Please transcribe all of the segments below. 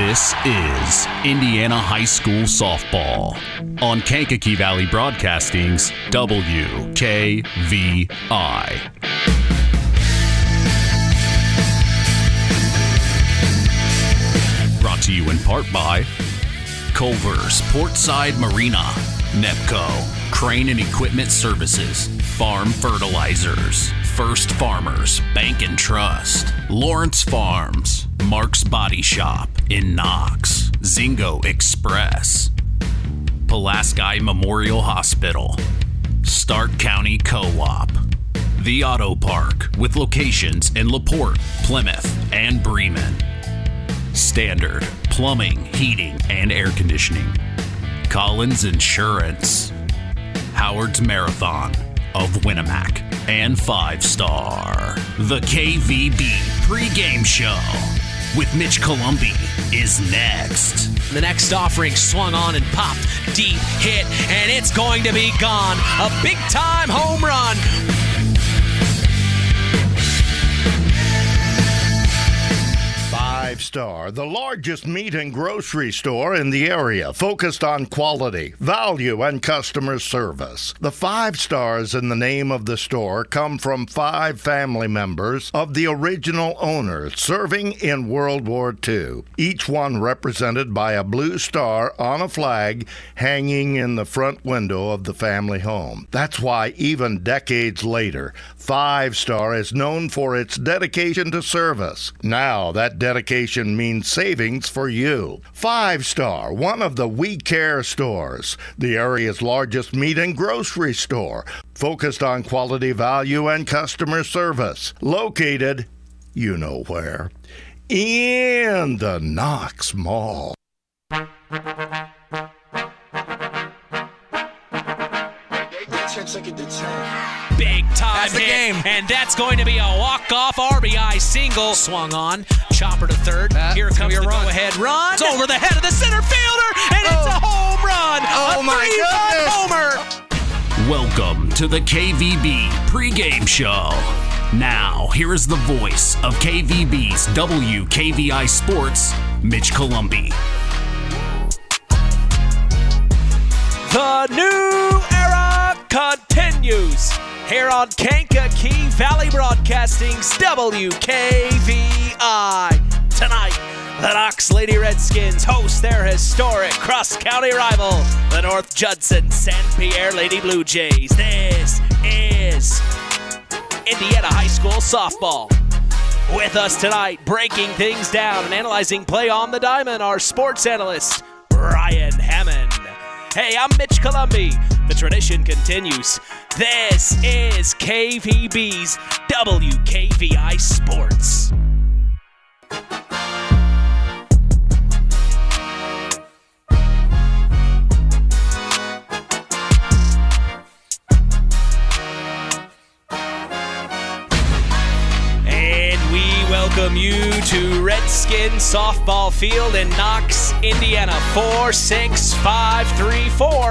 This is Indiana High School Softball on Kankakee Valley Broadcasting's WKVI. Brought to you in part by Culver's Portside Marina, NEPCO, Crane and Equipment Services, Farm Fertilizers, First Farmers Bank and Trust, Lawrence Farms, Mark's Body Shop in Knox, Zingo Express, Pulaski Memorial Hospital, Stark County Co-op, The Auto Park with locations in LaPorte, Plymouth, and Bremen, Standard Plumbing, Heating, and Air Conditioning, Collins Insurance, Howard's Marathon of Winnemac, and 5 Star. The KVB pregame show with Mitch Columbi is next. The next offering swung on and popped. Deep hit, and it's going to be gone. A big-time home run. 5 Star, the largest meat and grocery store in the area, focused on quality, value, and customer service. The 5 Stars in the name of the store come from 5 family members of the original owners serving in World War II, each one represented by a blue star on a flag hanging in the front window of the family home. That's why even decades later, 5 Star is known for its dedication to service. Now that dedication means savings for you. 5 Star, one of the We Care stores, the area's largest meat and grocery store, focused on quality, value, and customer service. Located, you know where, in the Knox Mall. Big time That's the hit, game. and that's going to be a walk-off RBI single. Swung on, chopper to third. Here it's comes gonna the be a run. go-ahead run. It's over the head of the center fielder, and it's a home run. Oh, a my 3-run homer. Welcome to the KVB pregame show. Now, here is the voice of KVB's WKVI Sports, Mitch Columbi. The new era continues here on Kankakee Valley Broadcasting's WKVI. Tonight, the Knox Lady Redskins host their historic cross-county rival, the North Judson-San Pierre Lady Blue Jays. This is Indiana High School Softball. With us tonight, breaking things down and analyzing play on the diamond, our sports analyst, Brian Hammond. Hey, I'm Mitch Columbi. The tradition continues. This is KVB's WKVI Sports. And we welcome you to Redskin Softball Field in Knox, Indiana, 46534.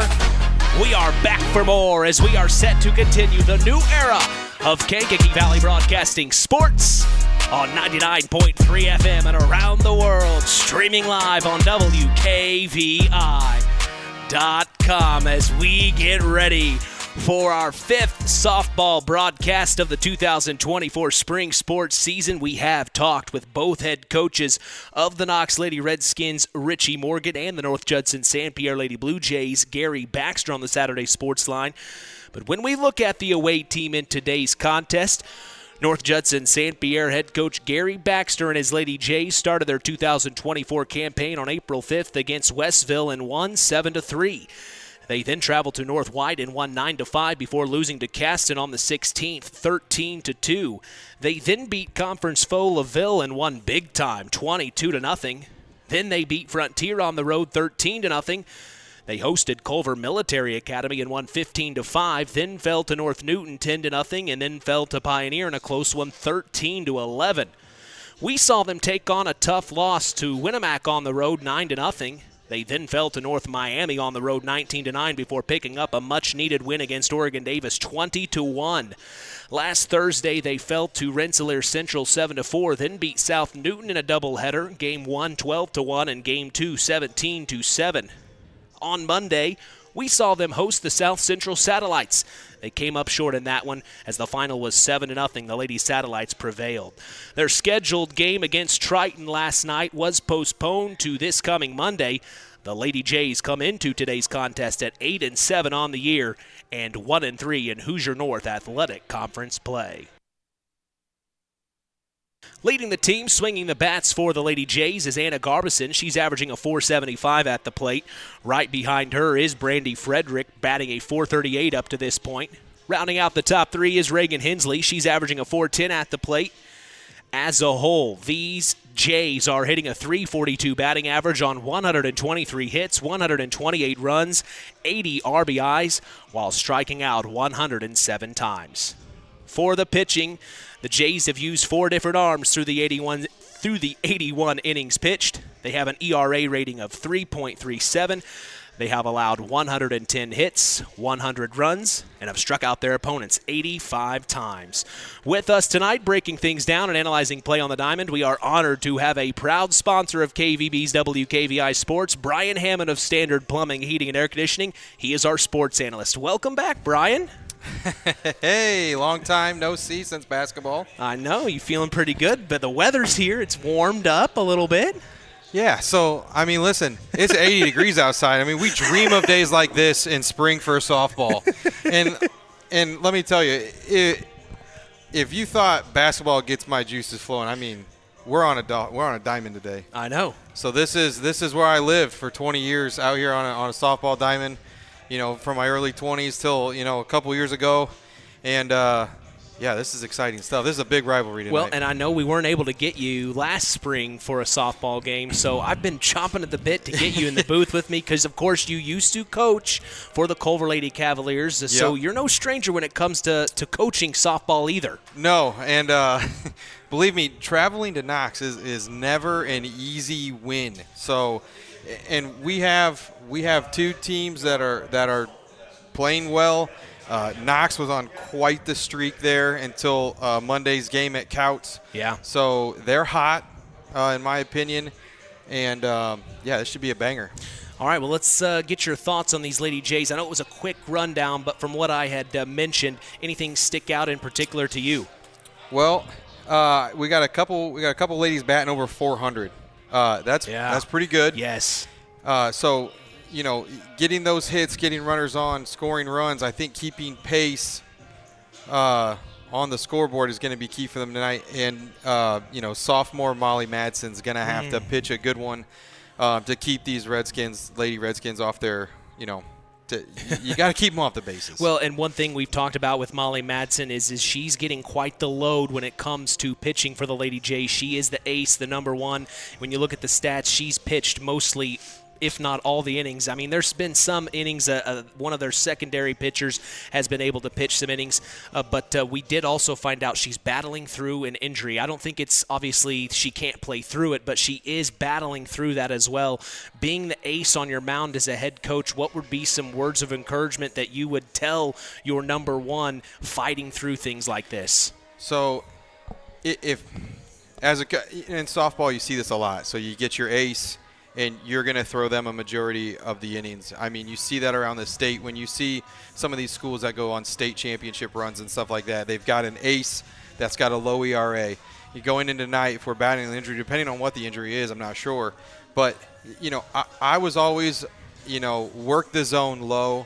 We are back for more as we are set to continue the new era of Kankakee Valley Broadcasting Sports on 99.3 FM and around the world, streaming live on WKVI.com as we get ready for our 5th softball broadcast of the 2024 spring sports season. We have talked with both head coaches of the Knox Lady Redskins, Richie Morgan, and the North Judson-San Pierre Lady Blue Jays, Gary Baxter, on the Saturday Sports Line. But when we look at the away team in today's contest, North Judson-San Pierre head coach Gary Baxter and his Lady Jays started their 2024 campaign on April 5th against Westville and won 7-3. They then traveled to North White and won 9-5 before losing to Caston on the 16th, 13-2. They then beat conference foe LaVille and won big time, 22-0. Then they beat Frontier on the road, 13-0. They hosted Culver Military Academy and won 15-5. Then fell to North Newton, 10-0, and then fell to Pioneer in a close one, 13-11. We saw them take on a tough loss to Winnemac on the road, 9-0. They then fell to North Miami on the road 19-9 before picking up a much-needed win against Oregon Davis 20-1. Last Thursday, they fell to Rensselaer Central 7-4, then beat South Newton in a doubleheader, Game 1 12-1 and Game 2 17-7. On Monday, we saw them host the South Central Satellites. They came up short in that one as the final was 7-0. The Lady Satellites prevailed. Their scheduled game against Triton last night was postponed to this coming Monday. The Lady Jays come into today's contest at 8-7 on the year and 1-3 in Hoosier North Athletic Conference play. Leading the team, swinging the bats for the Lady Jays is Anna Garbison. She's averaging a .475 at the plate. Right behind her is Brandy Frederick, batting a .438 up to this point. Rounding out the top three is Reagan Hensley. She's averaging a .410 at the plate. As a whole, these Jays are hitting a .342 batting average on 123 hits, 128 runs, 80 RBIs, while striking out 107 times. For the pitching, the Jays have used 4 different arms through the 81 innings pitched. They have an ERA rating of 3.37. They have allowed 110 hits, 100 runs, and have struck out their opponents 85 times. With us tonight, breaking things down and analyzing play on the diamond, we are honored to have a proud sponsor of KVB's WKVI Sports, Brian Hammond of Standard Plumbing, Heating, and Air Conditioning. He is our sports analyst. Welcome back, Brian. Hey, long time no see since basketball. I know, you feeling pretty good, but the weather's here. It's warmed up a little bit. Yeah, so, I mean, listen, it's 80 degrees outside. I mean, we dream of days like this in spring for softball. And let me tell you, if you thought basketball gets my juices flowing, I mean, we're on a diamond today. I know. So this is where I lived for 20 years out here on a softball diamond. You know, from my early 20s till, a couple years ago. And, yeah, this is exciting stuff. This is a big rivalry tonight. Well, and I know we weren't able to get you last spring for a softball game, so I've been chomping at the bit to get you in the booth with me because, of course, you used to coach for the Culver Lady Cavaliers, so you're no stranger when it comes to coaching softball either. No, and believe me, traveling to Knox is never an easy win. So, and we have 2 teams that are playing well. Knox was on quite the streak there until Monday's game at Couts. Yeah. So they're hot, in my opinion. And, this should be a banger. All right, well, let's get your thoughts on these Lady Jays. I know it was a quick rundown, but from what I had mentioned, anything stick out in particular to you? Well, we got a couple ladies batting over 400. That's pretty good. Yes. So, getting those hits, getting runners on, scoring runs, I think keeping pace on the scoreboard is going to be key for them tonight. And, sophomore Molly Madsen's going to have to pitch a good one to keep these Lady Redskins off their, you got to keep them off the bases. Well, and one thing we've talked about with Molly Madsen is she's getting quite the load when it comes to pitching for the Lady Jays. She is the ace, the number one. When you look at the stats, she's pitched mostly, if not all the innings. I mean, there's been some innings, one of their secondary pitchers has been able to pitch some innings, but we did also find out she's battling through an injury. I don't think it's obviously she can't play through it, but she is battling through that as well. Being the ace on your mound as a head coach, what would be some words of encouragement that you would tell your number one fighting through things like this? So if in softball you see this a lot, so you get your ace, and you're going to throw them a majority of the innings. I mean, you see that around the state. When you see some of these schools that go on state championship runs and stuff like that, they've got an ace that's got a low ERA. You're going into tonight, if we're battling an injury, depending on what the injury is, I'm not sure. But, I was always, work the zone low,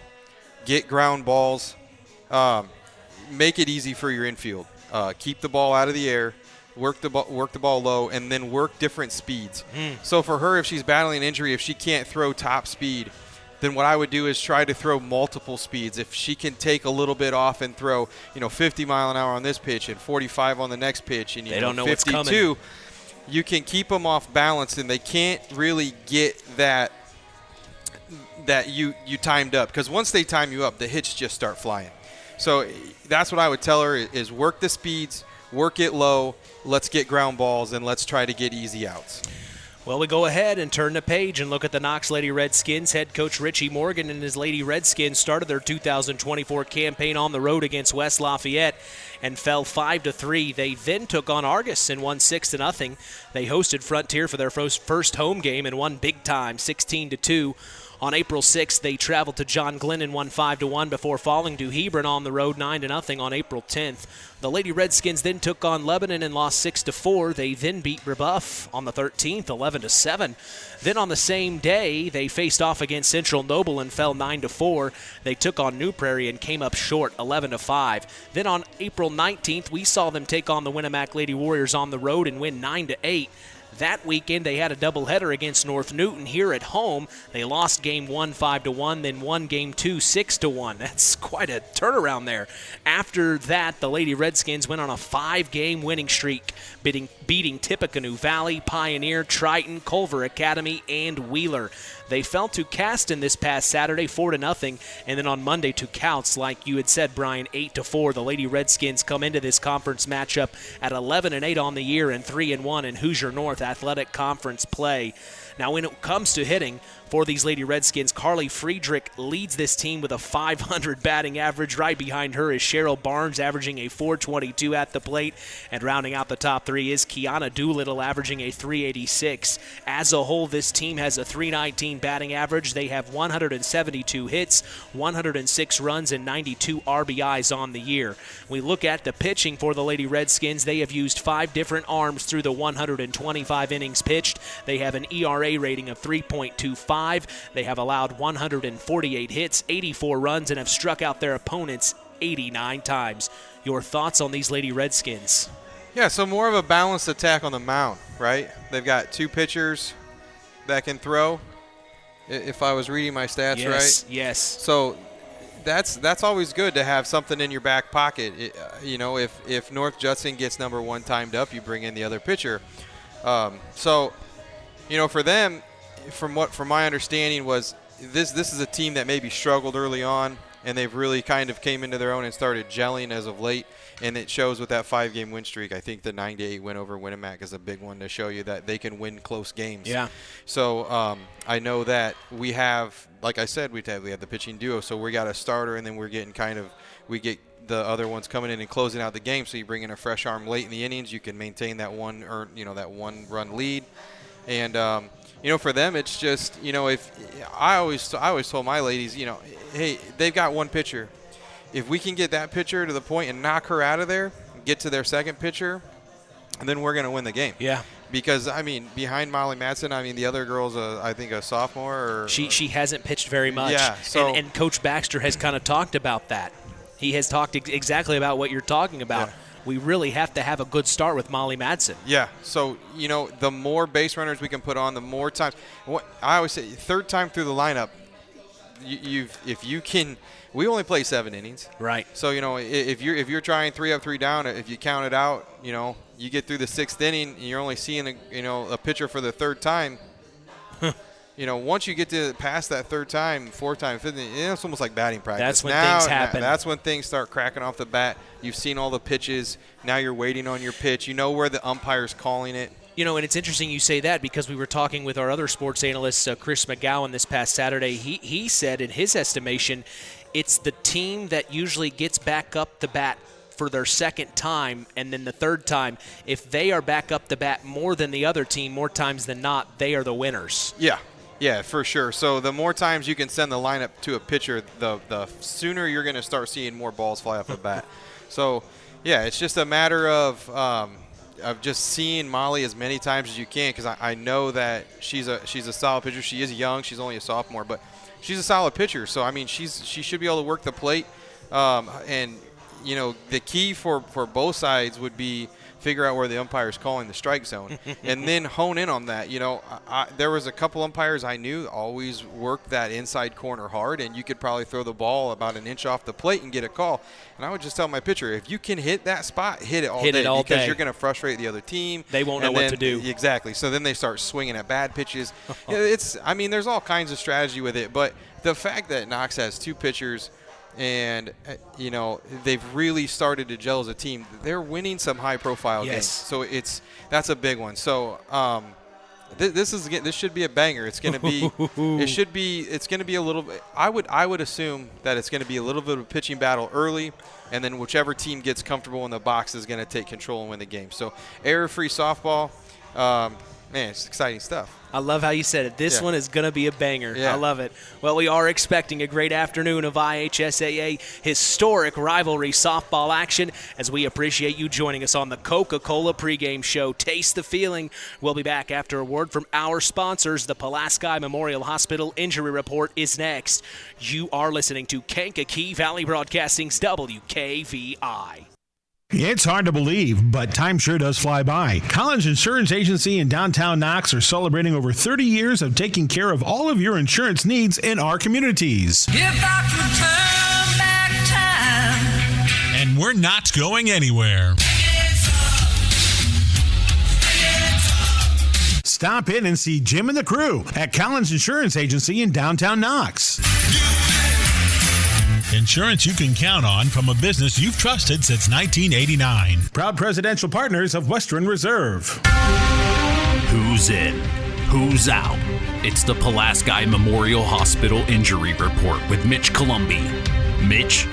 get ground balls, make it easy for your infield. Keep the ball out of the air. Work the ball low, and then work different speeds. So for her, if she's battling an injury, if she can't throw top speed, then what I would do is try to throw multiple speeds. If she can take a little bit off and throw, 50 mile an hour on this pitch and 45 on the next pitch, and they don't know 52, what's coming. You can keep them off balance, and they can't really get that you timed up, because once they time you up, the hits just start flying. So that's what I would tell her is work the speeds, work it low, let's get ground balls, and let's try to get easy outs. Well, we go ahead and turn the page and look at the Knox Lady Redskins. Head coach Richie Morgan and his Lady Redskins started their 2024 campaign on the road against West Lafayette and fell 5-3. They then took on Argus and won 6-0. They hosted Frontier for their first home game and won big time, 16-2. On April 6th, they traveled to John Glenn and won 5-1 before falling to Hebron on the road 9-0 on April 10th. The Lady Redskins then took on Lebanon and lost 6-4. They then beat Brebeuf on the 13th, 11-7. Then on the same day, they faced off against Central Noble and fell 9-4. They took on New Prairie and came up short, 11-5. Then on April 19th, we saw them take on the Winnemac Lady Warriors on the road and win 9-8. That weekend, they had a doubleheader against North Newton here at home. They lost game 1 5-1, then won game 2 6-1. That's quite a turnaround there. After that, the Lady Redskins went on a 5-game winning streak, beating Tippecanoe Valley, Pioneer, Triton, Culver Academy, and Wheeler. They fell to Caston this past Saturday, 4-0, and then on Monday to Couts, like you had said, Brian, 8-4. The Lady Redskins come into this conference matchup at 11-8 on the year and 3-1 in Hoosier North Athletic Conference play. Now, when it comes to hitting for these Lady Redskins, Carly Friedrich leads this team with a .500 batting average. Right behind her is Cheryl Barnes, averaging a .422 at the plate. And rounding out the top three is Kiana Doolittle, averaging a .386. As a whole, this team has a .319 batting average. They have 172 hits, 106 runs, and 92 RBIs on the year. We look at the pitching for the Lady Redskins. They have used 5 different arms through the 125 innings pitched. They have an ERA rating of 3.25. They have allowed 148 hits, 84 runs, and have struck out their opponents 89 times. Your thoughts on these Lady Redskins? Yeah, so more of a balanced attack on the mound, right? They've got 2 pitchers that can throw, if I was reading my stats right. Yes. So that's always good to have something in your back pocket. If North Judson gets number 1 timed up, you bring in the other pitcher. For them, from my understanding was this is a team that maybe struggled early on, and they've really kind of came into their own and started gelling as of late, and it shows with that 5-game win streak. I think the 9-8 win over Winnemac is a big one to show you that they can win close games. Yeah. So I know that we have, like I said, we have the pitching duo, so we got a starter, and then we get the other ones coming in and closing out the game. So you bring in a fresh arm late in the innings, you can maintain that one-run lead. And for them, it's just, if I always told my ladies, hey, they've got 1 pitcher. If we can get that pitcher to the point and knock her out of there, get to their second pitcher, then we're going to win the game. Yeah. Because, behind Molly Madsen, the other girl's, I think, a sophomore. She hasn't pitched very much. Yeah. So, and Coach Baxter has kind of talked about that. He has talked exactly about what you're talking about. Yeah. We really have to have a good start with Molly Madsen. Yeah. So, the more base runners we can put on, the more times. What I always say, 3rd time through the lineup, if you can. We only play 7 innings. Right. So, if you're trying 3 up, 3 down, if you count it out, you get through the 6th inning and you're only seeing a pitcher for the 3rd time. Once you get past that 3rd time, 4th time, 5th inning, it's almost like batting practice. That's when things happen. That's when things start cracking off the bat. You've seen all the pitches. Now you're waiting on your pitch. You know where the umpire's calling it. And it's interesting you say that because we were talking with our other sports analyst, Chris McGowan, this past Saturday. He said, in his estimation, it's the team that usually gets back up the bat for their 2nd time, and then the 3rd time, if they are back up the bat more than the other team, more times than not, they are the winners. Yeah, for sure. So the more times you can send the lineup to a pitcher, the sooner you're going to start seeing more balls fly off the bat. So, yeah, it's just a matter of just seeing Molly as many times as you can, because I know that she's a solid pitcher. She is young. She's only a sophomore, but she's a solid pitcher. So, she should be able to work the plate. And, the key for both sides would be figure out where the umpire is calling the strike zone and then hone in on that. There was a couple umpires I knew always worked that inside corner hard, and you could probably throw the ball about an inch off the plate and get a call. And I would just tell my pitcher, if you can hit that spot, hit it all day because you're going to frustrate the other team. They won't know what to do. Exactly. So then they start swinging at bad pitches. There's all kinds of strategy with it, but the fact that Knox has 2 pitchers and they've really started to gel as a team. They're winning some high-profile games, so that's a big one. So This should be a banger. It's going to be. It's going to be a little bit. I would assume that it's going to be a little bit of a pitching battle early, and then whichever team gets comfortable in the box is going to take control and win the game. So error-free softball, man, it's exciting stuff. I love how you said it. This one is going to be a banger. Yeah. I love it. Well, we are expecting a great afternoon of IHSAA historic rivalry softball action as we appreciate you joining us on the Coca-Cola pregame show. Taste the feeling. We'll be back after a word from our sponsors. The Pulaski Memorial Hospital Injury Report is next. You are listening to Kankakee Valley Broadcasting's WKVI. It's hard to believe, but time sure does fly by. Collins Insurance Agency in downtown Knox are celebrating over 30 years of taking care of all of your insurance needs in our communities. If I could turn back time. And we're not going anywhere. Stop in and see Jim and the crew at Collins Insurance Agency in downtown Knox. Insurance you can count on from a business you've trusted since 1989. Proud presidential partners of Western Reserve. Who's in? Who's out? It's the Pulaski Memorial Hospital Injury Report with Mitch Columbi. Mitch?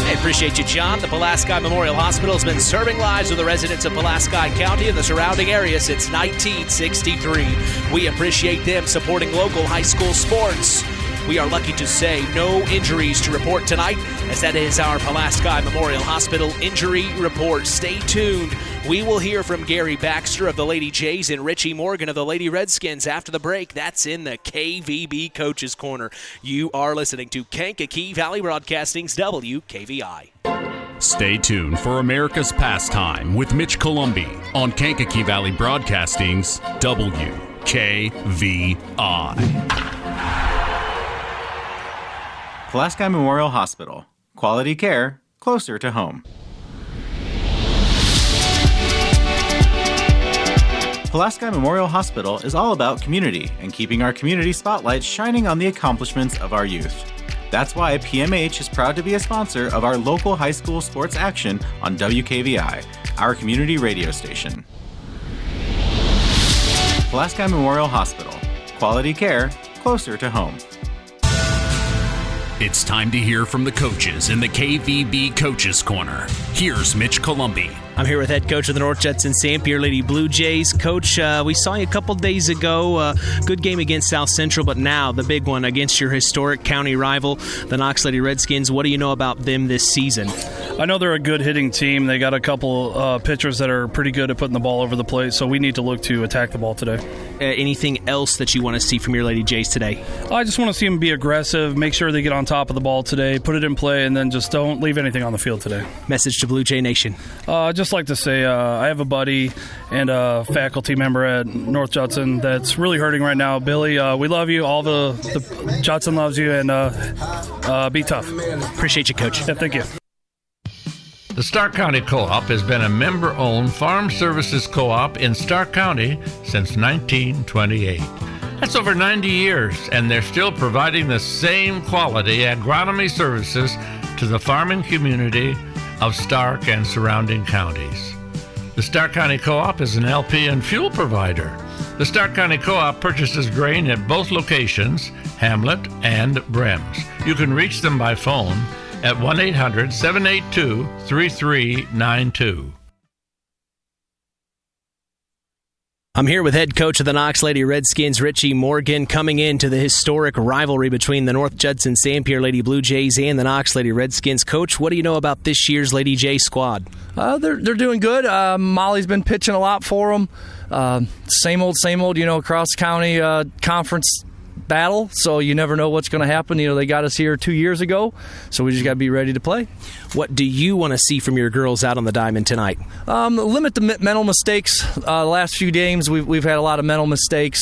Hey, appreciate you, John. The Pulaski Memorial Hospital has been serving lives of the residents of Pulaski County and the surrounding area since 1963. We appreciate them supporting local high school sports. We are lucky to say no injuries to report tonight, as that is our Pulaski Memorial Hospital Injury Report. Stay tuned. We will hear from Gary Baxter of the Lady Jays and Richie Morgan of the Lady Redskins after the break. That's in the KVB Coaches Corner. You are listening to Kankakee Valley Broadcasting's WKVI. Stay tuned for America's Pastime with Mitch Columbi on Kankakee Valley Broadcasting's WKVI. Pulaski Memorial Hospital. Quality care closer to home. Pulaski Memorial Hospital is all about community and keeping our community spotlight shining on the accomplishments of our youth. That's why PMH is proud to be a sponsor of our local high school sports action on WKVI, our community radio station. Pulaski Memorial Hospital. Quality care closer to home. It's time to hear from the coaches in the KVB Coaches Corner. Here's Mitch Columbi. I'm here with head coach of the North Judson-San Pierre Lady Blue Jays. Coach, we saw you a couple days ago. Good game against South Central, but now the big one against your historic county rival, the Knox Lady Redskins. What do you know about them this season? I know they're a good hitting team. They got a couple pitchers that are pretty good at putting the ball over the plate, so we need to look to attack the ball today. Anything else that you want to see from your Lady Jays today? I just want to see them be aggressive, make sure they get on top of the ball today, put it in play, and then just don't leave anything on the field today. Message to Blue Jay Nation. I'd just like to say I have a buddy and a faculty member at North Judson that's really hurting right now. Billy, we love you. All the Judson loves you, and be tough. Appreciate you, Coach. Yeah, thank you. The Stark County Co-op has been a member-owned farm services co-op in Stark County since 1928. That's over 90 years, and they're still providing the same quality agronomy services to the farming community of Stark and surrounding counties. The Stark County Co-op is an LP and fuel provider. The Stark County Co-op purchases grain at both locations, Hamlet and Brems. You can reach them by phone at 1-800-782-3392. I'm here with head coach of the Knox Lady Redskins, Richie Morgan, coming into the historic rivalry between the North Judson-San Pierre Lady Blue Jays and the Knox Lady Redskins. Coach, what do you know about this year's Lady J squad? They're doing good. Molly's been pitching a lot for them. Same old, cross county conference battle, so you never know what's going to happen. They got us here 2 years ago, so we just got to be ready to play. What do you want to see from your girls out on the diamond tonight? Limit the mental mistakes. The last few games, we've had a lot of mental mistakes.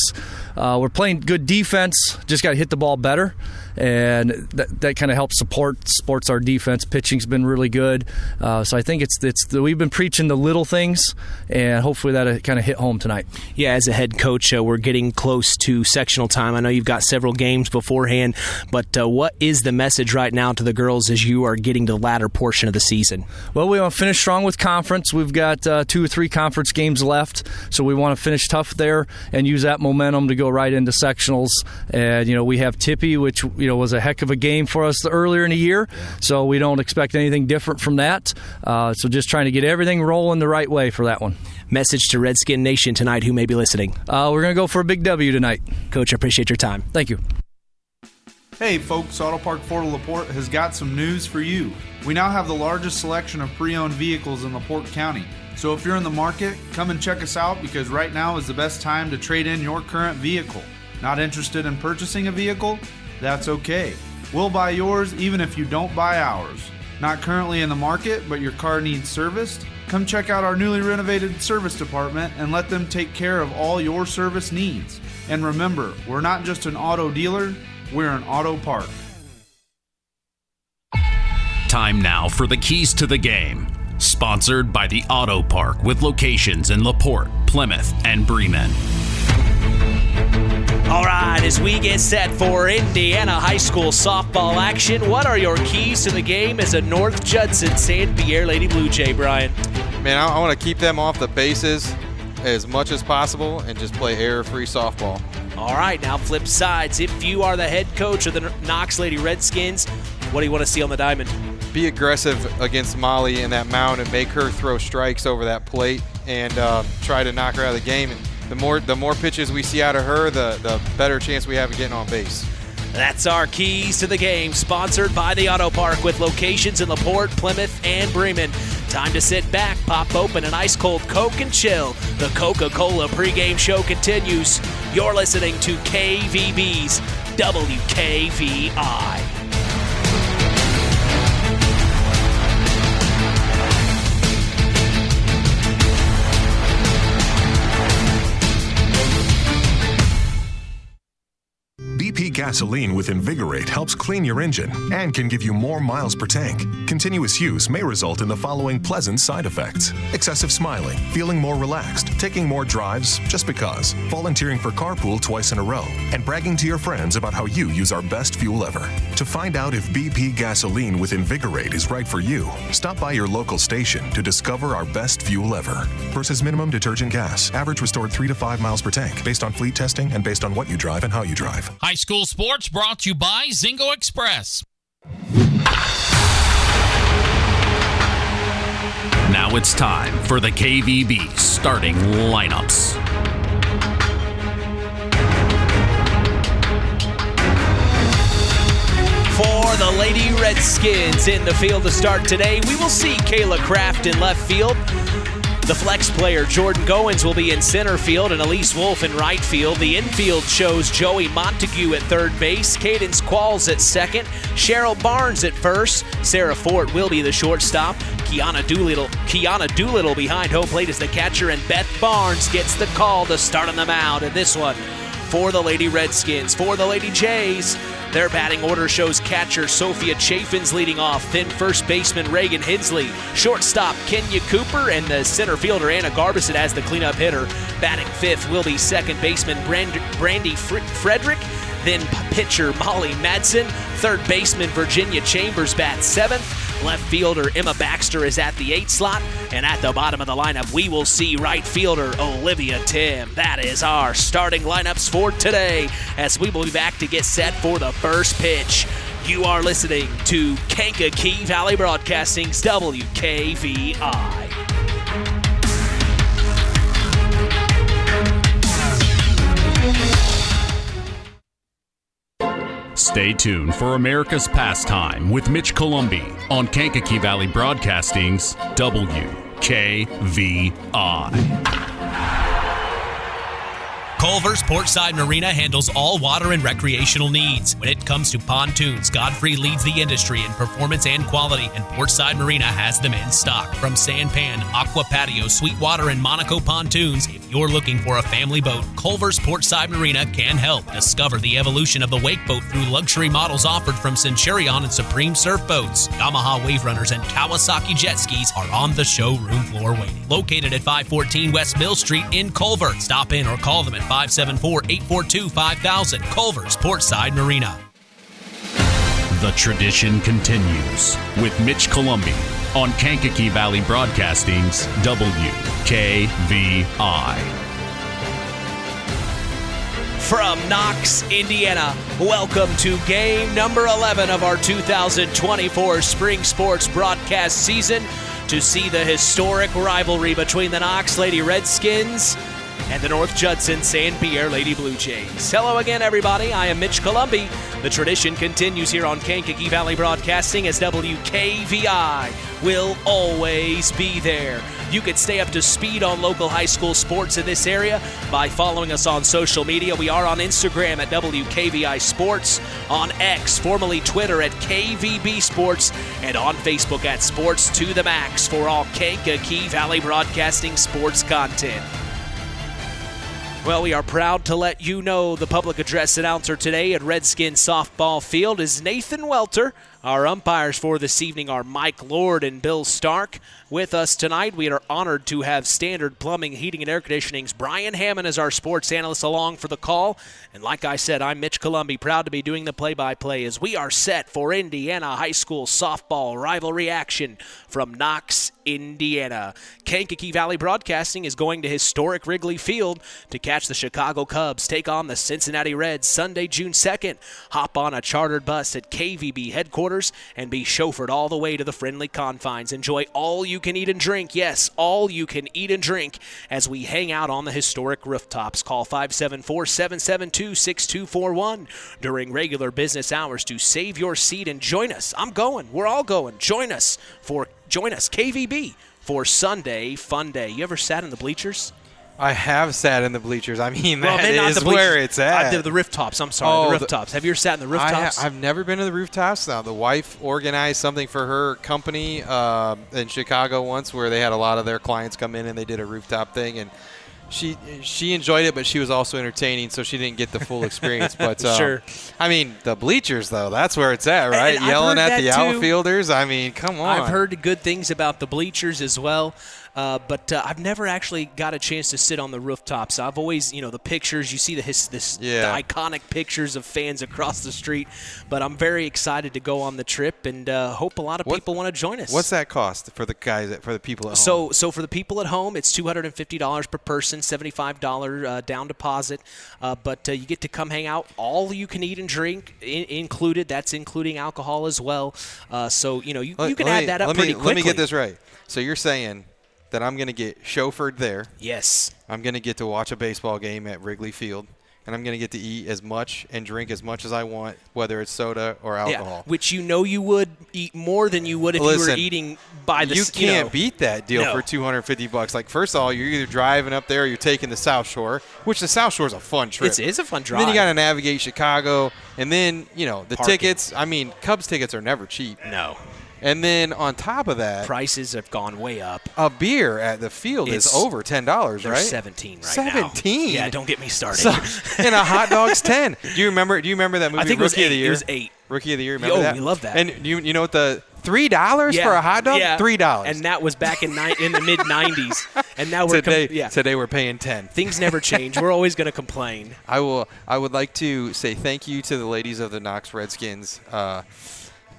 We're playing good defense, just got to hit the ball better. and that kind of helps supports our defense. Pitching's been really good, so I think we've been preaching the little things, and hopefully that kind of hit home tonight. Yeah, as a head coach, we're getting close to sectional time. I know you've got several games beforehand, but what is the message right now to the girls as you are getting to the latter portion of the season? Well, we want to finish strong with conference. We've got 2 or 3 conference games left, so we want to finish tough there and use that momentum to go right into sectionals. And we have Tippy, which was a heck of a game for us earlier in the year, so we don't expect anything different from that. So just trying to get everything rolling the right way for that one. Message to Redskin Nation tonight who may be listening. We're going to go for a big W tonight. Coach, I appreciate your time. Thank you. Hey folks, Auto Park Fort LaPorte has got some news for you. We now have the largest selection of pre-owned vehicles in LaPorte County. So if you're in the market, come and check us out because right now is the best time to trade in your current vehicle. Not interested in purchasing a vehicle? That's okay. We'll buy yours even if you don't buy ours. Not currently in the market, but your car needs serviced? Come check out our newly renovated service department and let them take care of all your service needs. And remember, we're not just an auto dealer, we're an auto park. Time now for the keys to the game. Sponsored by the Auto Park with locations in LaPorte, Plymouth, and Bremen. All right, as we get set for Indiana High School softball action, what are your keys to the game as a North Judson-San Pierre Lady Blue Jay, Brian? Man, I want to keep them off the bases as much as possible and just play error-free softball. All right, now flip sides. If you are the head coach of the Knox Lady Redskins, what do you want to see on the diamond? Be aggressive against Molly in that mound and make her throw strikes over that plate and try to knock her out of the game. And the more pitches we see out of her, the better chance we have of getting on base. That's our keys to the game, sponsored by the Auto Park with locations in LaPorte, Plymouth, and Bremen. Time to sit back, pop open an ice-cold Coke and chill. The Coca-Cola pregame show continues. You're listening to KVB's WKVI. BP gasoline with Invigorate helps clean your engine and can give you more miles per tank. Continuous use may result in the following pleasant side effects: excessive smiling, feeling more relaxed, taking more drives just because, volunteering for carpool twice in a row, and bragging to your friends about how you use our best fuel ever. To find out if BP gasoline with Invigorate is right for you, stop by your local station to discover our best fuel ever. Versus minimum detergent gas, average restored 3 to 5 miles per tank, based on fleet testing and based on what you drive and how you drive. High school sports brought to you by Zingo Express. Now it's time for the KVB starting lineups. For the Lady Redskins in the field to start today, we will see Kayla Kraft in left field. The flex player, Jordan Goins, will be in center field and Elise Wolf in right field. The infield shows Joey Montague at third base, Cadence Qualls at second, Cheryl Barnes at first, Sarah Fort will be the shortstop, Kiana Doolittle behind home plate as the catcher, and Beth Barnes gets the call to start on the mound in this one. For the Lady Redskins, for the Lady Jays, their batting order shows catcher Sophia Chafin's leading off, then first baseman Reagan Hensley, shortstop Kenya Cooper, and the center fielder Anna Garbison as the cleanup hitter. Batting fifth will be second baseman Brandy Frederick, then pitcher Molly Madsen, third baseman Virginia Chambers bats seventh. Left fielder Emma Baxter is at the 8 slot, and at the bottom of the lineup we will see right fielder Olivia Tim. That is our starting lineups for today, as we will be back to get set for the first pitch. You are listening to Kankakee Valley Broadcasting's WKVI. Stay tuned for America's Pastime with Mitch Columbi on Kankakee Valley Broadcasting's WKVI. Culver's Portside Marina handles all water and recreational needs. When it comes to pontoons, Godfrey leads the industry in performance and quality, and Portside Marina has them in stock. From Sanpan, Aqua Patio, Sweetwater, and Monaco pontoons, if you're looking for a family boat, Culver's Portside Marina can help. Discover the evolution of the wake boat through luxury models offered from Centurion and Supreme Surf Boats. Yamaha Wave Runners and Kawasaki jet skis are on the showroom floor waiting. Located at 514 West Mill Street in Culver. Stop in or call them at 574-842-5000. Culver's Portside Marina. The tradition continues with Mitch Columbi on Kankakee Valley Broadcasting's WKVI. From Knox, Indiana, welcome to game number 11 of our 2024 Spring Sports broadcast season to see the historic rivalry between the Knox Lady Redskins and the North Judson-San Pierre Lady Blue Jays. Hello again, everybody. I am Mitch Columbi. The tradition continues here on Kankakee Valley Broadcasting as WKVI will always be there. You can stay up to speed on local high school sports in this area by following us on social media. We are on Instagram at WKVI Sports, on X, formerly Twitter at KVB Sports, and on Facebook at Sports to the Max for all Kankakee Valley Broadcasting sports content. Well, we are proud to let you know the public address announcer today at Redskins Softball Field is Nathan Welter. Our umpires for this evening are Mike Lord and Bill Stark. With us tonight, we are honored to have Standard Plumbing, Heating, and Air Conditioning's Brian Hammond as our sports analyst along for the call. And like I said, I'm Mitch Columbi, proud to be doing the play-by-play as we are set for Indiana High School softball rivalry action from Knox, Indiana. Kankakee Valley Broadcasting is going to historic Wrigley Field to catch the Chicago Cubs take on the Cincinnati Reds Sunday, June 2nd. Hop on a chartered bus at KVB headquarters and be chauffeured all the way to the friendly confines. Enjoy all you can eat and drink. Yes, all you can eat and drink as we hang out on the historic rooftops. Call 574-772-6241 during regular business hours to save your seat and join us. I'm going. We're all going. Join us, KVB, for Sunday Fun Day. You ever sat in the bleachers? I have sat in the bleachers. I mean, that is where it's at. The rooftops. I'm sorry, the rooftops. Have you ever sat in the rooftops? I've never been to the rooftops. Now, the wife organized something for her company in Chicago once where they had a lot of their clients come in and they did a rooftop thing. And she enjoyed it, but she was also entertaining, so she didn't get the full experience. But sure. I mean, the bleachers, though, that's where it's at, right? And yelling at the too. Outfielders. I mean, come on. I've heard good things about the bleachers as well. But I've never actually got a chance to sit on the rooftops. I've always, the pictures, you see the iconic pictures of fans across the street. But I'm very excited to go on the trip and hope a lot of people want to join us. What's that cost for the people at home? So for the people at home, it's $250 per person, $75 down deposit. But you get to come hang out. All you can eat and drink included. That's including alcohol as well. So you can add that up pretty quickly. Let me get this right. So you're saying that I'm going to get chauffeured there. Yes. I'm going to get to watch a baseball game at Wrigley Field, and I'm going to get to eat as much and drink as much as I want, whether it's soda or alcohol. Yeah, which you would eat more than you would if you were eating by the. You can't beat that deal for $250. Like, first of all, you're either driving up there or you're taking the South Shore, which the South Shore is a fun trip. It is a fun drive. And then you got to navigate Chicago, and then the tickets. I mean, Cubs tickets are never cheap. No. And then on top of that, prices have gone way up. A beer at the field is over $10, right? They're $17 right now. 17. Yeah, don't get me started. So, and a hot dog's 10. Do you remember that movie? I think Rookie it was 8. of the Year? It was 8. Rookie of the Year. Remember that? We love that. And you know what the $3 for a hot dog? Yeah. $3. And that was back in the mid 90s. And now we're today we're paying 10. Things never change. We're always going to complain. I would like to say thank you to the ladies of the Knox Redskins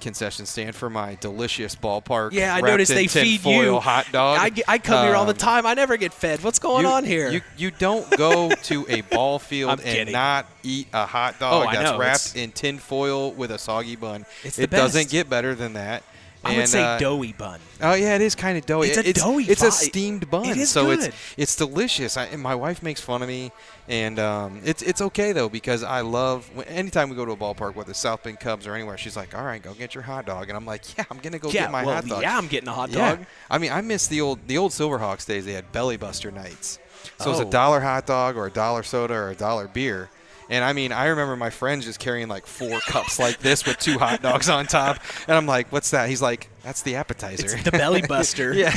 concession stand for my delicious ballpark. Yeah, I noticed they feed you hot dog. I come here all the time. I never get fed. What's going on here? You don't go to a ball field and not eat a hot dog that's wrapped in tin foil with a soggy bun. It doesn't get better than that. I would say doughy bun. Oh, yeah, it is kind of doughy. It's a doughy It's a steamed bun. It is so good. It's delicious. And my wife makes fun of me. And it's okay, though, because I love – anytime we go to a ballpark, whether South Bend Cubs or anywhere, she's like, all right, go get your hot dog. And I'm like, yeah, I'm going to go get my hot dog. Yeah, I'm getting a hot dog. Yeah. I mean, I miss the old Silverhawks days. They had Belly Buster nights. So it was $1 hot dog or $1 soda or $1 beer. And, I mean, I remember my friends just carrying, like, 4 cups like this with 2 hot dogs on top. And I'm like, what's that? He's like, that's the appetizer. It's the Belly Buster. Yeah.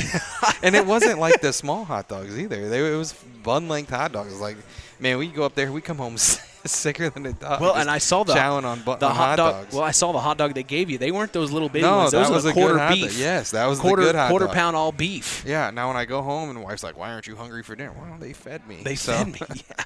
And it wasn't like the small hot dogs either. It was bun-length hot dogs. It was like, man, we go up there, we come home sicker than a dog. Well, and I saw the hot dog. Well, I saw the hot dog they gave you. They weren't those little bitty no, ones. Those that was were a quarter good hot beef. dog. Yes, that was quarter, the good hot quarter dog. pound all beef. Yeah. Now when I go home and the wife's like, "Why aren't you hungry for dinner?" Well, they fed me. They fed me. Yeah.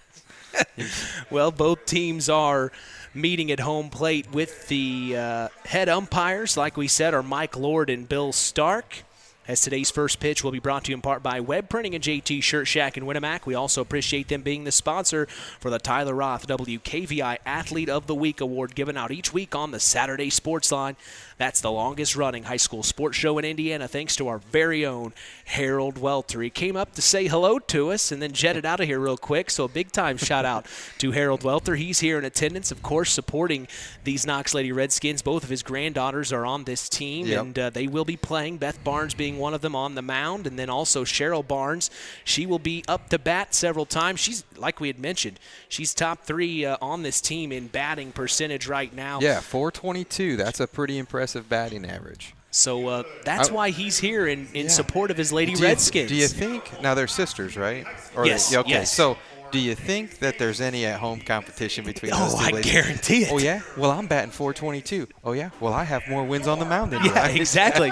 Well, both teams are meeting at home plate with the head umpires, like we said, are Mike Lord and Bill Stark. As today's first pitch will be brought to you in part by Web Printing and JT Shirt Shack in Winamac. We also appreciate them being the sponsor for the Tyler Roth WKVI Athlete of the Week Award given out each week on the Saturday Sports Line. That's the longest-running high school sports show in Indiana, thanks to our very own Harold Welter. He came up to say hello to us and then jetted out of here real quick, so a big-time shout-out to Harold Welter. He's here in attendance, of course, supporting these Knox Lady Redskins. Both of his granddaughters are on this team, and they will be playing, Beth Barnes being one of them on the mound, and then also Cheryl Barnes. She will be up to bat several times. She's, like we had mentioned, she's top 3 on this team in batting percentage right now. Yeah, .422. That's a pretty impressive batting average. So that's why he's here in support of his Lady Redskins. Do you think – now they're sisters, right? Or yes. Okay, yes. So do you think that there's any at-home competition between those two ladies? I guarantee it. Oh, yeah? Well, I'm batting .422. Oh, yeah? Well, I have more wins on the mound than you. Yeah, exactly.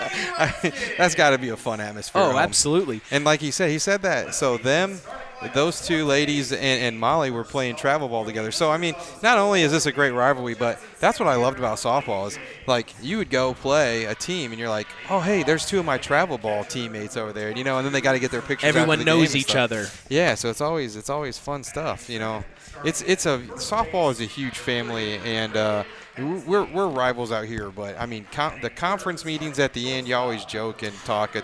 That's got to be a fun atmosphere. Oh, absolutely. And like he said that. So those two ladies and Molly were playing travel ball together. So, I mean, not only is this a great rivalry, but that's what I loved about softball is, like, you would go play a team, and you're like, oh, hey, there's 2 of my travel ball teammates over there, and then they got to get their pictures. Everyone knows each other. Yeah, so it's always fun stuff, softball is a huge family, and we're rivals out here, but, I mean, the conference meetings at the end, you always joke and talk,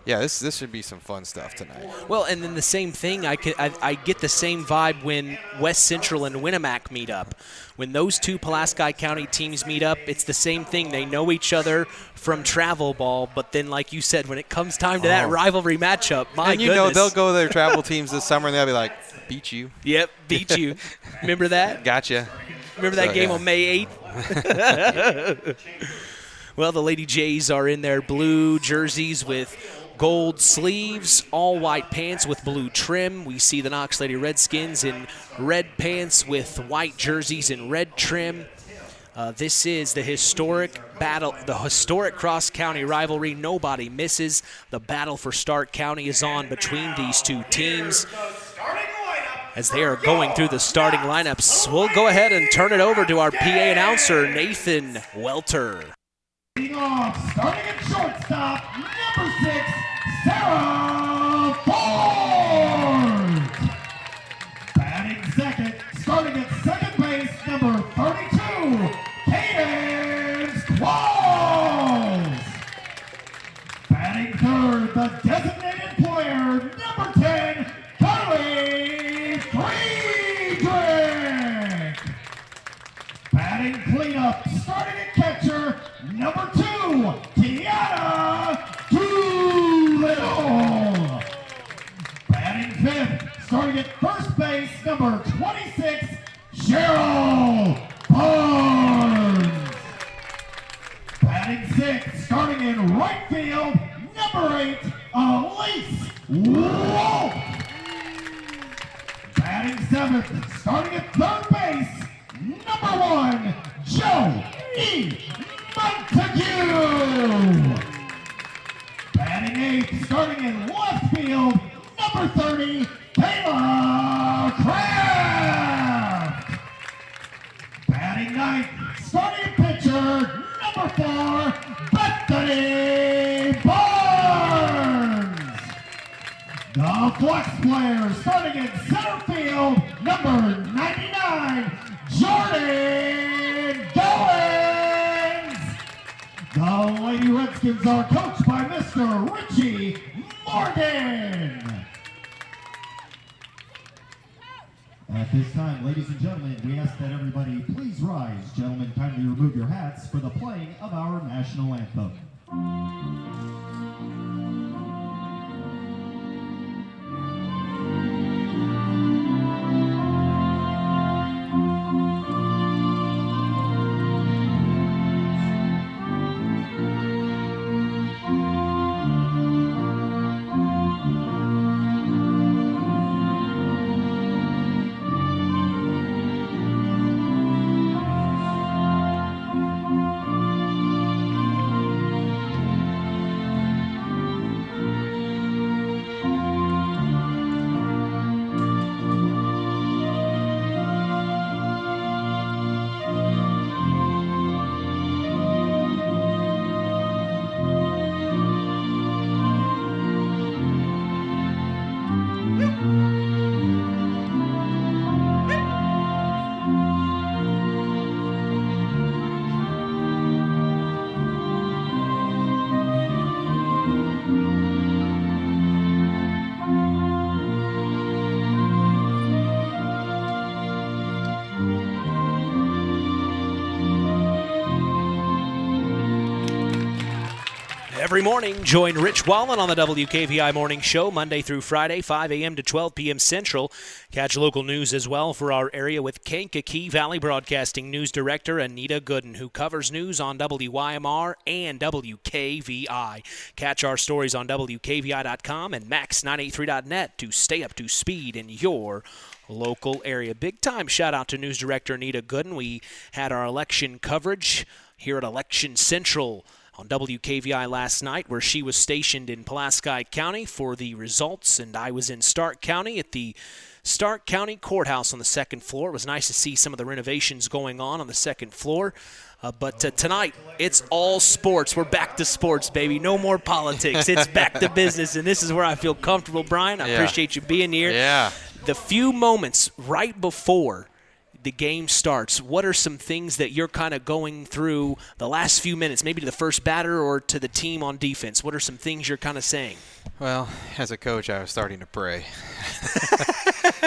yeah, this should be some fun stuff tonight. Well, and then the same thing, I get the same vibe when West Central and Winamac meet up. When those 2 Pulaski County teams meet up, it's the same thing. They know each other from travel ball, but then, like you said, when it comes time to that rivalry matchup, my goodness. They'll go to their travel teams this summer, and they'll be like, beat you. Yep, beat you. Remember that? Gotcha. Remember that game on May 8th? Well, the Lady Jays are in their blue jerseys with gold sleeves, all white pants with blue trim. We see the Knox Lady Redskins in red pants with white jerseys and red trim. This is the historic battle, the historic cross-county rivalry. Nobody misses. The battle for Stark County is on between these 2 teams. As they are going through the starting lineups, we'll go ahead and turn it over to our PA announcer, Nathan Welter. Starting at shortstop, number 6, Sarah Ford. Batting second, starting at second base, number 32, Cadence Qualls. Batting third, the designated player, number 10, Carly Friedrich. Batting cleanup, starting at catcher, number 2, Tiana Doolittle. Batting fifth, starting at first base, number 26, Cheryl Barnes. Batting sixth, starting in right field, number 8, Elise Wolf. Batting seventh, starting at third base, number 1, Joe E. Montague. Batting eighth, starting in left field, number 30, Kayla Kraft. Batting ninth, starting pitcher, number 4, Bethany Barnes. The flex player, starting in center field, number 99, Jordan Goins. The Pistons are coached by Mr. Richie Morgan. At this time, ladies and gentlemen, we ask that everybody please rise. Gentlemen, kindly remove your hats for the playing of our national anthem. Every morning, join Rich Wallen on the WKVI Morning Show, Monday through Friday, 5 a.m. to 12 p.m. Central. Catch local news as well for our area with Kankakee Valley Broadcasting News Director Anita Gooden, who covers news on WYMR and WKVI. Catch our stories on WKVI.com and Max983.net to stay up to speed in your local area. Big time shout out to News Director Anita Gooden. We had our election coverage here at Election Central on WKVI last night, where she was stationed in Pulaski County for the results, and I was in Stark County at the Stark County Courthouse on the second floor. It was nice to see some of the renovations going on the second floor. But tonight, it's all sports. We're back to sports, baby. No more politics. It's back to business, and this is where I feel comfortable, Brian. I appreciate you being here. Yeah. The few moments right before the game starts, what are some things that you're kind of going through the last few minutes, maybe to the first batter or to the team on defense? What are some things you're kind of saying? Well, as a coach, I was starting to pray.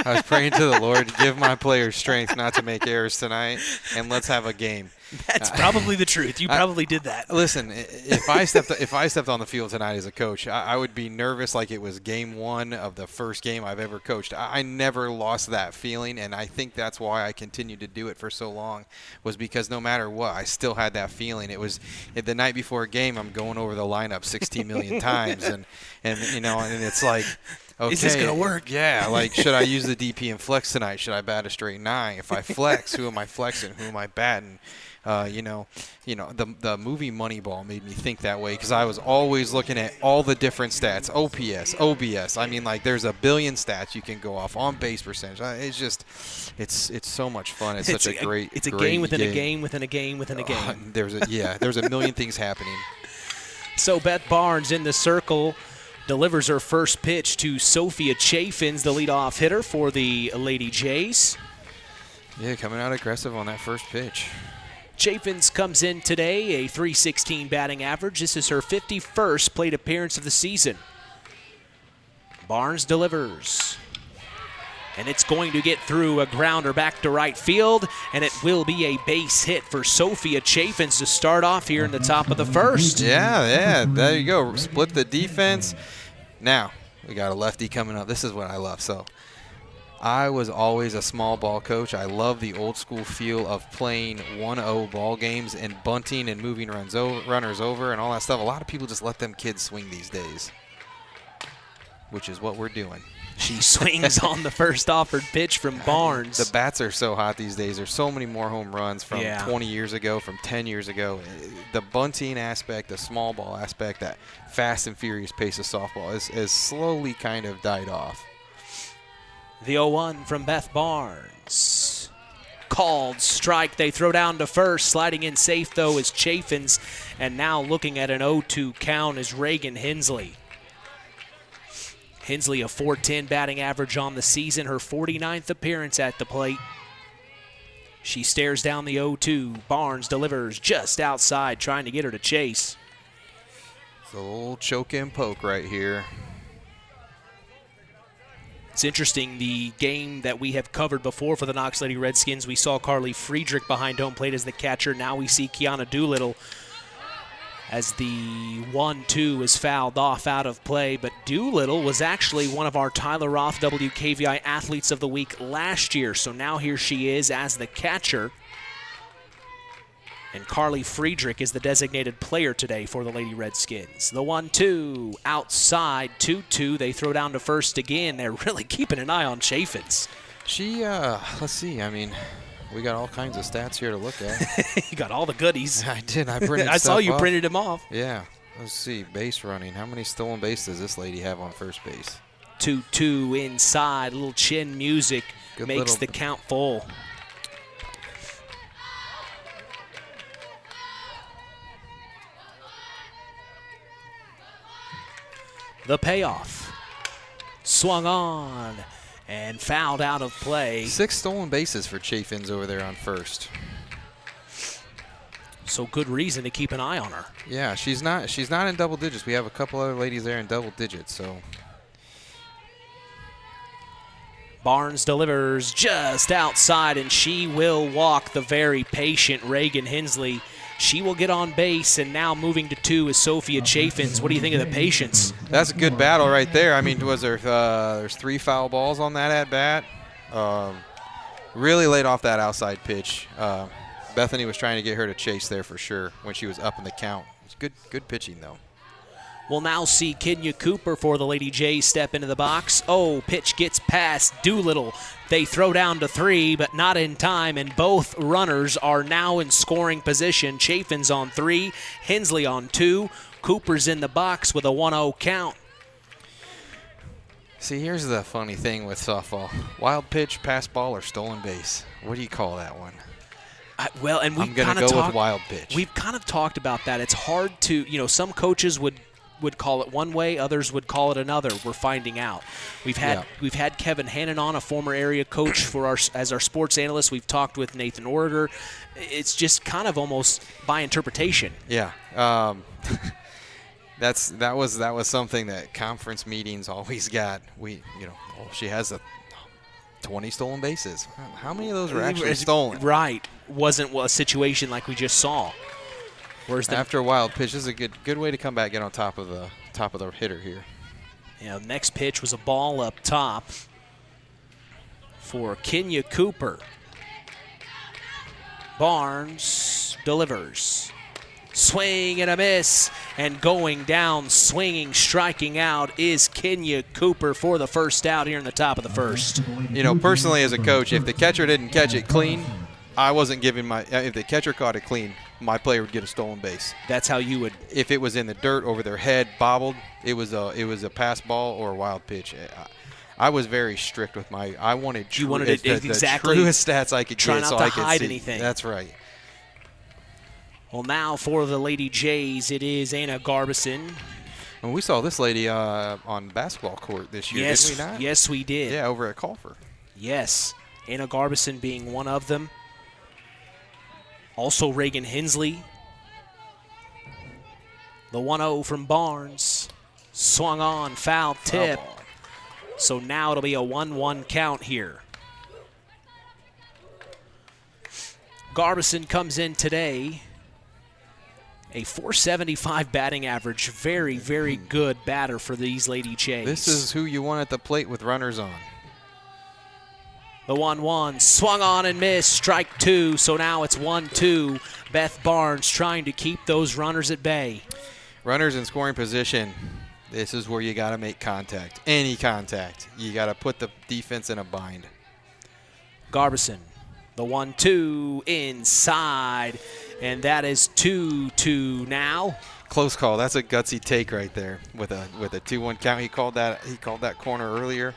I was praying to the Lord to give my players strength not to make errors tonight, and let's have a game. That's probably the truth. You probably did that. Listen, if I stepped on the field tonight as a coach, I would be nervous like it was game one of the first game I've ever coached. I never lost that feeling, and I think that's why I continued to do it for so long, was because no matter what, I still had that feeling. It was the night before a game, I'm going over the lineup 16 million times, and you know, and it's like, okay, is this going to work? Yeah, like, should I use the DP and flex tonight? Should I bat a straight 9? If I flex, who am I flexing? Who am I batting? The movie Moneyball made me think that way, because I was always looking at all the different stats, OPS, OBS. I mean, like, there's a billion stats you can go off, on base percentage. It's just, it's so much fun. It's such a great game within a game within a game within a game. There's a million things happening. So Beth Barnes in the circle delivers her first pitch to Sophia Chaffins, the leadoff hitter for the Lady Jays. Yeah, coming out aggressive on that first pitch. Chaffins comes in today, a .316 batting average. This is her 51st plate appearance of the season. Barnes delivers. And it's going to get through, a grounder back to right field, and it will be a base hit for Sophia Chaffins to start off here in the top of the first. Yeah, there you go. Split the defense. Now, we got a lefty coming up. This is what I love. So, I was always a small ball coach. I love the old school feel of playing 1-0 ball games and bunting and moving runners over and all that stuff. A lot of people just let them kids swing these days, which is what we're doing. She swings on the first offered pitch from Barnes. The bats are so hot these days. There's so many more home runs from 20 years ago, from 10 years ago. The bunting aspect, the small ball aspect, that fast and furious pace of softball is slowly kind of died off. The 0-1 from Beth Barnes. Called strike. They throw down to first. Sliding in safe, though, is Chaffins. And now looking at an 0-2 count is Reagan Hensley. Hensley, a .410 batting average on the season. Her 49th appearance at the plate. She stares down the 0-2. Barnes delivers just outside, trying to get her to chase. It's a little choke and poke right here. It's interesting, the game that we have covered before for the Knox Lady Redskins, we saw Carly Friedrich behind home plate as the catcher. Now we see Kiana Doolittle as the 1-2 is fouled off out of play. But Doolittle was actually one of our Tyler Roth WKVI Athletes of the Week last year. So now here she is as the catcher. And Carly Friedrich is the designated player today for the Lady Redskins. The 1-2 outside, 2-2. They throw down to first again. They're really keeping an eye on Chaffins. She, let's see. I mean, we got all kinds of stats here to look at. You got all the goodies. I did. I printed I saw you off. printed them off. Yeah. Let's see. Base running. How many stolen bases does this lady have on first base? 2-2 inside. Little chin music makes the count full. The payoff. Swung on and fouled out of play. 6 stolen bases for Chaffins over there on first. So good reason to keep an eye on her. Yeah, she's not in double digits. We have a couple other ladies there in double digits, so. Barnes delivers just outside, and she will walk the very patient Reagan Hensley. She will get on base, and now moving to 2 is Sophia Chaffins. What do you think of the patience? That's a good battle right there. I mean, was there there's 3 foul balls on that at bat. Really laid off that outside pitch. Bethany was trying to get her to chase there for sure when she was up in the count. It's good pitching though. We'll now see Kenya Cooper for the Lady Jays step into the box. Oh, pitch gets past Doolittle. They throw down to 3, but not in time, and both runners are now in scoring position. Chaffins on 3, Hensley on 2. Cooper's in the box with a 1-0 count. See, here's the funny thing with softball. Wild pitch, pass ball, or stolen base. What do you call that one? I'm going to go with wild pitch. We've kind of talked about that. It's hard to, some coaches would call it one way, others would call it another. We're finding out. We've had Kevin Hannon on, a former area coach as our sports analyst. We've talked with Nathan Orator. It's just kind of almost by interpretation. Yeah. that was something that conference meetings always got. She has 20 stolen bases. How many of those were actually stolen? Right. Wasn't a situation like we just saw. After a wild pitch, this is a good way to come back, get on top of the hitter here. Yeah, next pitch was a ball up top for Kenya Cooper. Barnes delivers. Swing and a miss, and going down, swinging, striking out is Kenya Cooper for the first out here in the top of the first. Personally as a coach, if the catcher didn't catch it clean, I wasn't giving if the catcher caught it clean, my player would get a stolen base. That's how you would. If it was in the dirt over their head, bobbled, it was a pass ball or a wild pitch. I was very strict with I wanted the exactly truest stats I could try get not so to I could hide see. anything. That's right. Well, now for the Lady Jays, it is Anna Garbison. And we saw this lady on basketball court this year, didn't we not? Yes, we did. Yeah, over at Culver. Yes, Anna Garbison being one of them. Also Reagan Hensley. The 1-0 from Barnes. Swung on, foul tip. So now it'll be a 1-1 count here. Garbison comes in today. A .475 batting average. Very, very good batter for these Lady Jays. This is who you want at the plate with runners on. The 1-1 swung on and missed. Strike 2. So now it's 1-2. Beth Barnes trying to keep those runners at bay. Runners in scoring position. This is where you got to make contact. Any contact. You got to put the defense in a bind. Garbison. The 1-2 inside. And that is 2-2 now. Close call. That's a gutsy take right there with a 2-1 count. He called that corner earlier.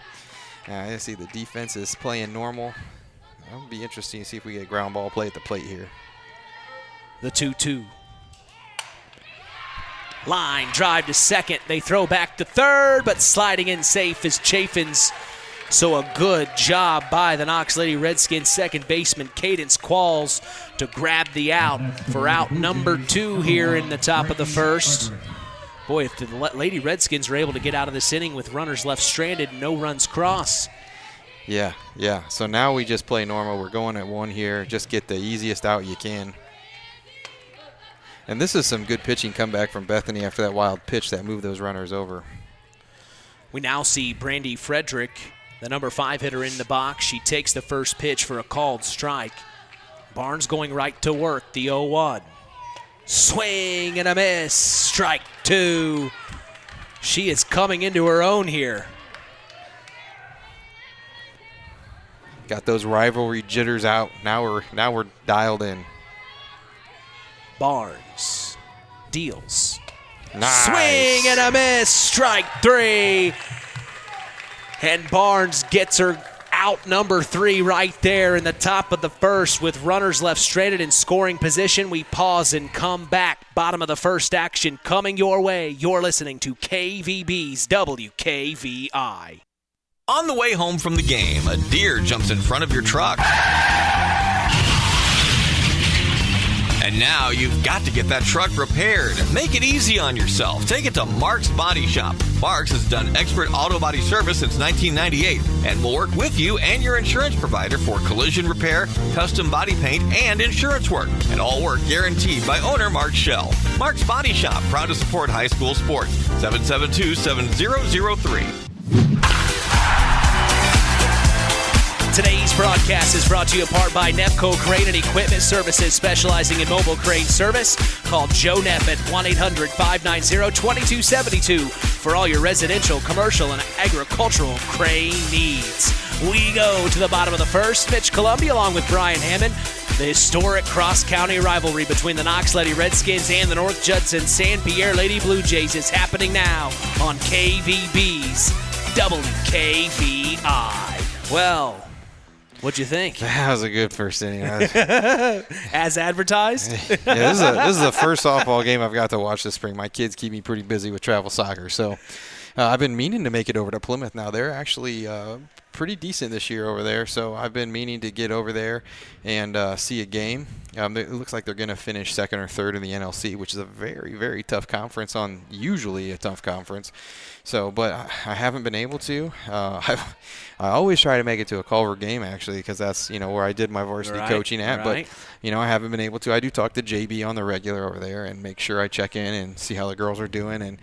I see the defense is playing normal. It'll be interesting to see if we get ground ball play at the plate here. The 2-2. Line drive to second. They throw back to third, but sliding in safe is Chaffins. So a good job by the Knox Lady Redskins second baseman Cadence Qualls to grab the out for out number 2 here in the top of the first. Boy, if the Lady Redskins are able to get out of this inning with runners left stranded, no runs cross. Yeah. So now we just play normal. We're going at 1 here. Just get the easiest out you can. And this is some good pitching comeback from Bethany after that wild pitch that moved those runners over. We now see Brandy Frederick, the number 5 hitter, in the box. She takes the first pitch for a called strike. Barnes going right to work, the 0-1. Swing and a miss. Strike 2. She is coming into her own here. Got those rivalry jitters out. Now we're dialed in. Barnes deals. Nice. Swing and a miss. Strike 3. And Barnes gets her out, number 3, right there in the top of the first with runners left stranded in scoring position. We pause and come back. Bottom of the first action coming your way. You're listening to KVB's WKVI. On the way home from the game, a deer jumps in front of your truck. And now you've got to get that truck repaired. Make it easy on yourself. Take it to Mark's Body Shop. Mark's has done expert auto body service since 1998 and will work with you and your insurance provider for collision repair, custom body paint, and insurance work. And all work guaranteed by owner Mark Schell. Mark's Body Shop, proud to support high school sports. 772-7003. Today's broadcast is brought to you in part by Nepco Crane and Equipment Services, specializing in mobile crane service. Call Joe Nepp at 1-800-590-2272 for all your residential, commercial, and agricultural crane needs. We go to the bottom of the first. Mitch Columbia along with Brian Hammond. The historic cross-county rivalry between the Knox Lady Redskins and the North Judson-San Pierre Lady Blue Jays is happening now on KVB's WKVI. Well, what'd you think? That was a good first inning. As advertised? Yeah, this is the first softball game I've got to watch this spring. My kids keep me pretty busy with travel soccer, so I've been meaning to make it over to Plymouth now. They're actually pretty decent this year over there, so I've been meaning to get over there and see a game. It looks like they're going to finish second or third in the NLC, which is a very, very tough conference, usually a tough conference. So, but I haven't been able to. I always try to make it to a Culver game, actually, because that's, where I did my varsity coaching at. Right. But, I haven't been able to. I do talk to JB on the regular over there and make sure I check in and see how the girls are doing. And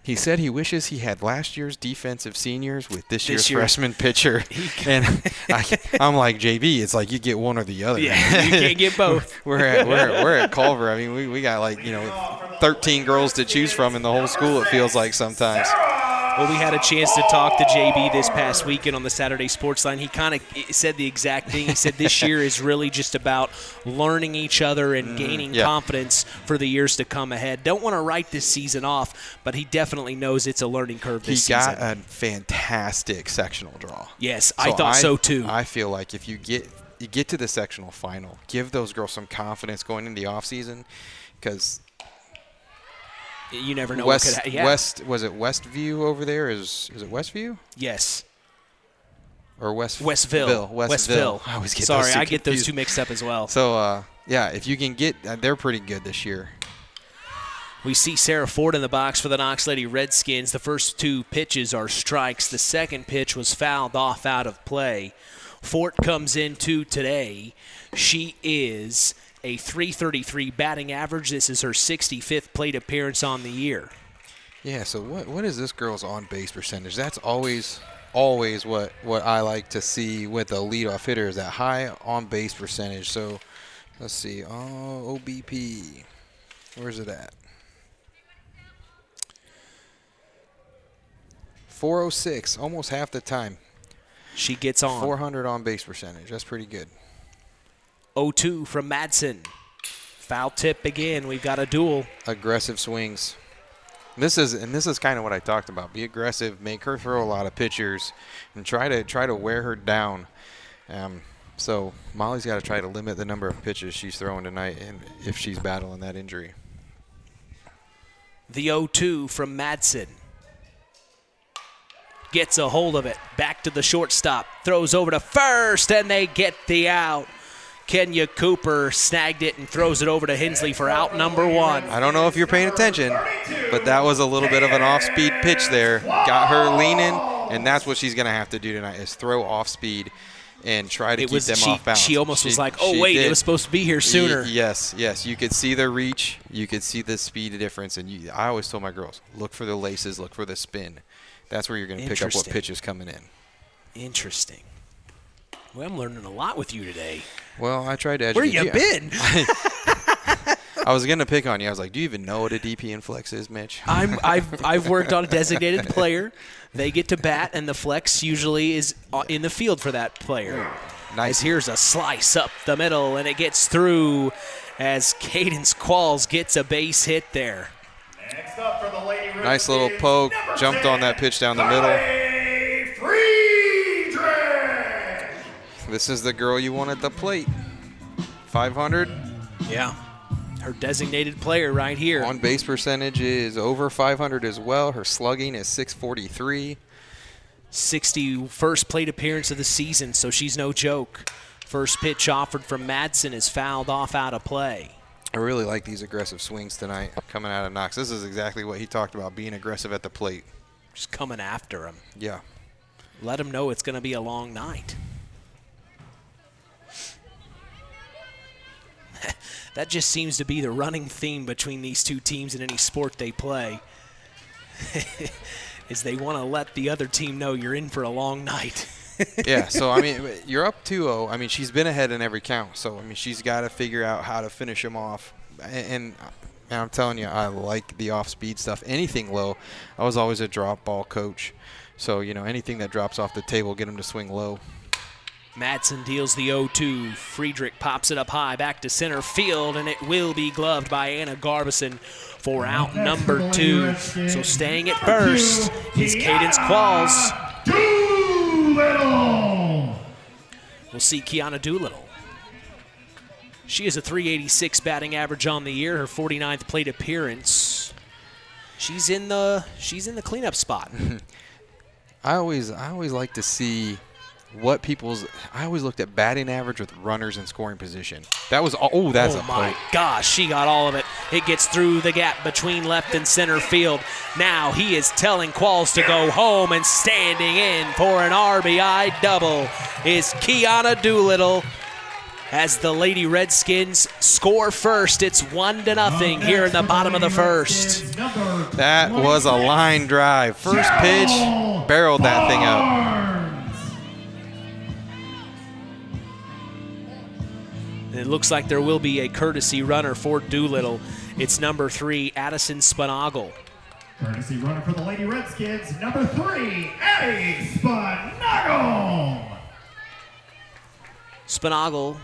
he said he wishes he had last year's defensive seniors with this year's freshman pitcher. And I'm like, JB, it's like you get one or the other. Yeah, you can't get both. we're at Culver. I mean, we got 13 girls to choose from in the whole school, it feels like sometimes. Well, we had a chance to talk to JB this past weekend on the Saturday Sports Line. He kind of said the exact thing. He said this year is really just about learning each other and gaining confidence for the years to come ahead. Don't want to write this season off, but he definitely knows it's a learning curve this season. He got a fantastic sectional draw. Yes, I thought so too. I feel like if you get to the sectional final, give those girls some confidence going into the offseason, because you never know West, what could happen. West, was it Westview over there? Is it Westview? Yes. Or Westville. Westville. I always get those two I get those two mixed up as well. So, if you can get they're pretty good this year. We see Sarah Ford in the box for the Knox Lady Redskins. The first 2 pitches are strikes. The second pitch was fouled off out of play. Fort comes into today. She is a .333 batting average. This is her 65th plate appearance on the year. Yeah, so what is this girl's on-base percentage? That's always what I like to see with a leadoff hitter, is that high on-base percentage. So let's see. OBP. Where's it at? 406, almost half the time. She gets on. 400 on-base percentage. That's pretty good. 0-2 from Madsen. Foul tip again. We've got a duel. Aggressive swings. This is kind of what I talked about. Be aggressive, make her throw a lot of pitchers, and try to wear her down. So Molly's got to try to limit the number of pitches she's throwing tonight, and if she's battling that injury. The 0-2 from Madsen. Gets a hold of it. Back to the shortstop. Throws over to first, and they get the out. Kenya Cooper snagged it and throws it over to Hensley for out number 1. I don't know if you're paying attention, but that was a little bit of an off-speed pitch there. Got her leaning, and that's what she's going to have to do tonight is throw off-speed and try to keep them off balance. She almost was like, oh, wait, it was supposed to be here sooner. Yes. You could see the reach. You could see the speed difference. And I always told my girls, look for the laces, look for the spin. That's where you're going to pick up what pitch is coming in. Interesting. Well, I'm learning a lot with you today. Well, I tried to educate you. Where you been? I was going to pick on you. I was like, do you even know what a DP and flex is, Mitch? I've worked on a designated player. They get to bat, and the flex usually is in the field for that player. Nice. As here's a slice up the middle, and it gets through as Cadence Qualls gets a base hit there. Next up for the Lady Red Nice little poke. Jumped on that pitch down the middle. This is the girl you want at the plate. 500. Yeah. Her designated player right here. On base percentage is over 500 as well. Her slugging is 643. 61st plate appearance of the season, so she's no joke. First pitch offered from Madsen is fouled off out of play. I really like these aggressive swings tonight coming out of Knox. This is exactly what he talked about, being aggressive at the plate. Just coming after him. Yeah. Let him know it's going to be a long night. That just seems to be the running theme between these two teams in any sport they play. Is they want to let the other team know you're in for a long night. Yeah, so, I mean, you're up 2-0. I mean, she's been ahead in every count. So, I mean, she's got to figure out how to finish them off. And I'm telling you, I like the off-speed stuff. Anything low. I was always a drop ball coach. So, you know, anything that drops off the table, get them to swing low. Madsen deals the 0-2. Friedrich pops it up high back to center field, and it will be gloved by Anna Garbison for out number 2. So staying at first is Cadence Qualls. Doolittle. We'll see Kiana Doolittle. She has a .386 batting average on the year, her 49th plate appearance. She's in the cleanup spot. I always like to see what people's – I always looked at batting average with runners in scoring position. That was – that's a poke. Oh, my gosh, she got all of it. It gets through the gap between left and center field. Now he is telling Qualls to go home, and standing in for an RBI double is Kiana Doolittle. As the Lady Redskins score first, it's 1-0 here in the bottom of the first. That was a line drive. First pitch, barreled that thing up. It looks like there will be a courtesy runner for Doolittle. It's number 3, Addison Spanagle. Courtesy runner for the Lady Redskins, number 3, Addie Spanagle. Spanagle,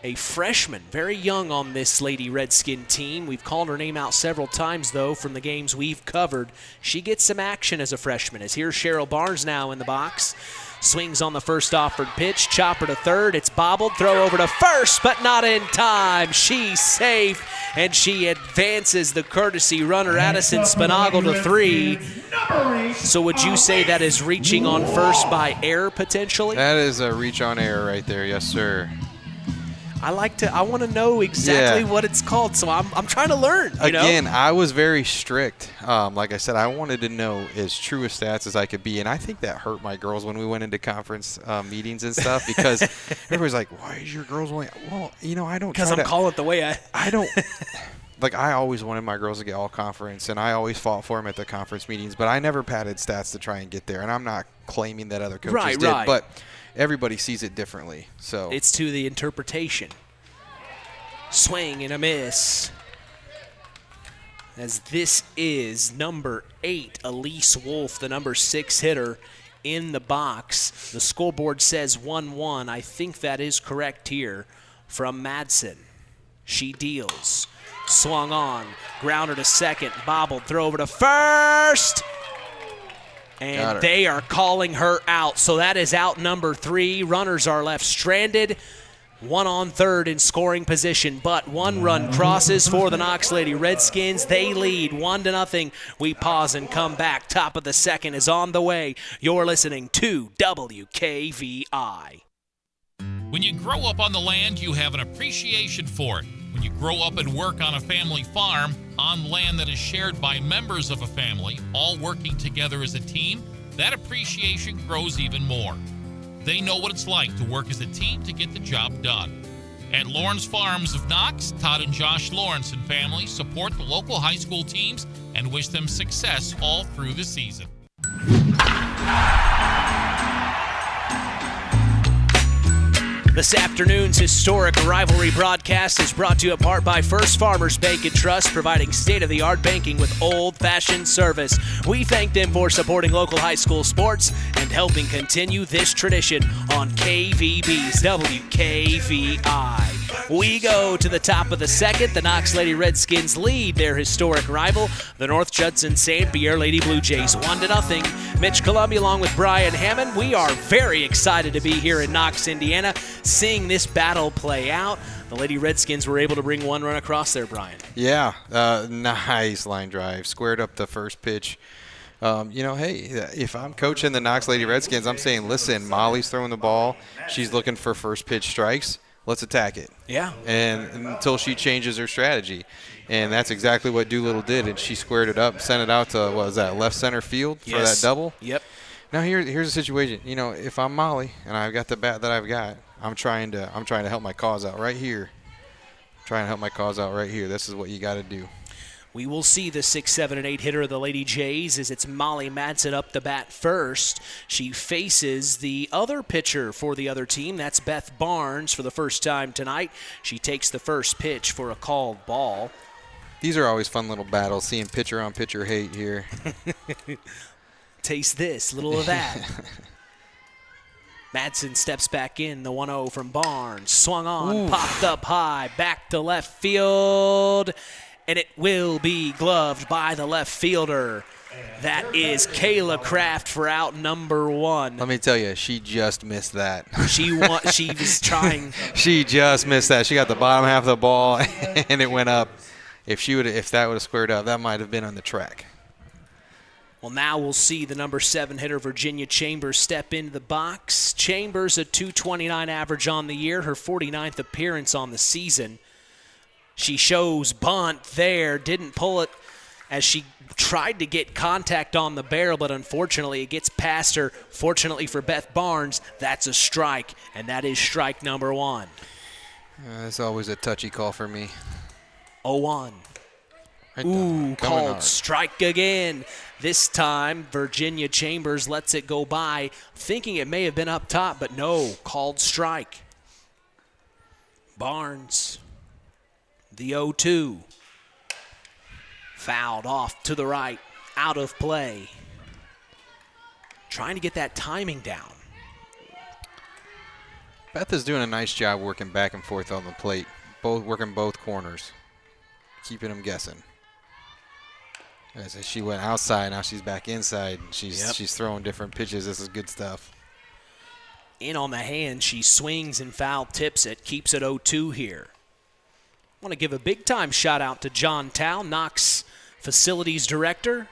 a freshman, very young on this Lady Redskin team. We've called her name out several times, though, from the games we've covered. She gets some action as a freshman. As here's Cheryl Barnes now in the box. Swings on the first offered pitch. Chopper to third. It's bobbled. Throw over to first, but not in time. She's safe, and she advances the courtesy runner, Addison Spanagle, to 3. So would you say that is reaching on first by error, potentially? That is a reach on error right there. Yes, sir. I want to know exactly what it's called, so I'm trying to learn. Again, I was very strict. Like I said, I wanted to know as true a stats as I could be, and I think that hurt my girls when we went into conference meetings and stuff, because everybody's like, why is your girls only – well, I don't – because I'm calling it the way I don't – like, I always wanted my girls to get all conference, and I always fought for them at the conference meetings, but I never padded stats to try and get there, and I'm not claiming that other coaches did. But everybody sees it differently. So it's to the interpretation. Swing and a miss. As this is number 8, Elise Wolf, the number 6 hitter in the box. The scoreboard says 1-1. I think that is correct here from Madsen. She deals. Swung on. Grounder to second. Bobbled. Throw over to first. And they are calling her out. So that is out number 3. Runners are left stranded. 1 on third in scoring position, but 1 run crosses for the Knox Lady Redskins. They lead 1-0. We pause and come back. Top of the second is on the way. You're listening to WKVI. When you grow up on the land, you have an appreciation for it. When you grow up and work on a family farm, on land that is shared by members of a family, all working together as a team, that appreciation grows even more. They know what it's like to work as a team to get the job done. At Lawrence Farms of Knox, Todd and Josh Lawrence and family support the local high school teams and wish them success all through the season. This afternoon's historic rivalry broadcast is brought to you in part by First Farmers Bank and Trust, providing state-of-the-art banking with old-fashioned service. We thank them for supporting local high school sports and helping continue this tradition on KVB's WKVI. We go to the top of the second. The Knox Lady Redskins lead their historic rival, the North Judson-San Pierre Lady Blue Jays, 1-0. Mitch Columbia along with Brian Hammond. We are very excited to be here in Knox, Indiana, seeing this battle play out. The Lady Redskins were able to bring one run across there, Brian. Yeah, nice line drive. Squared up the first pitch. Hey, if I'm coaching the Knox Lady Redskins, I'm saying, listen, Molly's throwing the ball. She's looking for first pitch strikes. Let's attack it. Yeah. And until she changes her strategy. And that's exactly what Doolittle did. And she squared it up, sent it out to, left center field for that double? Yep. Now here's the situation. If I'm Molly and I've got the bat that I've got, I'm trying to help my cause out right here. This is what you got to do. We will see the 6, 7, and 8 hitter of the Lady Jays as it's Molly Madsen up the bat first. She faces the other pitcher for the other team. That's Beth Barnes for the first time tonight. She takes the first pitch for a called ball. These are always fun little battles, seeing pitcher on pitcher hate here. Taste this, little of that. Madsen steps back in, the 1-0 from Barnes. Swung on, popped up high, back to left field. And it will be gloved by the left fielder. That is Kayla Kraft for out number 1. Let me tell you, she just missed that. She was trying. She just missed that. She got the bottom half of the ball, and it went up. If that would have squared up, that might have been on the track. Well, now we'll see the number 7 hitter, Virginia Chambers, step into the box. Chambers, a .229 average on the year, her 49th appearance on the season. She shows bunt there, didn't pull it as she tried to get contact on the barrel, but unfortunately it gets past her. Fortunately for Beth Barnes, that's a strike, and that is strike number 1. That's always a touchy call for me. 0-1. Called strike again. This time, Virginia Chambers lets it go by, thinking it may have been up top, but no, called strike. Barnes. The 0-2. Fouled off to the right, out of play. Trying to get that timing down. Beth is doing a nice job working back and forth on the plate, working both corners, keeping them guessing. As she went outside, now she's back inside. She's throwing different pitches. This is good stuff. In on the hand, she swings and foul tips it, keeps it 0-2 here. I want to give a big-time shout-out to John Tao, Knox Facilities Director.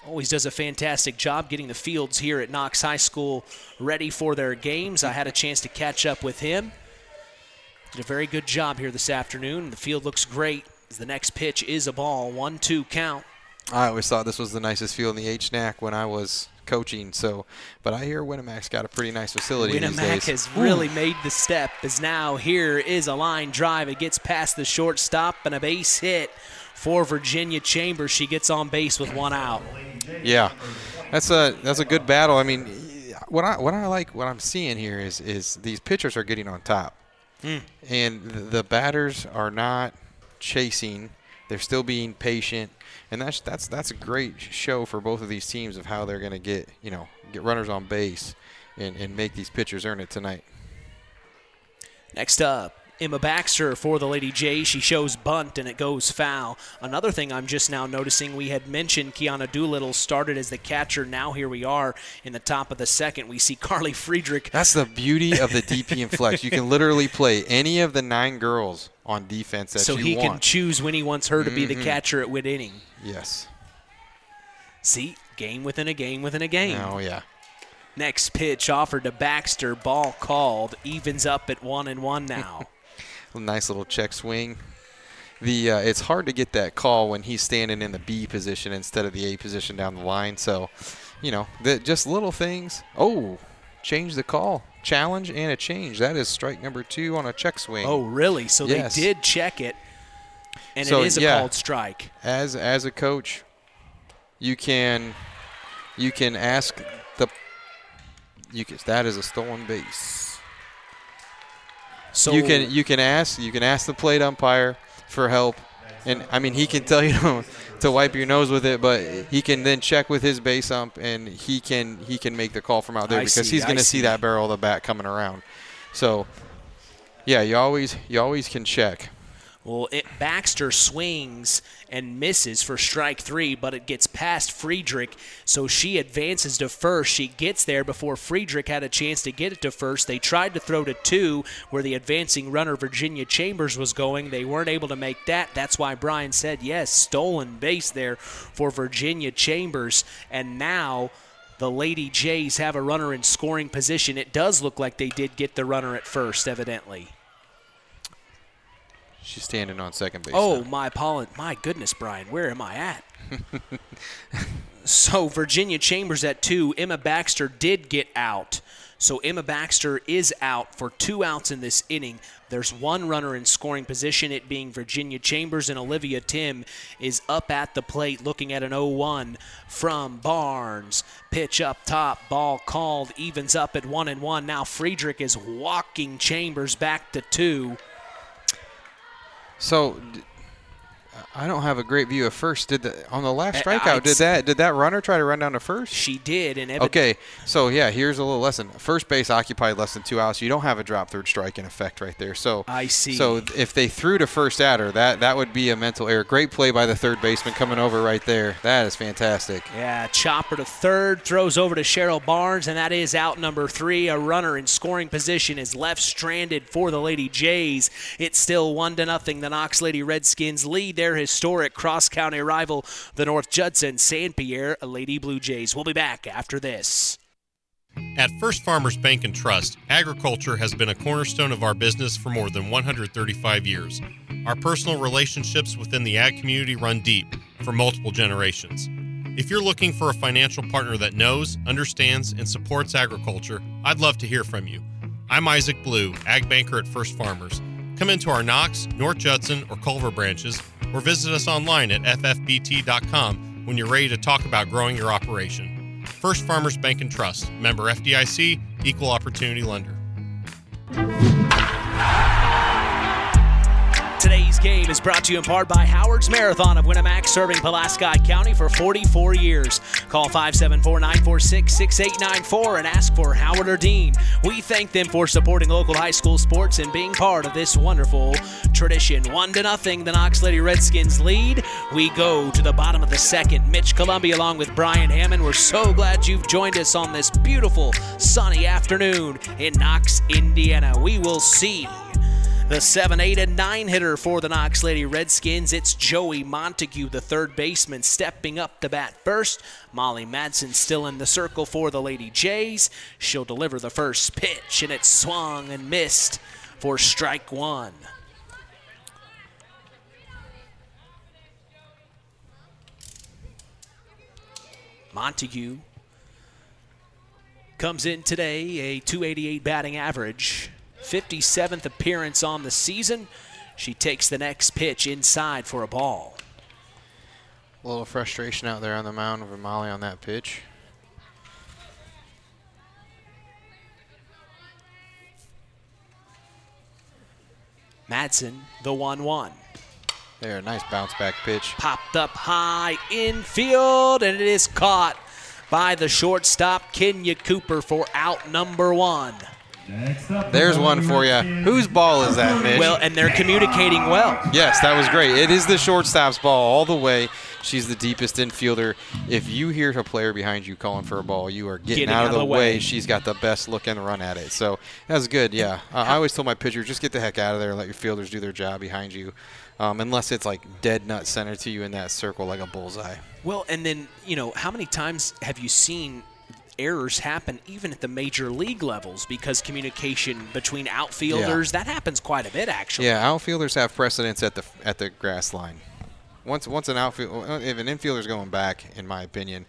Always does a fantastic job getting the fields here at Knox High School ready for their games. I had a chance to catch up with him. Did a very good job here this afternoon. The field looks great as the next pitch is a ball, 1-2 count. I always thought this was the nicest field in the HNAC when I was coaching. But I hear Winnemack's got a pretty nice facility these days. Winnemack has really made the step, as now here is a line drive. It gets past the shortstop and a base hit for Virginia Chambers. She gets on base with 1 out. Yeah, that's a good battle. I mean, what I like what I'm seeing here is these pitchers are getting on top, and the batters are not chasing. They're still being patient. And that's a great show for both of these teams of how they're going to get runners on base and make these pitchers earn it tonight. Next up, Emma Baxter for the Lady Jays. She shows bunt, and it goes foul. Another thing I'm just now noticing, we had mentioned Kiana Doolittle started as the catcher. Now here we are in the top of the second. We see Carly Friedrich. That's the beauty of the DP and flex. You can literally play any of the 9 girls on defense that so you he want. can choose when he wants her to be the catcher at what inning. Yes. See, game within a game within a game. Oh, yeah. Next pitch offered to Baxter. Ball called. Evens up at 1-1 now. A nice little check swing. It's hard to get that call when he's standing in the B position instead of the A position down the line. So, just little things. Oh, change the call. Challenge and a change. That is strike number 2 on a check swing. Oh, really? So yes. They did check it, and it is a called strike. As a coach, you can ask that is a stolen base. So you can ask the plate umpire for help, and I mean he can tell you to wipe your nose with it, but he can then check with his base ump, and he can make the call from out there because he's going to see that barrel of the bat coming around. So yeah, you always can check. Well, Baxter swings and misses for strike 3, but it gets past Friedrich, so she advances to first. She gets there before Friedrich had a chance to get it to first. They tried to throw to 2, where the advancing runner Virginia Chambers was going. They weren't able to make that. That's why Brian said, yes, stolen base there for Virginia Chambers. And now the Lady Jays have a runner in scoring position. It does look like they did get the runner at first, evidently. She's standing on second base. Oh, now. My goodness, Brian, where am I at? So Virginia Chambers at 2. Emma Baxter did get out. So Emma Baxter is out for 2 outs in this inning. There's 1 runner in scoring position, it being Virginia Chambers, and Olivia Tim is up at the plate looking at an 0-1 from Barnes. Pitch up top, ball called, evens up at 1-1. Now Friedrich is walking Chambers back to 2. So I don't have a great view of first. On the last strikeout, did that runner try to run down to first? She did. Okay, so yeah, here's a little lesson. First base occupied less than 2 outs. You don't have a drop third strike in effect right there. So I see. So if they threw to first adder, that would be a mental error. Great play by the third baseman coming over right there. That is fantastic. Yeah, chopper to third, throws over to Cheryl Barnes, and that is out number 3. A runner in scoring position is left stranded for the Lady Jays. It's still 1-0. The Knox Lady Redskins lead their historic cross-county rival, the North Judson-San Pierre Lady Blue Jays. We'll be back after this. At First Farmers Bank and Trust, agriculture has been a cornerstone of our business for more than 135 years. Our personal relationships within the ag community run deep for multiple generations. If you're looking for a financial partner that knows, understands, and supports agriculture, I'd love to hear from you. I'm Isaac Blue, ag banker at First Farmers. Come into our Knox, North Judson, or Culver branches, or visit us online at ffbt.com when you're ready to talk about growing your operation. First Farmers Bank and Trust, member FDIC, equal opportunity lender. Today's game is brought to you in part by Howard's Marathon of Winamac, serving Pulaski County for 44 years. Call 574-946-6894 and ask for Howard or Dean. We thank them for supporting local high school sports and being part of this wonderful tradition. 1-0, the Knox Lady Redskins lead. We go to the bottom of the second. Mitch Columbia along with Brian Hammond. We're so glad you've joined us on this beautiful sunny afternoon in Knox, Indiana. We will see the 7, 8, and 9 hitter for the Knox Lady Redskins. It's Joey Montague, the third baseman, stepping up to bat first. Molly Madsen still in the circle for the Lady Jays. She'll deliver the first pitch, and it's swung and missed for strike 1. Montague comes in today, a .288 batting average. 57th appearance on the season. She takes the next pitch inside for a ball. A little frustration out there on the mound over Molly on that pitch. Madsen, the 1-1. There, a nice bounce back pitch. Popped up high infield, and it is caught by the shortstop, Kenya Cooper, for out number 1. There's one for you. Whose ball is that, Mitch? Well, and they're communicating well. Yes, that was great. It is the shortstop's ball all the way. She's the deepest infielder. If you hear a player behind you calling for a ball, you are getting out of the way. She's got the best look and run at it. So that's good, yeah. I always tell my pitcher, just get the heck out of there and let your fielders do their job behind you, unless it's like dead nut center to you in that circle like a bullseye. Well, and then, how many times have you seen errors happen even at the major league levels because communication between outfielders, that happens quite a bit, actually. Yeah, outfielders have precedence at the grass line. Once an outfield, if an infielder's going back, in my opinion,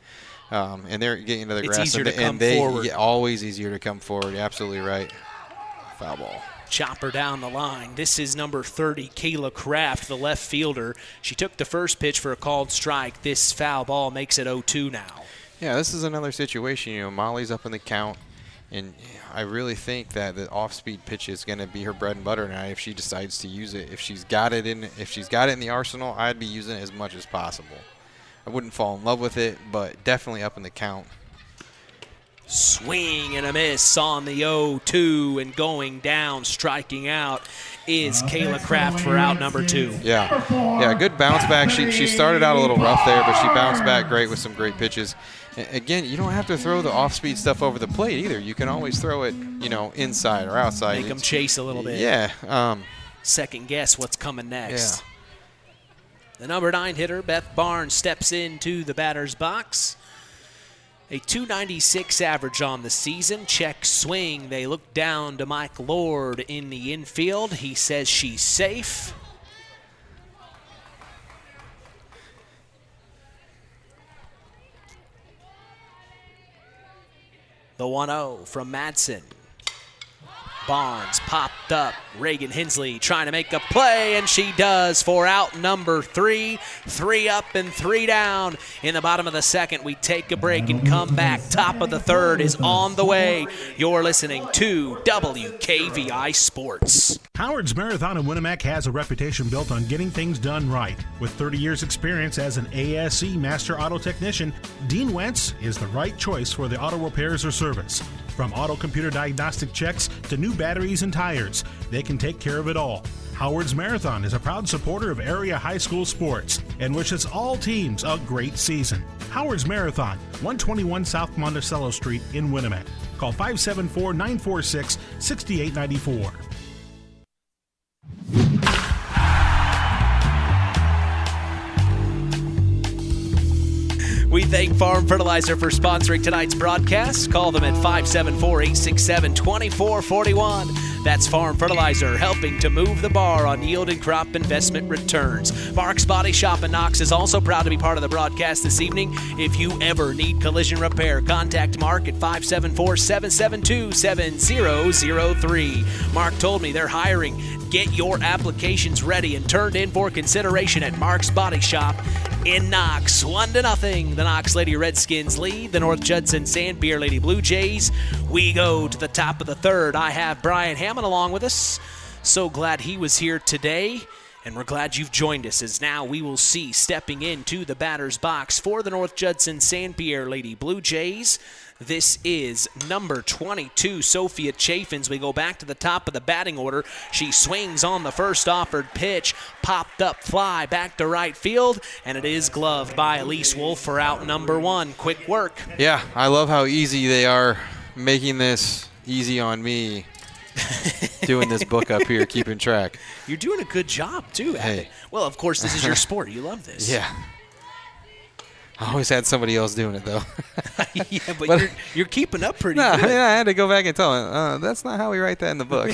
and they're getting into the grass, easier to come they forward. always easier to come forward. You're absolutely right. Foul ball. Chopper down the line. This is number 30, Kayla Kraft, the left fielder. She took the first pitch for a called strike. This foul ball makes it 0-2 now. Yeah, this is another situation. Molly's up in the count, and I really think that the off-speed pitch is going to be her bread and butter tonight if she decides to use it. If she's got it in the arsenal, I'd be using it as much as possible. I wouldn't fall in love with it, but definitely up in the count. Swing and a miss on the 0-2, and going down, striking out, is Kayla Kraft for out number 2. Yeah, good bounce back. She started out a little rough there, but she bounced back great with some great pitches. Again, you don't have to throw the off-speed stuff over the plate either. You can always throw it, inside or outside. Make them chase a little bit. Yeah. Second guess what's coming next. Yeah. The number 9 hitter, Beth Barnes, steps into the batter's box. A .296 average on the season. Check swing. They look down to Mike Lord in the infield. He says she's safe. The 1-0 from Madsen. Barnes popped up. Reagan Hensley trying to make a play, and she does for out number 3. 3 up and 3 down. In the bottom of the second, we take a break and come back. Top of the third is on the way. You're listening to WKVI Sports. Howard's Marathon in Winnemac has a reputation built on getting things done right. With 30 years experience as an ASE Master Auto Technician, Dean Wentz is the right choice for the auto repairs or service. From auto computer diagnostic checks to new batteries and tires, they can take care of it all. Howard's Marathon is a proud supporter of area high school sports and wishes all teams a great season. Howard's Marathon, 121 South Monticello Street in Winnemac. Call 574-946-6894. We thank Farm Fertilizer for sponsoring tonight's broadcast. Call them at 574-867-2441. That's Farm Fertilizer, helping to move the bar on yield and crop investment returns. Mark's Body Shop in Knox is also proud to be part of the broadcast this evening. If you ever need collision repair, contact Mark at 574-772-7003. Mark told me they're hiring. Get your applications ready and turned in for consideration at Mark's Body Shop in Knox. 1-0. The Knox Lady Redskins lead the North Judson-San Pierre Lady Blue Jays. We go to the top of the third. I have Brian Hammond along with us. So glad he was here today, and we're glad you've joined us, as now we will see stepping into the batter's box for the North Judson-San Pierre Lady Blue Jays. This is number 22, Sophia Chaffins. We go back to the top of the batting order. She swings on the first offered pitch. Popped up fly back to right field, and it is gloved by Elise Wolf for out number 1. Quick work. Yeah, I love how easy they are making this easy on me. Doing this book up here, keeping track. You're doing a good job, too. Hey. Well, of course, this is your sport. You love this. Yeah. I always had somebody else doing it, though. Yeah, but you're keeping up pretty good. Yeah, I had to go back and tell him, that's not how we write that in the book.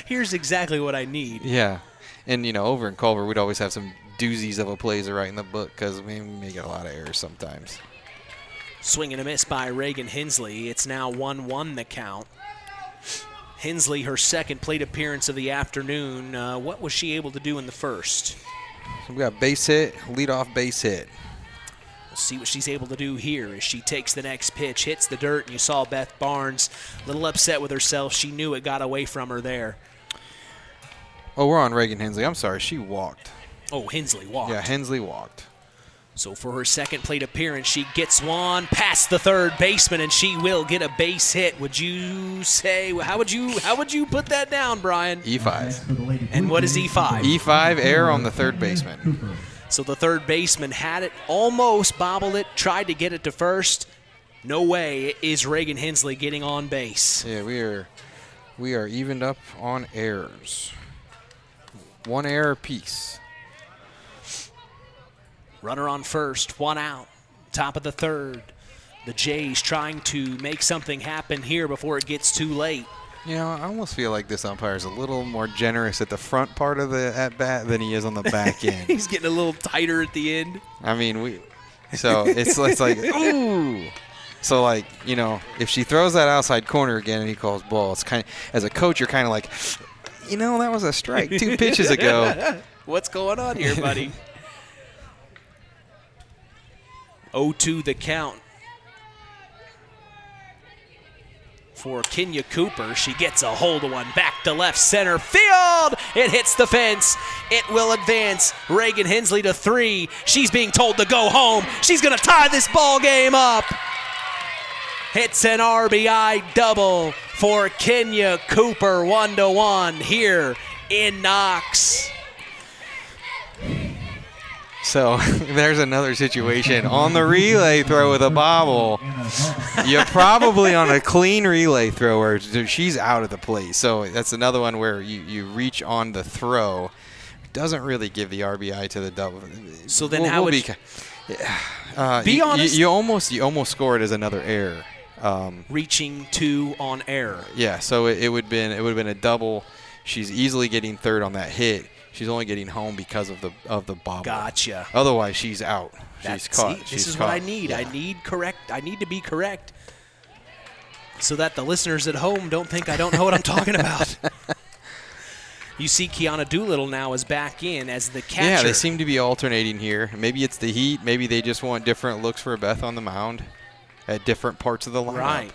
Here's exactly what I need. Yeah. And, over in Culver, we'd always have some doozies of a plays to write in the book because we may get a lot of errors sometimes. Swing and a miss by Reagan Hensley. It's now 1-1 the count. Hensley, her second plate appearance of the afternoon. What was she able to do in the first? So we got base hit, leadoff base hit. We'll see what she's able to do here as she takes the next pitch, hits the dirt, and you saw Beth Barnes a little upset with herself. She knew it got away from her there. Oh, we're on Reagan Hensley. I'm sorry, she walked. Oh, Hensley walked. Yeah, Hensley walked. So for her second plate appearance, she gets one past the third baseman, and she will get a base hit. Would you say, how would you put that down, Brian? E5. And what is E5? E5, error on the third baseman. So the third baseman had it, almost bobbled it, tried to get it to first. No way. It is Reagan Hensley getting on base. Yeah, we are evened up on errors. One error apiece. Runner on first, 1 out. Top of the third. The Jays trying to make something happen here before it gets too late. You know, I almost feel like this umpire is a little more generous at the front part of the at-bat than he is on the back end. He's getting a little tighter at the end. I mean, it's like, ooh. So, like, you know, if she throws that outside corner again and he calls ball, it's kind of, as a coach, you're kind of like, you know, that was a strike 2 pitches ago. What's going on here, buddy? 0-2 the count. For Kenya Cooper, she gets a hold of one back to left center field. It hits the fence. It will advance. Reagan Hensley to 3. She's being told to go home. She's going to tie this ball game up. Hits an RBI double for Kenya Cooper, 1-1 here in Knox. So there's another situation. On the relay throw with a bobble, you're probably on a clean relay throw where she's out of the plate. So that's another one where you reach on the throw. Doesn't really give the RBI to the double. So then how would be honest? You almost score it as another error. Reaching 2 on error. Yeah, so it would have been a double. She's easily getting third on that hit. She's only getting home because of the bobble. Gotcha. Otherwise, she's out. She's caught. This is what I need. Yeah. I need to be correct so that the listeners at home don't think I don't know what I'm talking about. You see Kiana Doolittle now is back in as the catcher. Yeah, they seem to be alternating here. Maybe it's the heat. Maybe they just want different looks for Beth on the mound at different parts of the lineup. Right.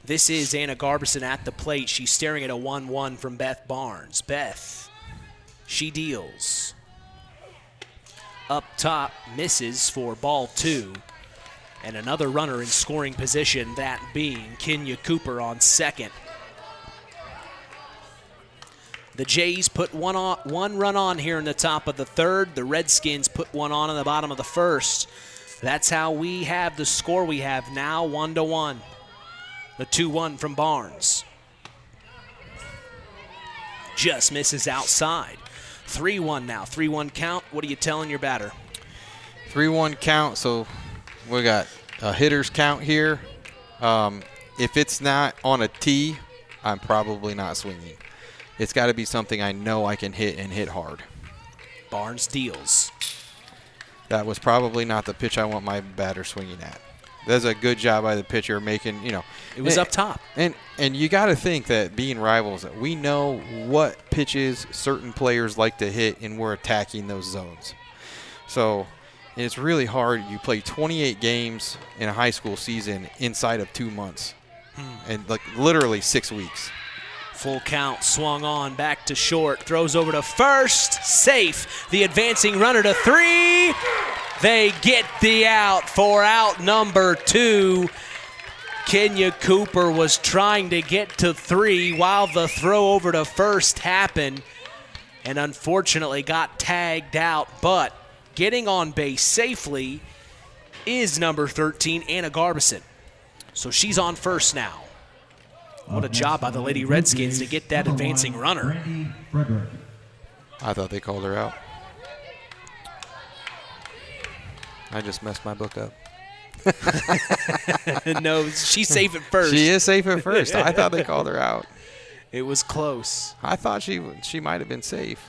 This is Anna Garbison at the plate. She's staring at a 1-1 from Beth Barnes. Beth. She deals. Up top, misses for ball 2. And another runner in scoring position, that being Kenya Cooper on second. The Jays put one run on here in the top of the third. The Redskins put one on in the bottom of the first. That's how we have the score we have now, 1-1. The 2-1 from Barnes. Just misses outside. 3-1 now. 3-1 count. What are you telling your batter? 3-1 count. So we got a hitter's count here. If it's not on a tee, I'm probably not swinging. It's got to be something I know I can hit and hit hard. Barnes deals. That was probably not the pitch I want my batter swinging at. That's a good job by the pitcher making, you know. It was up top. And you got to think that being rivals, we know what pitches certain players like to hit, and we're attacking those zones. So it's really hard. You play 28 games in a high school season inside of 2 months and like literally 6 weeks. Full count, swung on, back to short, throws over to first, safe. The advancing runner to 3. They get the out for out number 2. Kenya Cooper was trying to get to 3 while the throw over to first happened and unfortunately got tagged out, but getting on base safely is number 13, Anna Garbison. So she's on first now. What a job by the Lady Redskins to get that advancing runner. I thought they called her out. I just messed my book up. No, she's safe at first. She is safe at first. I thought they called her out. It was close. I thought she might have been safe.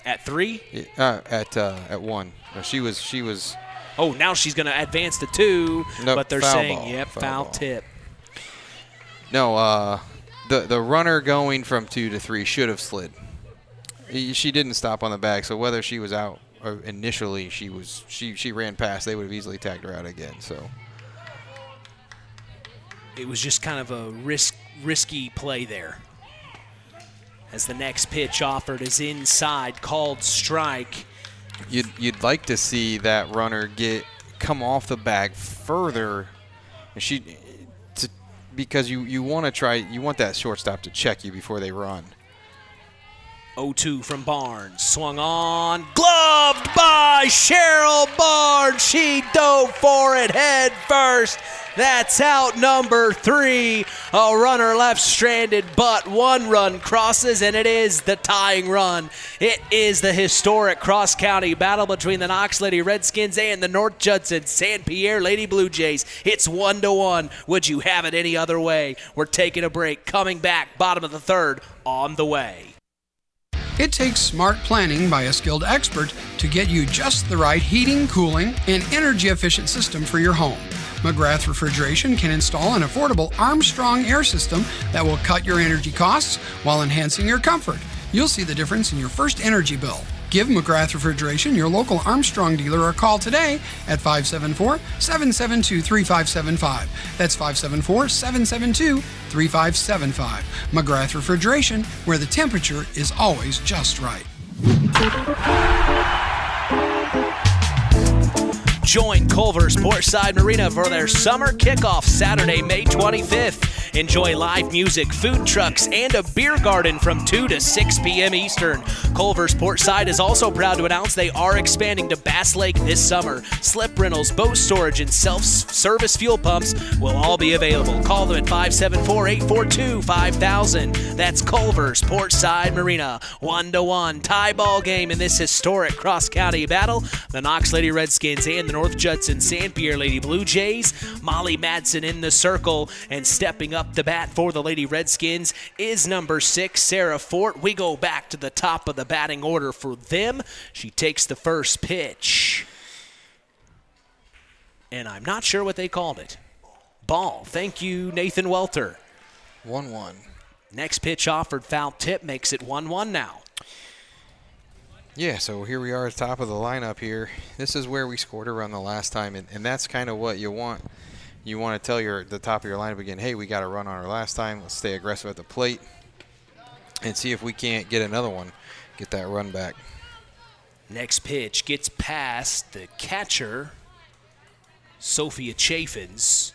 At 3? At 1. No, she was. Oh, now she's going to advance to 2. Nope, but they're foul saying, ball, yep, foul tip. No, the runner going from 2 to 3 should have slid. She didn't stop on the bag, so whether she was out or initially, she ran past. They would have easily tagged her out again. So it was just kind of a risky play there. As the next pitch offered is inside, called strike. You'd like to see that runner come off the bag further, and because you want that shortstop to check you before they run. 0-2 from Barnes. Swung on. Gloved by Cheryl Barnes. She dove for it head first. That's out number 3. A runner left stranded, but 1 run crosses, and it is the tying run. It is the historic cross-county battle between the Knox Lady Redskins and the North Judson-San Pierre Lady Blue Jays. It's 1-1. Would you have it any other way? We're taking a break. Coming back, bottom of the 3rd, on the way. It takes smart planning by a skilled expert to get you just the right heating, cooling, and energy-efficient system for your home. McGrath Refrigeration can install an affordable Armstrong air system that will cut your energy costs while enhancing your comfort. You'll see the difference in your first energy bill. Give McGrath Refrigeration, your local Armstrong dealer, a call today at 574-772-3575. That's 574-772-3575. McGrath Refrigeration, where the temperature is always just right. Join Culver's Portside Marina for their summer kickoff Saturday, May 25th. Enjoy live music, food trucks, and a beer garden from 2 to 6 p.m. Eastern. Culver's Portside is also proud to announce they are expanding to Bass Lake this summer. Slip rentals, boat storage, and self-service fuel pumps will all be available. Call them at 574-842-5000. That's Culver's Portside Marina. 1-1 tie ball game in this historic cross-county battle. The Knox Lady Redskins and the North Judson-San Pierre Lady Blue Jays. Molly Madsen in the circle, and stepping up to bat for the Lady Redskins is number 6, Sarah Fort. We go back to the top of the batting order for them. She takes the first pitch, and I'm not sure what they called it. Ball. Thank you, Nathan Welter. 1-1. Next pitch offered, foul tip, makes it 1-1 now. Yeah, so here we are at the top of the lineup here. This is where we scored a run the last time, and that's kind of what you want. You want to tell the top of your lineup again, hey, we got a run on our last time. Let's stay aggressive at the plate and see if we can't get another one, get that run back. Next pitch gets past the catcher, Sophia Chaffins.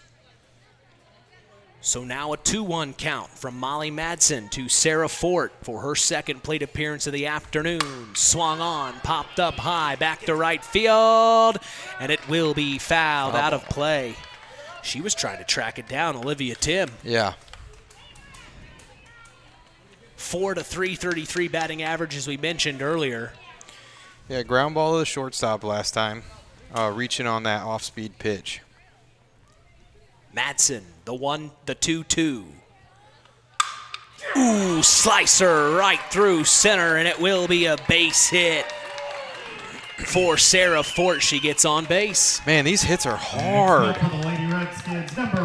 So now a 2-1 count from Molly Madsen to Sarah Fort for her second plate appearance of the afternoon. Swung on, popped up high, back to right field, and it will be fouled out of play. She was trying to track it down, Olivia Tim. Yeah. 4 to 333 batting average, as we mentioned earlier. Yeah, ground ball to the shortstop last time, reaching on that off-speed pitch. Madsen, the 2-2. Ooh, slicer right through center, and it will be a base hit for Sarah Fort. She gets on base. Man, these hits are hard.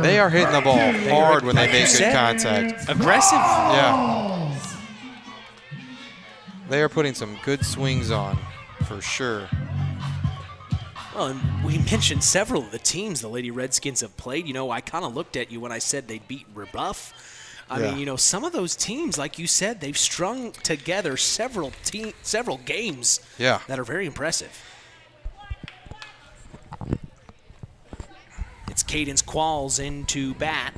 They are hitting the ball hard when they make good contact. Aggressive. Yeah. They are putting some good swings on, for sure. Well, and we mentioned several of the teams the Lady Redskins have played. You know, I kind of looked at you when I said they'd beat Rebuff. I mean, you know, some of those teams, like you said, they've strung together several games that are very impressive. It's Cadence Qualls into bat.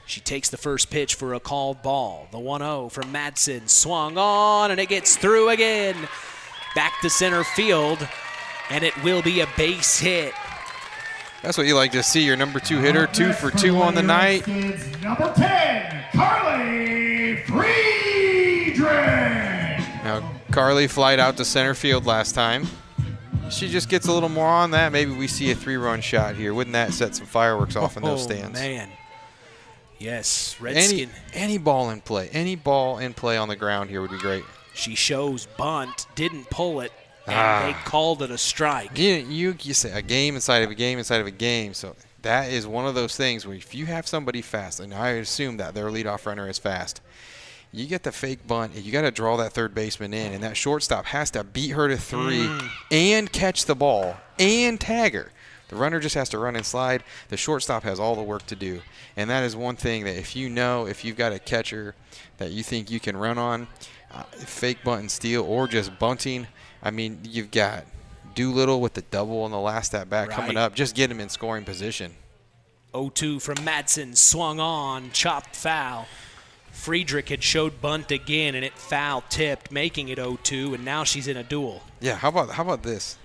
She takes the first pitch for a called ball. The 1-0 from Madsen, swung on, and it gets through again. Back to center field, and it will be a base hit. That's what you like to see, your number 2 hitter, 2 for 2 on the night. Number 10, Carly Friedrich. Now, Carly flied out to center field last time. She just gets a little more on that. Maybe we see a 3-run shot here. Wouldn't that set some fireworks off in those stands? Oh, man. Yes, Redskin. Any ball in play. Any ball in play on the ground here would be great. She shows bunt, didn't pull it, and they called it a strike. You say a game inside of a game inside of a game. So that is one of those things where if you have somebody fast, and I assume that their leadoff runner is fast, you get the fake bunt, and you got to draw that third baseman in, and that shortstop has to beat her to 3 and catch the ball and tag her. The runner just has to run and slide. The shortstop has all the work to do. And that is one thing that if you've got a catcher that you think you can run on, fake bunt and steal, or just bunting, I mean, you've got Doolittle with the double on the last at-bat coming up. Just get him in scoring position. 0-2 from Madsen, swung on, chopped foul. Friedrich had showed bunt again, and it foul tipped, making it 0-2, and now she's in a duel. Yeah, how about this?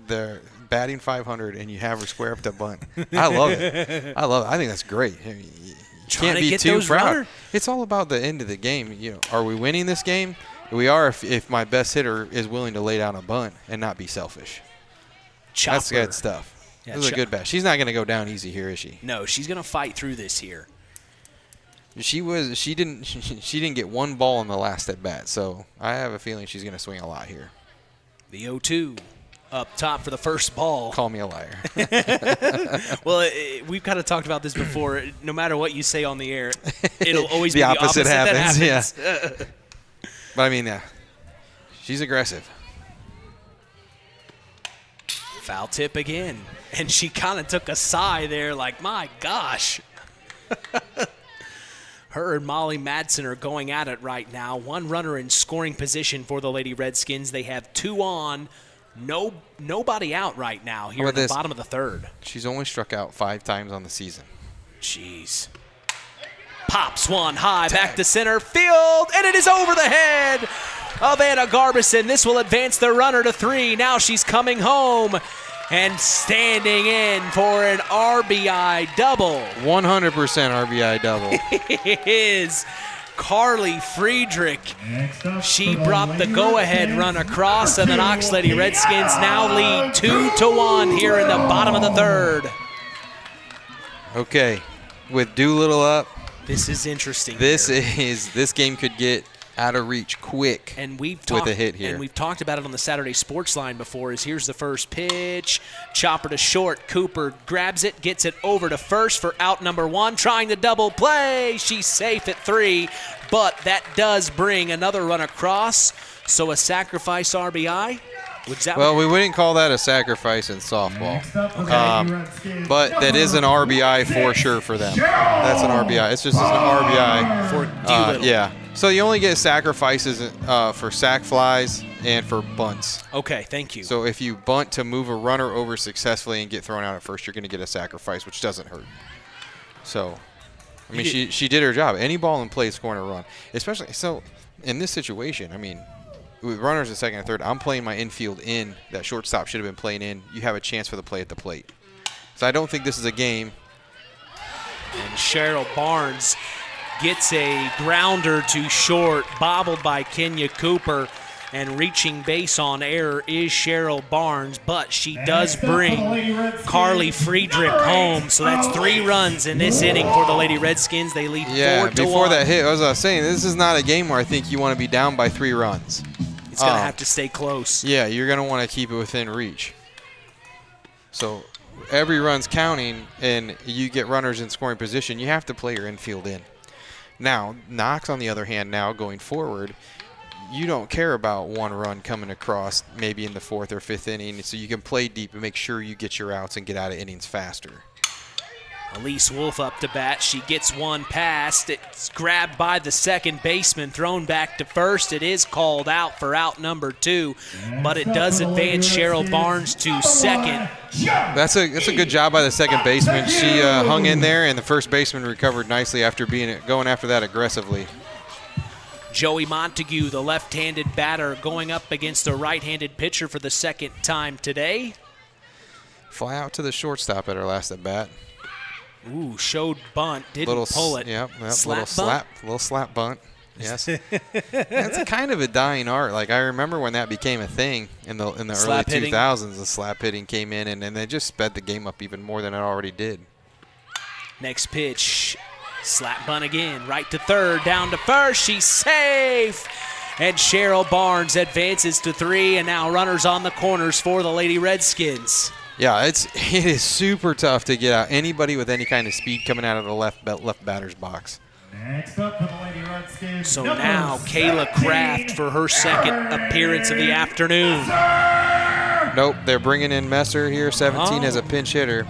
They're batting 500, and you have her square up to bunt. I love it. I think that's great. I mean, you can't be too proud. It's all about the end of the game. Are we winning this game? We are if my best hitter is willing to lay down a bunt and not be selfish. Chopper. That's good stuff. Yeah, this is a good bat. She's not going to go down easy here, is she? No, she's going to fight through this here. She didn't get one ball in the last at bat, so I have a feeling she's going to swing a lot here. The 0-2 up top for the first ball. Call me a liar. Well, we've kind of talked about this before. No matter what you say on the air, it'll always the be opposite the opposite happens. that happens. Yeah. But I mean, she's aggressive. Foul tip again. And she kind of took a sigh there like, my gosh. Her and Molly Madsen are going at it right now. One runner in scoring position for the Lady Redskins. They have 2 on. Nobody out right now here at the bottom of the third. She's only struck out 5 times on the season. Jeez. Pops one high back to center field, and it is over the head of Anna Garbison. This will advance the runner to 3. Now she's coming home and standing in for an RBI double. 100% RBI double. It is Carly Friedrich. She brought the go-ahead run across, and the Knox Lady Redskins now lead 2-1 here in the bottom of the third. Okay, with Doolittle up. This is interesting. This game could get out of reach quick and with a hit here. And we've talked about it on the Saturday Sports Line before. Here's the first pitch. Chopper to short. Cooper grabs it, gets it over to first for out number 1. Trying to double play. She's safe at 3, but that does bring another run across. So a sacrifice RBI. Well, we wouldn't call that a sacrifice in softball. But that is an RBI for sure for them. That's an RBI. It's just an RBI. For Doolittle. Yeah. So you only get sacrifices for sac flies and for bunts. Okay, thank you. So if you bunt to move a runner over successfully and get thrown out at first, you're going to get a sacrifice, which doesn't hurt. So, I mean, she did her job. Any ball in play is scoring a run. Especially, so in this situation, I mean, with runners in second and third, I'm playing my infield in. That shortstop should have been playing in. You have a chance for the play at the plate. So I don't think this is a game. And Cheryl Barnes gets a grounder to short, bobbled by Kenya Cooper, and reaching base on error is Cheryl Barnes, but she does bring Carly Friedrich home. So that's 3 runs in this inning for the Lady Redskins. They lead 4-1. Yeah, before that hit, as I was saying, this is not a game where I think you want to be down by 3 runs. It's going to have to stay close. Yeah, you're going to want to keep it within reach. So every run's counting, and you get runners in scoring position, you have to play your infield in. Now, Knox, on the other hand, now going forward, you don't care about 1 run coming across maybe in the 4th or 5th inning, so you can play deep and make sure you get your outs and get out of innings faster. Elise Wolf up to bat. She gets one past. It's grabbed by the second baseman, thrown back to first. It is called out for out number 2, but it does advance Cheryl Barnes to second. That's a good job by the second baseman. She hung in there, and the first baseman recovered nicely after going after that aggressively. Joey Montague, the left-handed batter, going up against a right-handed pitcher for the second time today. Fly out to the shortstop at her last at bat. Ooh, showed bunt, didn't pull it. Yep, little slap bunt. Yes. That's kind of a dying art. Like, I remember when that became a thing in the early 2000s, the slap hitting came in, and they just sped the game up even more than it already did. Next pitch, slap bunt again, right to third, down to first. She's safe. And Cheryl Barnes advances to 3, and now runners on the corners for the Lady Redskins. Yeah, it is super tough to get out anybody with any kind of speed coming out of the left batter's box. Next up for the Lady Redskins. So now Kayla Kraft for her second appearance of the afternoon. Nope, they're bringing in Messer here, 17 as a pinch hitter.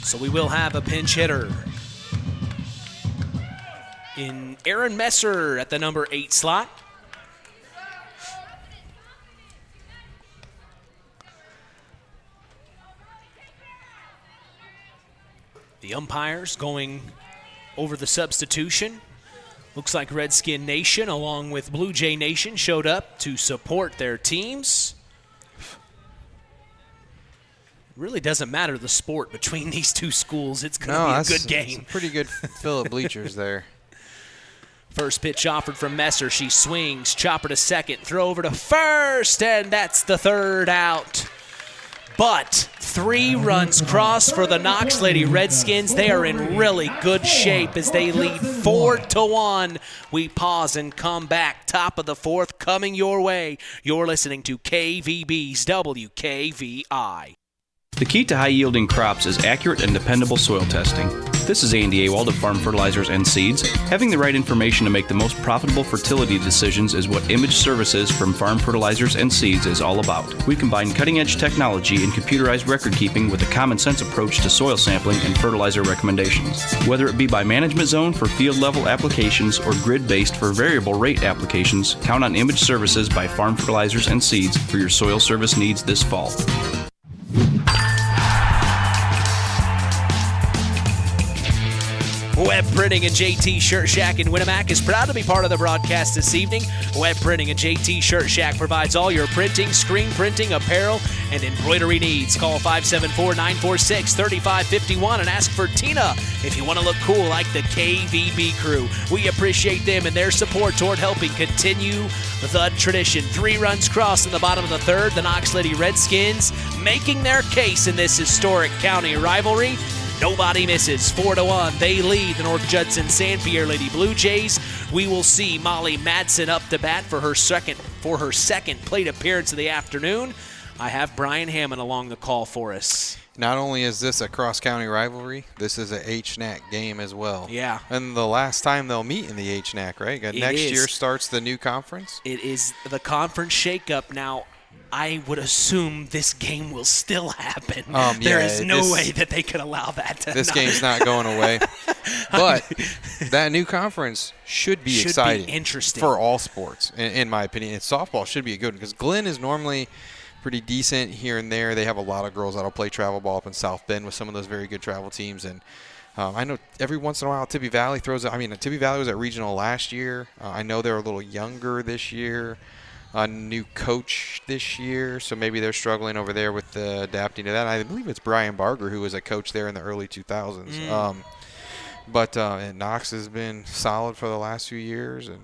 So we will have a pinch hitter in Aaron Messer at the number 8 slot. The umpires going over the substitution. Looks like Redskin Nation along with Blue Jay Nation showed up to support their teams. It really doesn't matter the sport between these two schools. It's going to be a good game. It's a pretty good fill of bleachers there. First pitch offered from Messer. She swings. Chopper to second. Throw over to first. And that's the third out. But 3 runs crossed for the Knox Lady Redskins. They are in really good shape as they lead 4-1. We pause and come back. Top of the 4th coming your way. You're listening to KVB's WKVI. The key to high-yielding crops is accurate and dependable soil testing. This is Andy Awald of Farm Fertilizers and Seeds. Having the right information to make the most profitable fertility decisions is what Image Services from Farm Fertilizers and Seeds is all about. We combine cutting-edge technology and computerized record-keeping with a common-sense approach to soil sampling and fertilizer recommendations. Whether it be by management zone for field-level applications or grid-based for variable rate applications, count on Image Services by Farm Fertilizers and Seeds for your soil service needs this fall. Web Printing and JT Shirt Shack in Winamac is proud to be part of the broadcast this evening. Web Printing and JT Shirt Shack provides all your printing, screen printing, apparel, and embroidery needs. Call 574-946-3551 and ask for Tina if you want to look cool like the KVB crew. We appreciate them and their support toward helping continue the tradition. 3 runs crossed in the bottom of the 3rd. The Knox Lady Redskins making their case in this historic county rivalry. Nobody misses. 4-1. They lead the North Judson-San Pierre Lady Blue Jays. We will see Molly Madsen up to bat for her second plate appearance of the afternoon. I have Brian Hammond along the call for us. Not only is this a cross-county rivalry, this is a HNAC game as well. Yeah. And the last time they'll meet in the HNAC, right? Next year starts the new conference? It is the conference shakeup now. I would assume this game will still happen. There is no way that they could allow that to This game's not going away. But that new conference should be exciting. Be interesting. For all sports, in my opinion. And softball should be a good one because Glenn is normally pretty decent here and there. They have a lot of girls that'll play travel ball up in South Bend with some of those very good travel teams. And I know every once in a while Tibby Valley throws it. I mean, Tibby Valley was at regional last year. I know they're a little younger this year. A new coach this year, so maybe they're struggling over there with adapting to that. I believe it's Brian Barger who was a coach there in the early 2000s. But Knox has been solid for the last few years, and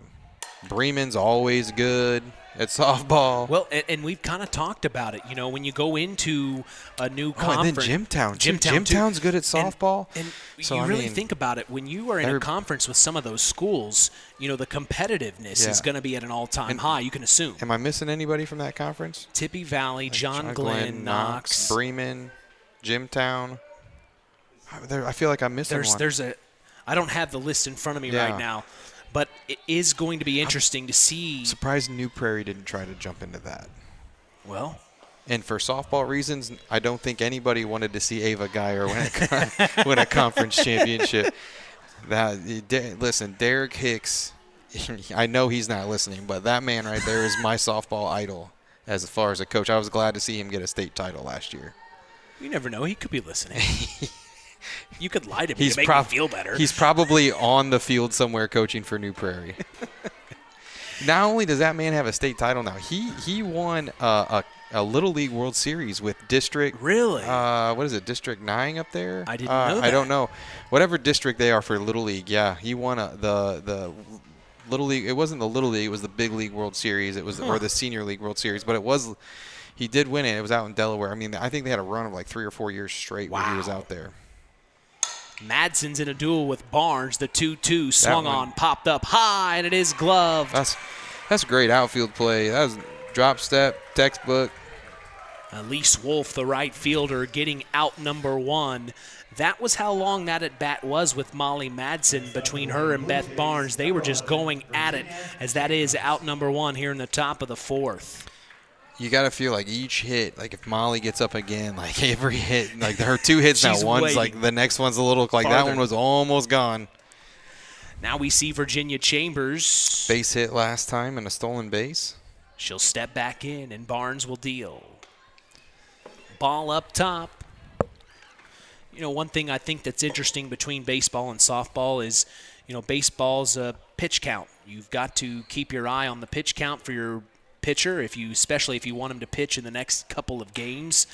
Bremen's always good at softball. Well, and we've kind of talked about it. You know, when you go into a new conference. And then Jimtown's good at softball. And so, you really think about it. When you are in a conference with some of those schools, you know, the competitiveness is going to be at an all-time high, you can assume. Am I missing anybody from that conference? Tibby Valley, John Glenn, Knox. Bremen, Jimtown. I feel like I'm missing one. I don't have the list in front of me right now. But it is going to be interesting to see. Surprised New Prairie didn't try to jump into that. Well. And for softball reasons, I don't think anybody wanted to see Ava Geyer win a conference championship. Listen, Derek Hicks, I know he's not listening, but that man right there is my softball idol as far as a coach. I was glad to see him get a state title last year. You never know. He could be listening. You could lie to me to make me feel better. He's probably on the field somewhere coaching for New Prairie. Not only does that man have a state title now, he won a Little League World Series with District. Really? What is it, District 9 up there? I didn't know that. I don't know. Whatever district they are for Little League, yeah. He won the Little League. It wasn't the Little League. It was the Big League World Series. It was or the Senior League World Series. But he did win it. It was out in Delaware. I mean, I think they had a run of like 3 or 4 years straight where he was out there. Madsen's in a duel with Barnes. The 2-2 swung on, popped up high, and it is gloved. That's great outfield play. That was drop step, textbook. Elise Wolf, the right fielder, getting out number 1. That was how long that at-bat was with Molly Madsen between her and Beth Barnes. They were just going at it, as that is out number 1 here in the top of the 4th. You got to feel like each hit, like if Molly gets up again, like every hit, like her 2 hits now, one's like the next one's a little, like that one was almost gone. Now we see Virginia Chambers. Base hit last time and a stolen base. She'll step back in and Barnes will deal. Ball up top. one thing I think that's interesting between baseball and softball is, baseball's a pitch count. You've got to keep your eye on the pitch count for your pitcher, especially if you want him to pitch in the next couple of games.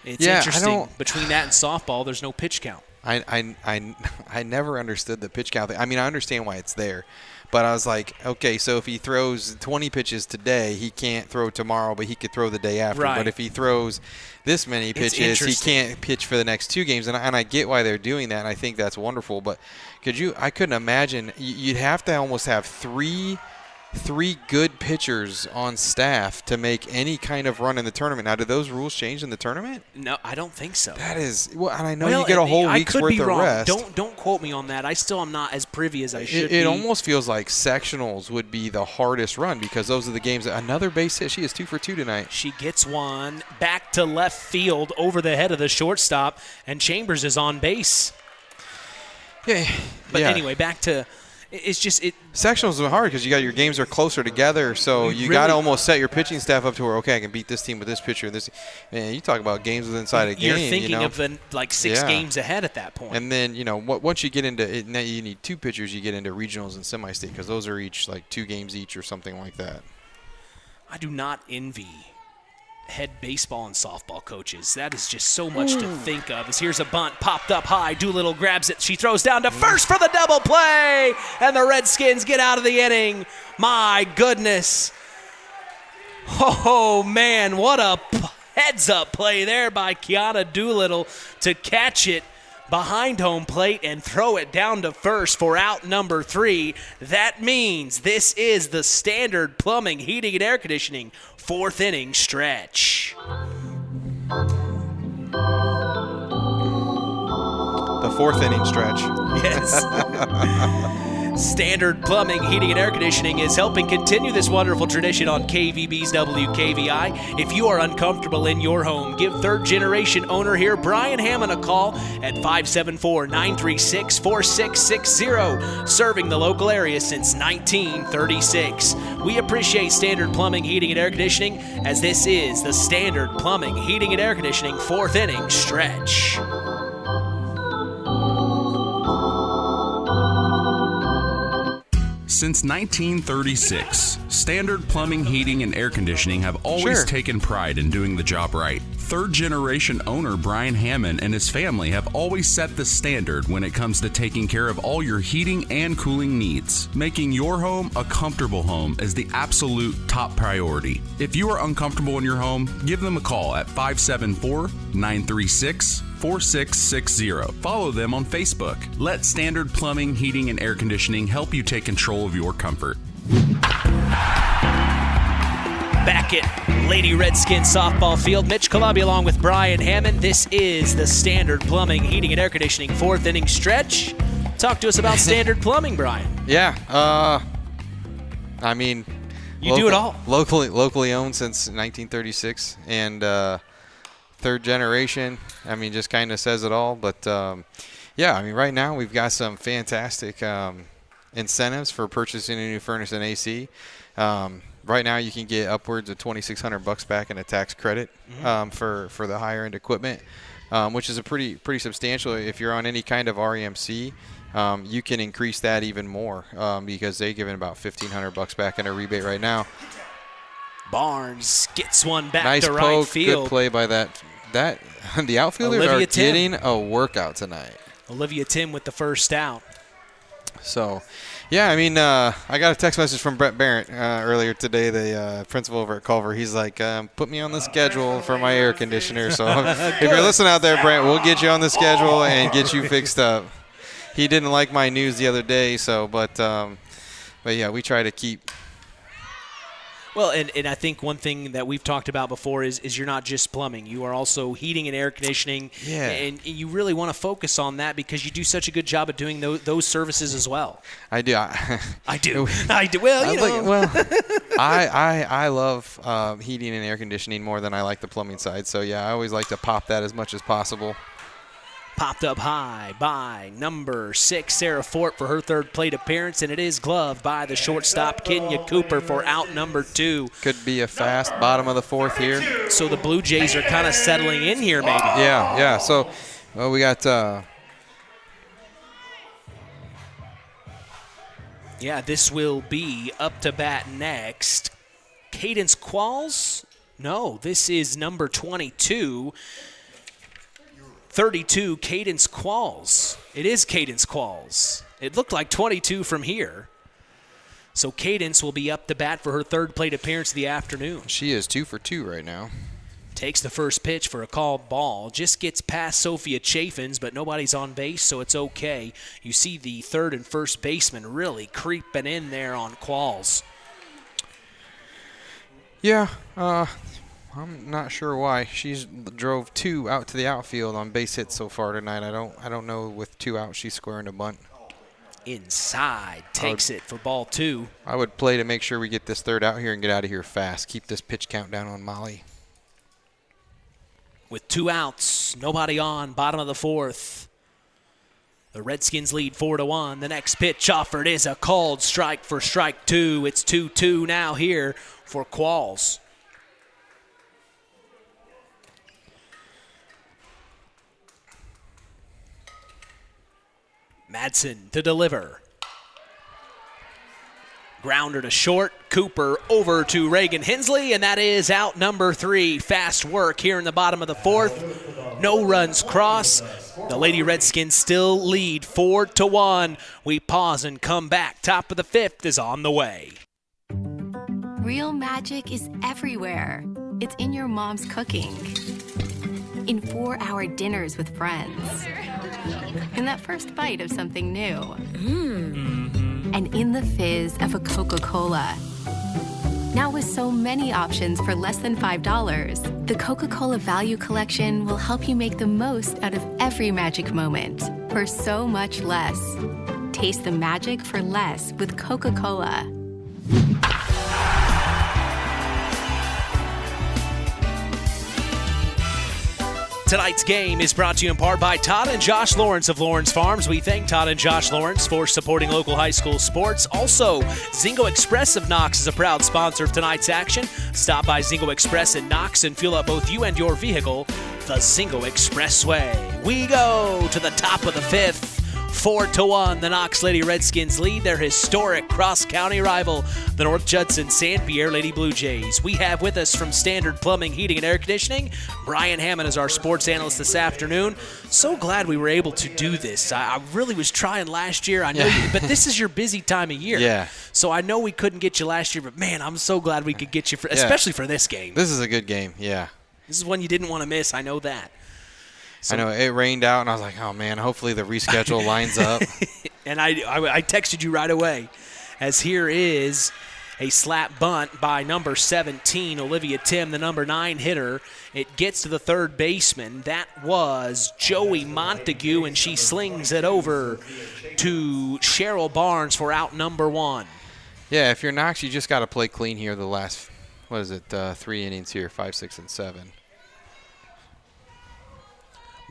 It's interesting. Between that and softball, there's no pitch count. I never understood the pitch count thing. I mean, I understand why it's there. But I was like, okay, so if he throws 20 pitches today, he can't throw tomorrow, but he could throw the day after. Right. But if he throws this many pitches, he can't pitch for the next 2 games. And I get why they're doing that, and I think that's wonderful. But I couldn't imagine. You'd have to almost have three good pitchers on staff to make any kind of run in the tournament. Now, did those rules change in the tournament? No, I don't think so. That is, and I know you get a whole week's worth of rest. Don't quote me on that. I still am not as privy as I should be. It almost feels like sectionals would be the hardest run because those are the games. Another base hit. She is 2 for 2 tonight. She gets one back to left field over the head of the shortstop, and Chambers is on base. Yeah. But anyway, back to. It's just sectionals are hard because your games are closer together, so you got to almost set your pitching staff up to where I can beat this team with this pitcher and this. Man, you talk about games inside a game. You're thinking of the 6 games ahead at that point. And then once you get into it, now you need 2 pitchers. You get into regionals and semi-state because those are each 2 games each or something like that. I do not envy head baseball and softball coaches. That is just so much to think of. As here's a bunt popped up high. Doolittle grabs it. She throws down to first for the double play, and the Redskins get out of the inning. My goodness. Oh, man, what a heads-up play there by Kiana Doolittle to catch it behind home plate and throw it down to first for out number 3. That means this is the Standard Plumbing, Heating, and Air Conditioning 4th inning stretch. The 4th inning stretch. Yes. Standard Plumbing, Heating, and Air Conditioning is helping continue this wonderful tradition on KVB's WKVI. If you are uncomfortable in your home, give third-generation owner here, Brian Hammond, a call at 574-936-4660, serving the local area since 1936. We appreciate Standard Plumbing, Heating, and Air Conditioning, as this is the Standard Plumbing, Heating, and Air Conditioning 4th inning stretch. Since 1936, Standard Plumbing, Heating, and Air Conditioning have always taken pride in doing the job right. Third-generation owner Brian Hammond and his family have always set the standard when it comes to taking care of all your heating and cooling needs. Making your home a comfortable home is the absolute top priority. If you are uncomfortable in your home, give them a call at 574-936-4660. Follow them on Facebook. Let Standard Plumbing, Heating, and Air Conditioning help you take control of your comfort. Back at Lady Redskins softball field, Mitch Columbia along with Brian Hammond. This is the Standard Plumbing, Heating, and Air Conditioning 4th inning stretch. Talk to us about Standard Plumbing, Brian. Yeah. I mean, you do it all. Locally owned since 1936, and 3rd generation. I mean, just kind of says it all. But yeah, I mean, right now we've got some fantastic incentives for purchasing a new furnace and AC. Right now, you can get upwards of $2,600 back in a tax credit for the higher end equipment, which is a pretty substantial. If you're on any kind of REMC, you can increase that even more because they're giving about $1,500 back in a rebate right now. Barnes gets one back nice to poke, right field. Good play by that. The outfielders are getting a workout tonight. Olivia Tim with the first out. So, yeah, I mean, I got a text message from Brett Barrett earlier today, the principal over at Culver. He's like, put me on the schedule for my air conditioner. So if you're listening out there, Brent, we'll get you on the schedule and get you fixed up. He didn't like my news the other day, so but yeah, we try to keep. Well, and I think one thing that we've talked about before is you're not just plumbing. You are also heating and air conditioning. Yeah. And you really want to focus on that because you do such a good job of doing those services as well. I do. I do. Well, you know. I love heating and air conditioning more than I like the plumbing side. So, yeah, I always like to pop that as much as possible. Popped up high by number 6, Sarah Fort, for her 3rd plate appearance, and it is gloved by the shortstop, Kenya Cooper, for out number 2. Could be a fast bottom of the 4th here. So the Blue Jays are kind of settling in here maybe. Yeah. So Well, we got yeah, this will be up to bat next. Cadence Qualls? No, this is number 22. 32, Cadence Qualls. It is Cadence Qualls. It looked like 22 from here. So Cadence will be up to bat for her third plate appearance of the afternoon. She is 2 for 2 right now. Takes the first pitch for a called ball. Just gets past Sophia Chaffins, but nobody's on base, so it's okay. You see the third and first baseman really creeping in there on Qualls. Yeah, I'm not sure why. She's drove 2 out to the outfield on base hits so far tonight. I don't know with 2 out she's squaring a bunt. Inside, takes it for ball 2. I would play to make sure we get this third out here and get out of here fast. Keep this pitch count down on Molly. With 2 outs, nobody on, bottom of the 4th. The Redskins lead 4-1. The next pitch offered is a called strike for strike 2. It's 2-2 now here for Qualls. Madsen to deliver. Grounder to short. Cooper over to Reagan Hensley, and that is out number 3. Fast work here in the bottom of the 4th. No runs cross. The Lady Redskins still lead 4-1. We pause and come back. Top of the 5th is on the way. Real magic is everywhere. It's in your mom's cooking, in 4-hour dinners with friends, in that first bite of something new, and in the fizz of a Coca-Cola. Now with so many options for less than $5, the Coca-Cola Value Collection will help you make the most out of every magic moment for so much less. Taste the magic for less with Coca-Cola. Tonight's game is brought to you in part by Todd and Josh Lawrence of Lawrence Farms. We thank Todd and Josh Lawrence for supporting local high school sports. Also, Zingo Express of Knox is a proud sponsor of tonight's action. Stop by Zingo Express in Knox and fuel up both you and your vehicle the Zingo Expressway. We go to the top of the 5th. 4-1, the Knox Lady Redskins lead their historic cross-county rival, the North Judson-San Pierre Lady Blue Jays. We have with us from Standard Plumbing, Heating, and Air Conditioning, Brian Hammond is our sports analyst this afternoon. So glad we were able to do this. I really was trying last year. I know, but this is your busy time of year. Yeah. So I know we couldn't get you last year, but man, I'm so glad we could get you, especially for this game. This is a good game, yeah. This is one you didn't want to miss. I know that. So, I know it rained out, and I was like, oh, man, hopefully the reschedule lines up. And I texted you right away, as here is a slap bunt by number 17, Olivia Tim, the number 9 hitter. It gets to the third baseman. That was Joey Montague, and she slings it over to Cheryl Barnes for out number 1. Yeah, if you're Knox, you just got to play clean here the last, 3 innings here, 5, 6, and 7.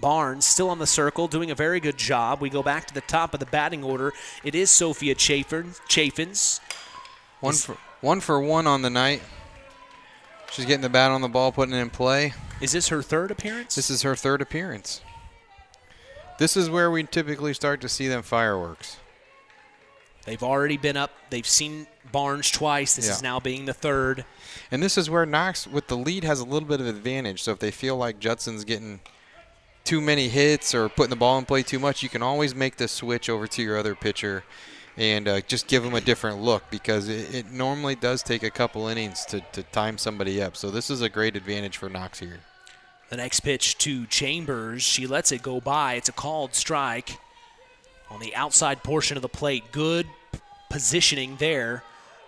Barnes still on the circle, doing a very good job. We go back to the top of the batting order. It is Sophia Chaffins. One for one on the night. She's getting the bat on the ball, putting it in play. Is this her third appearance? This is her third appearance. This is where we typically start to see them fireworks. They've already been up. They've seen Barnes twice. This is now being the third. And this is where Knox, with the lead, has a little bit of advantage. So if they feel like Judson's getting too many hits or putting the ball in play too much, you can always make the switch over to your other pitcher and just give them a different look, because it normally does take a couple innings to time somebody up. So this is a great advantage for Knox here. The next pitch to Chambers. She lets it go by. It's a called strike on the outside portion of the plate. Good positioning there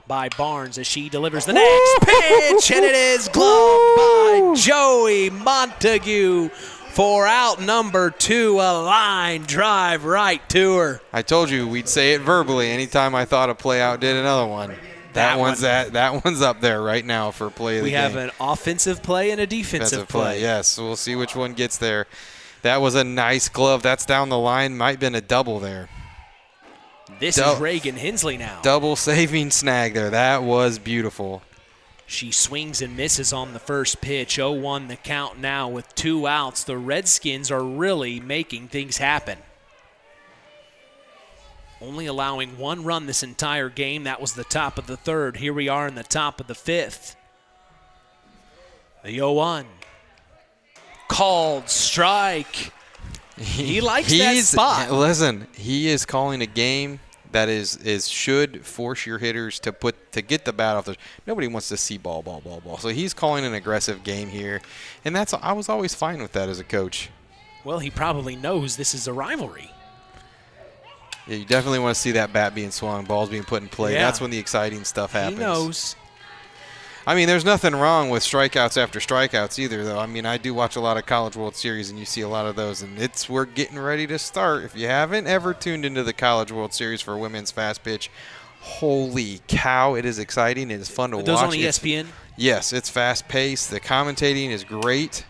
by Barnes as she delivers the next pitch, and it is gloved by Joey Montague for out number 2, a line drive right to her. I told you we'd say it verbally anytime I thought a play out did another one. That one's up there right now for play of the game. We have an offensive play and a defensive play. Yes, so we'll see which one gets there. That was a nice glove. That's down the line. Might have been a double there. This is Reagan Hensley now. Double saving snag there. That was beautiful. She swings and misses on the first pitch. 0-1 the count now with 2 outs. The Redskins are really making things happen. Only allowing 1 run this entire game. That was the top of the 3rd. Here we are in the top of the 5th. The 0-1. Called strike. He likes that spot. Listen, he is calling a game that should force your hitters to get the bat off. Nobody wants to see ball. So he's calling an aggressive game here, and I was always fine with that as a coach. Well, he probably knows this is a rivalry. Yeah, you definitely want to see that bat being swung, balls being put in play. Yeah. That's when the exciting stuff happens. He knows. I mean, there's nothing wrong with strikeouts after strikeouts either, though. I mean, I do watch a lot of College World Series, and you see a lot of those, and we're getting ready to start. If you haven't ever tuned into the College World Series for women's fast pitch, holy cow, it is exciting. It is fun to watch. Those on ESPN? Yes, it's fast-paced. The commentating is great.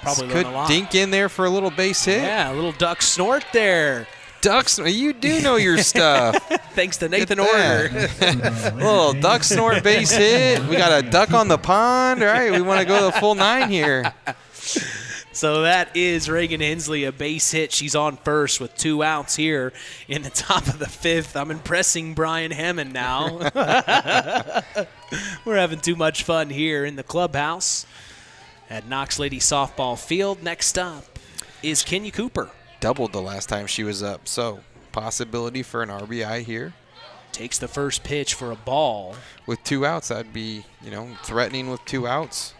Probably learn a lot. Could dink in there for a little base hit. Yeah, a little duck snort there. You do know your stuff. Thanks to Nathan Order. Little duck snort base hit. We got a duck on the pond. All right, we want to go the full 9 here. So that is Reagan Hensley, a base hit. She's on first with 2 outs here in the top of the 5th. I'm impressing Brian Hammond now. We're having too much fun here in the clubhouse at Knox Lady Softball Field. Next up is Kenya Cooper. Doubled the last time she was up, so possibility for an RBI here. Takes the first pitch for a ball. With 2 outs, that'd be, threatening with 2 outs.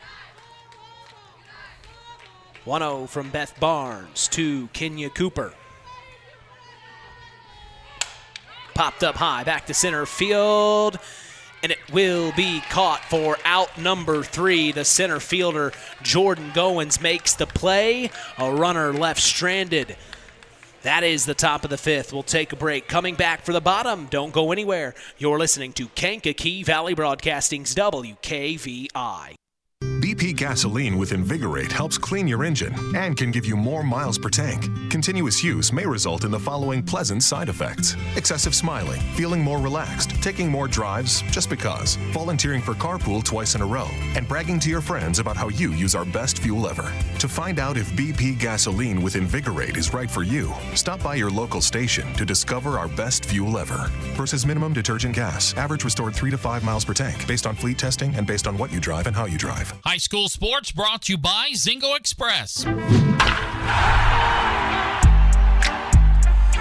1-0 from Beth Barnes to Kenya Cooper. Popped up high, back to center field, and it will be caught for out number 3. The center fielder, Jordan Goins, makes the play. A runner left stranded. That is the top of the 5th. We'll take a break. Coming back for the bottom. Don't go anywhere. You're listening to Kankakee Valley Broadcasting's WKVI. BP gasoline with Invigorate helps clean your engine and can give you more miles per tank. Continuous use may result in the following pleasant side effects: excessive smiling, feeling more relaxed, taking more drives just because, volunteering for carpool twice in a row, and bragging to your friends about how you use our best fuel ever. To find out if BP gasoline with Invigorate is right for you, stop by your local station to discover our best fuel ever. Versus minimum detergent gas, average restored 3 to 5 miles per tank, based on fleet testing and based on what you drive and how you drive. High school sports brought to you by Zingo Express.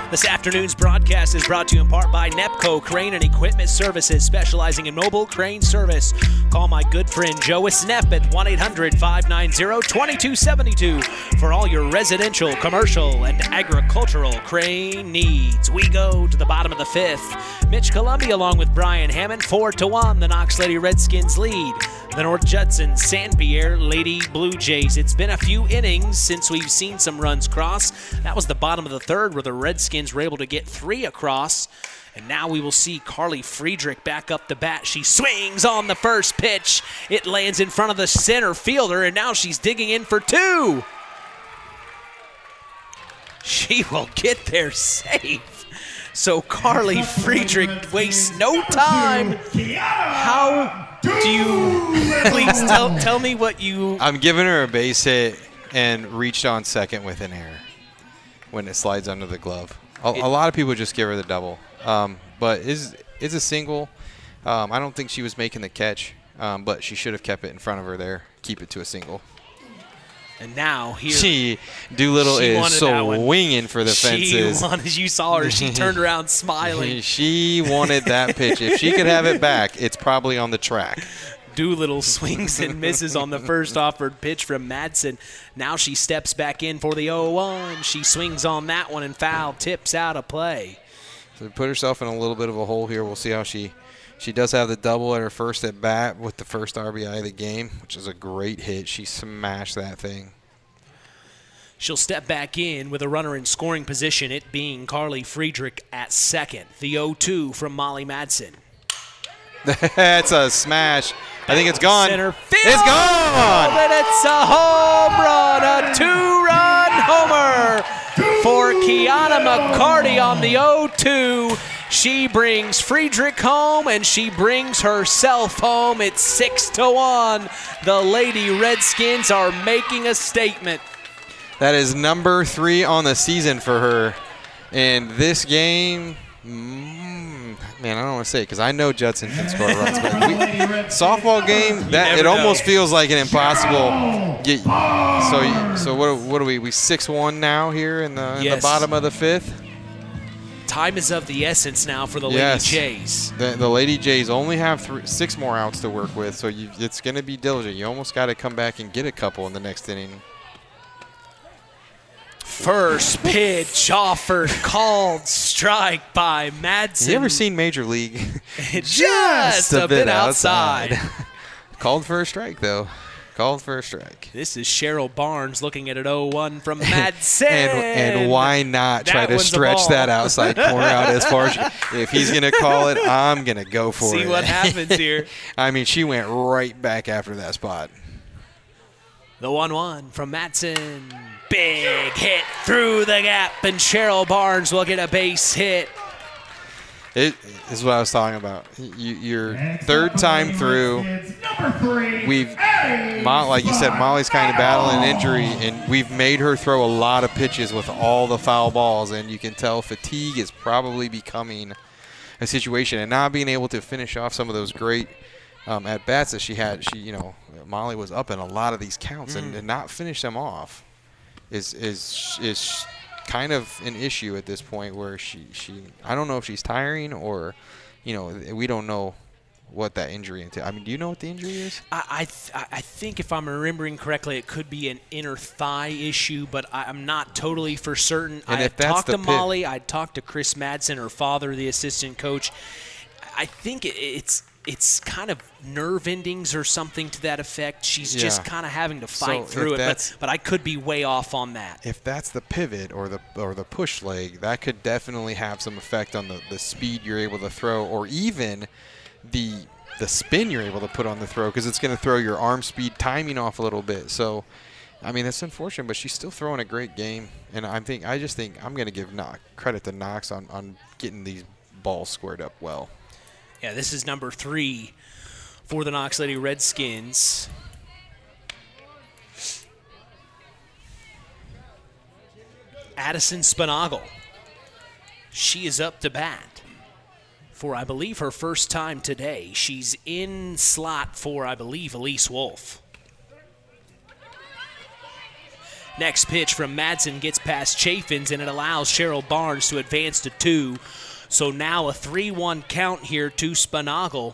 This afternoon's broadcast is brought to you in part by Nepco Crane and Equipment Services, specializing in mobile crane service. Call my good friend Joe Snep at 1-800-590-2272 for all your residential, commercial, and agricultural crane needs. We go to the bottom of the 5th. Mitch Columbia along with Brian Hammond, 4-1. The Knox Lady Redskins lead the North Judson-San Pierre Lady Blue Jays. It's been a few innings since we've seen some runs cross. That was the bottom of the 3rd where the Redskins were able to get 3 across. And now we will see Carly Friedrich back up the bat. She swings on the first pitch. It lands in front of the center fielder, and now she's digging in for 2. She will get there safe. So Carly Friedrich wastes no time. How do you, please tell me what you. I'm giving her a base hit and reached on second with an error when it slides under the glove. A lot of people just give her the double. But it's a single. I don't think she was making the catch, but she should have kept it in front of her there. Keep it to a single. And now here, Doolittle is swinging for the fences. You saw her. She turned around smiling. She wanted that pitch. If she could have it back, it's probably on the track. Doolittle swings and misses on the first offered pitch from Madsen. Now she steps back in for the 0-1. She swings on that one and foul tips out of play. So put herself in a little bit of a hole here. We'll see how she does have the double at her first at bat with the first RBI of the game, which is a great hit. She smashed that thing. She'll step back in with a runner in scoring position, it being Carly Friedrich at second. The 0-2 from Molly Madsen. That's a smash. I think it's gone. Center field. It's gone. And it's a home run, a 2-run homer for for Kiana McCarty on the 0-2. She brings Friedrich home, and she brings herself home. It's 6-1. The Lady Redskins are making a statement. That is number 3 on the season for her. And this game, man, I don't want to say it because I know Judson can score runs. But softball game, that it almost feels like an impossible. So what are we? We 6-1 now here in the bottom of the 5th. Time is of the essence now for the Lady Jays. The Lady Jays only have 6 more outs to work with, so it's going to be diligent. You almost got to come back and get a couple in the next inning. First pitch offered, called strike by Madsen. You ever seen Major League? Just a bit outside. Called for a strike, though. Called for a strike. This is Cheryl Barnes looking at an 0-1 from Madsen. and why not try to stretch that outside corner out as far as if he's going to call it, I'm going to go for it. See what happens here. I mean, she went right back after that spot. The 1-1 from Madsen. Big hit through the gap, and Cheryl Barnes will get a base hit. It is what I was talking about. Your third time through, like you said, Molly's kind of battling an injury, and we've made her throw a lot of pitches with all the foul balls, and you can tell fatigue is probably becoming a situation, and not being able to finish off some of those great at bats that she had. Molly was up in a lot of these counts, and not finish them off is kind of an issue at this point, where she I don't know if she's tiring or, we don't know what that injury entails. I mean, do you know what the injury is? I think if I'm remembering correctly, it could be an inner thigh issue, but I'm not totally for certain. And I had talked to Molly. I talked to Chris Madsen, her father, the assistant coach. I think it's kind of nerve endings or something to that effect. She's just kind of having to fight through it, but I could be way off on that. If that's the pivot or the push leg, that could definitely have some effect on the speed you're able to throw, or even the spin you're able to put on the throw, because it's going to throw your arm speed timing off a little bit. So, I mean, that's unfortunate, but she's still throwing a great game, and I just think I'm going to give credit to Knox on getting these balls squared up well. Yeah, this is number 3 for the Knox Lady Redskins. Addison Spinagle. She is up to bat for, I believe, her first time today. She's in slot for, I believe, Elise Wolf. Next pitch from Madsen gets past Chaffins, and it allows Cheryl Barnes to advance to 2. So now a 3-1 count here to Spinagle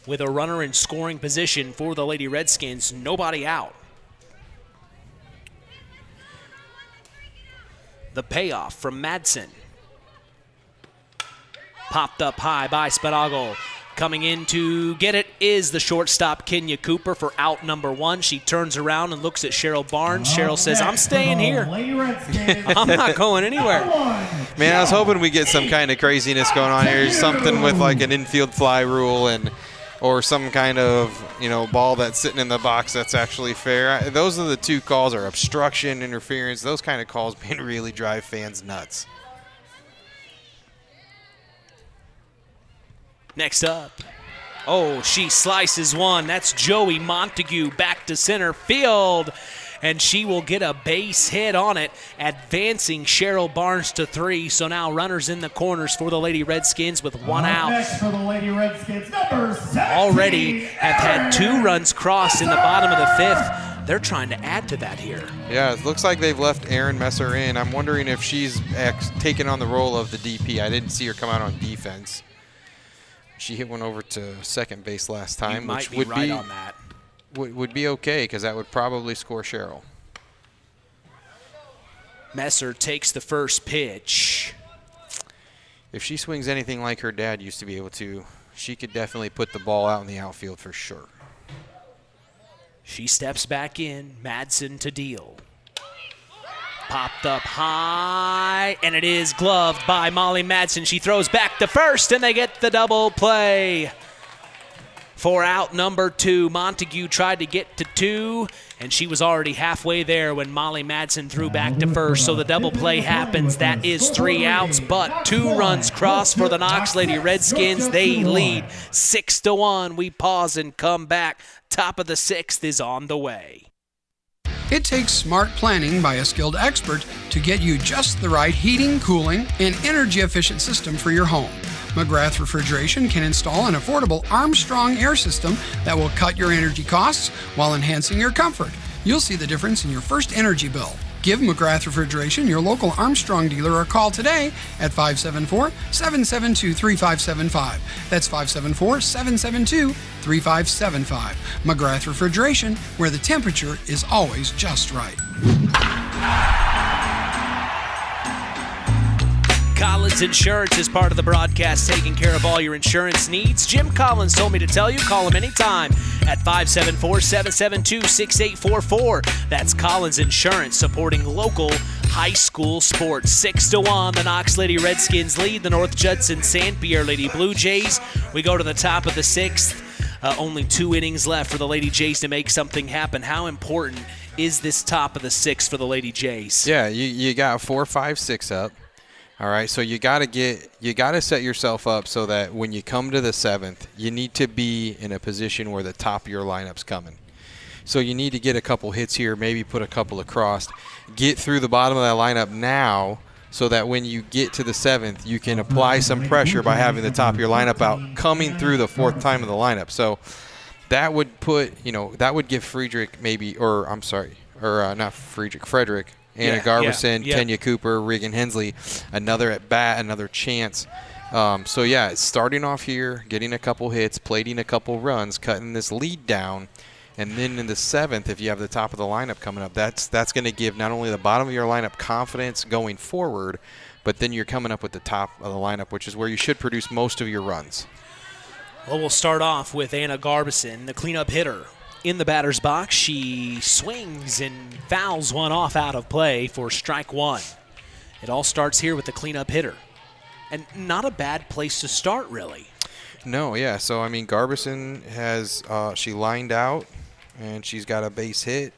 with a runner in scoring position for the Lady Redskins. Nobody out. The payoff from Madsen. Popped up high by Spinagle. Coming in to get it is the shortstop, Kenya Cooper, for out number 1. She turns around and looks at Cheryl Barnes. Cheryl says, I'm staying here. I'm not going anywhere. Man, I was hoping we get some kind of craziness going on here. Something with like an infield fly rule or some kind of, ball that's sitting in the box that's actually fair. Those are the 2 calls, are obstruction, interference. Those kind of calls can really drive fans nuts. Next up. Oh, she slices one. That's Joey Montague back to center field. And she will get a base hit on it, advancing Cheryl Barnes to 3. So now runners in the corners for the Lady Redskins with 1 out. Next for the Lady Redskins, number 17. Already have had 2 runs crossed in the bottom of the 5th. They're trying to add to that here. Yeah, it looks like they've left Erin Messer in. I'm wondering if she's taken on the role of the DP. I didn't see her come out on defense. She hit one over to second base last time, which would right on that. Would be okay, because that would probably score Cheryl. Messer takes the first pitch. If she swings anything like her dad used to be able to, she could definitely put the ball out in the outfield for sure. She steps back in, Madsen to deal. Popped up high, and it is gloved by Molly Madsen. She throws back to first, and they get the double play. for out number 2. Montague tried to get to 2, and she was already halfway there when Molly Madsen threw back to first. So the double play happens. That is 3 outs, but 2 runs cross for the Knox Lady Redskins. They lead 6-1. We pause and come back. Top of the 6th is on the way. It takes smart planning by a skilled expert to get you just the right heating, cooling, and energy-efficient system for your home. McGrath Refrigeration can install an affordable Armstrong air system that will cut your energy costs while enhancing your comfort. You'll see the difference in your first energy bill. Give McGrath Refrigeration your local Armstrong dealer a call today at 574-772-3575. That's 574-772-3575. McGrath Refrigeration, where the temperature is always just right. Collins Insurance is part of the broadcast, taking care of all your insurance needs. Jim Collins told me to tell you, call him anytime at 574-772-6844. That's Collins Insurance, supporting local high school sports. 6-1, the Knox Lady Redskins lead the North Judson-San Pierre Lady Blue Jays. We go to the top of the 6th. Only 2 innings left for the Lady Jays to make something happen. How important is this top of the 6th for the Lady Jays? Yeah, you got 4, 5, 6 up. All right, so you got to set yourself up so that when you come to the 7th, you need to be in a position where the top of your lineup's coming. So you need to get a couple hits here, maybe put a couple across, get through the bottom of that lineup now so that when you get to the 7th, you can apply some pressure by having the top of your lineup out coming through the 4th time of the lineup. So that would that would give Frederick Frederick, Anna Garbison, Kenya Cooper, Regan Hensley, another at bat, another chance. It's starting off here, getting a couple hits, plating a couple runs, cutting this lead down, and then in the 7th, if you have the top of the lineup coming up, that's going to give not only the bottom of your lineup confidence going forward, but then you're coming up with the top of the lineup, which is where you should produce most of your runs. Well, we'll start off with Anna Garbison, the cleanup hitter. In the batter's box, she swings and fouls one off out of play for strike 1. It all starts here with the cleanup hitter. And not a bad place to start, really. No, yeah. So, Garbison has she lined out, and she's got a base hit.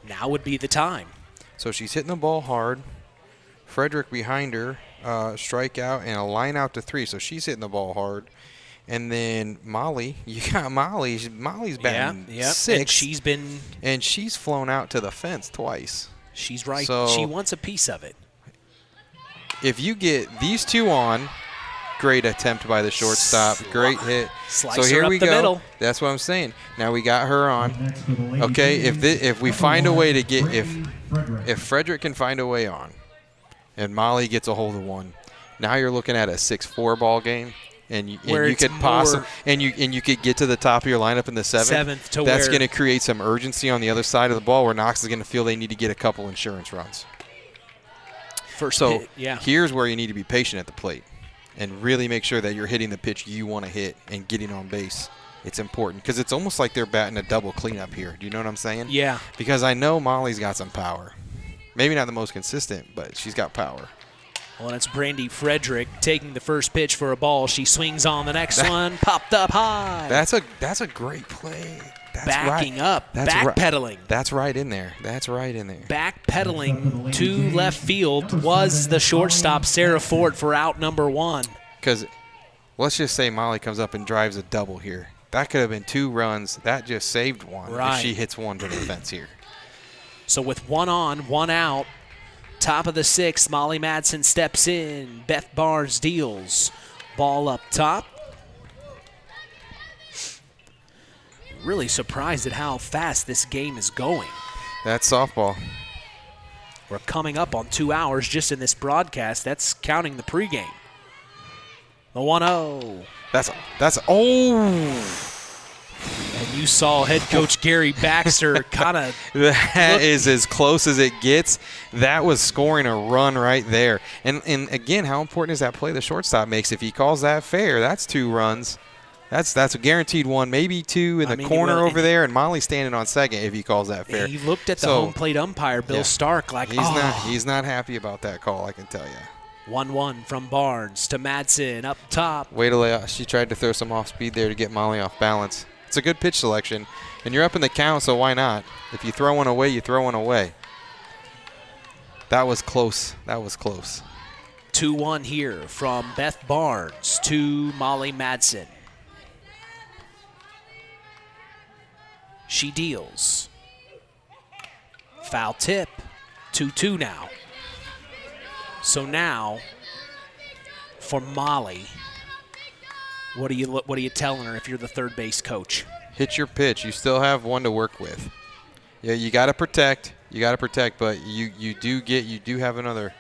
Now would be the time. So she's hitting the ball hard. Frederick behind her, strikeout, and a line out to 3. So she's hitting the ball hard. And then Molly, you got Molly. Molly's batting 6. And she's flown out to the fence twice. She's right. So she wants a piece of it. If you get these 2 on, great attempt by the shortstop. Great hit. So here we go. Middle. That's what I'm saying. Now we got her on. Okay, if we find a way to get if Frederick can find a way on, and Molly gets a hold of 1, now you're looking at a 6-4 ball game. And you could get to the top of your lineup in the 7th. That's going to create some urgency on the other side of the ball where Knox is going to feel they need to get a couple insurance runs. Here's where you need to be patient at the plate and really make sure that you're hitting the pitch you want to hit and getting on base. It's important because it's almost like they're batting a double cleanup here. Do you know what I'm saying? Yeah. Because I know Molly's got some power. Maybe not the most consistent, but she's got power. Well, it's Brandy Frederick taking the first pitch for a ball. She swings on the next one, popped up high. That's a great play. Backing up, backpedaling. That's right in there. Backpedaling to left field was the shortstop, Sarah Fort, for out number 1. Because let's just say Molly comes up and drives a double here. That could have been 2 runs. That just saved 1 if she hits 1 to the fence here. So with 1 on, 1 out, top of the 6th, Molly Madsen steps in. Beth Barnes deals. Ball up top. Really surprised at how fast this game is going. That's softball. We're coming up on 2 hours just in this broadcast. That's counting the pregame. The 1-0. And you saw head coach Gary Baxter kind of. That is as close as it gets. That was scoring a run right there. And again, how important is that play the shortstop makes? If he calls that fair, that's 2 runs. That's a guaranteed 1, maybe 2 in the corner over there, and Molly's standing on second if he calls that fair. He looked at the home plate umpire, Bill Stark, like, he's not happy about that call, I can tell you. 1-1 from Barnes to Madsen up top. Way to lay out. She tried to throw some off speed there to get Molly off balance. It's a good pitch selection, and you're up in the count, so why not? If you throw one away, you throw one away. That was close. That was close. 2-1 here from Beth Barnes to Molly Madsen. She deals. Foul tip. 2-2 now. So now, for Molly, what are you telling her if you're the third base coach? Hit your pitch. You still have one to work with. Yeah, you got to protect. You got to protect, but you do have another.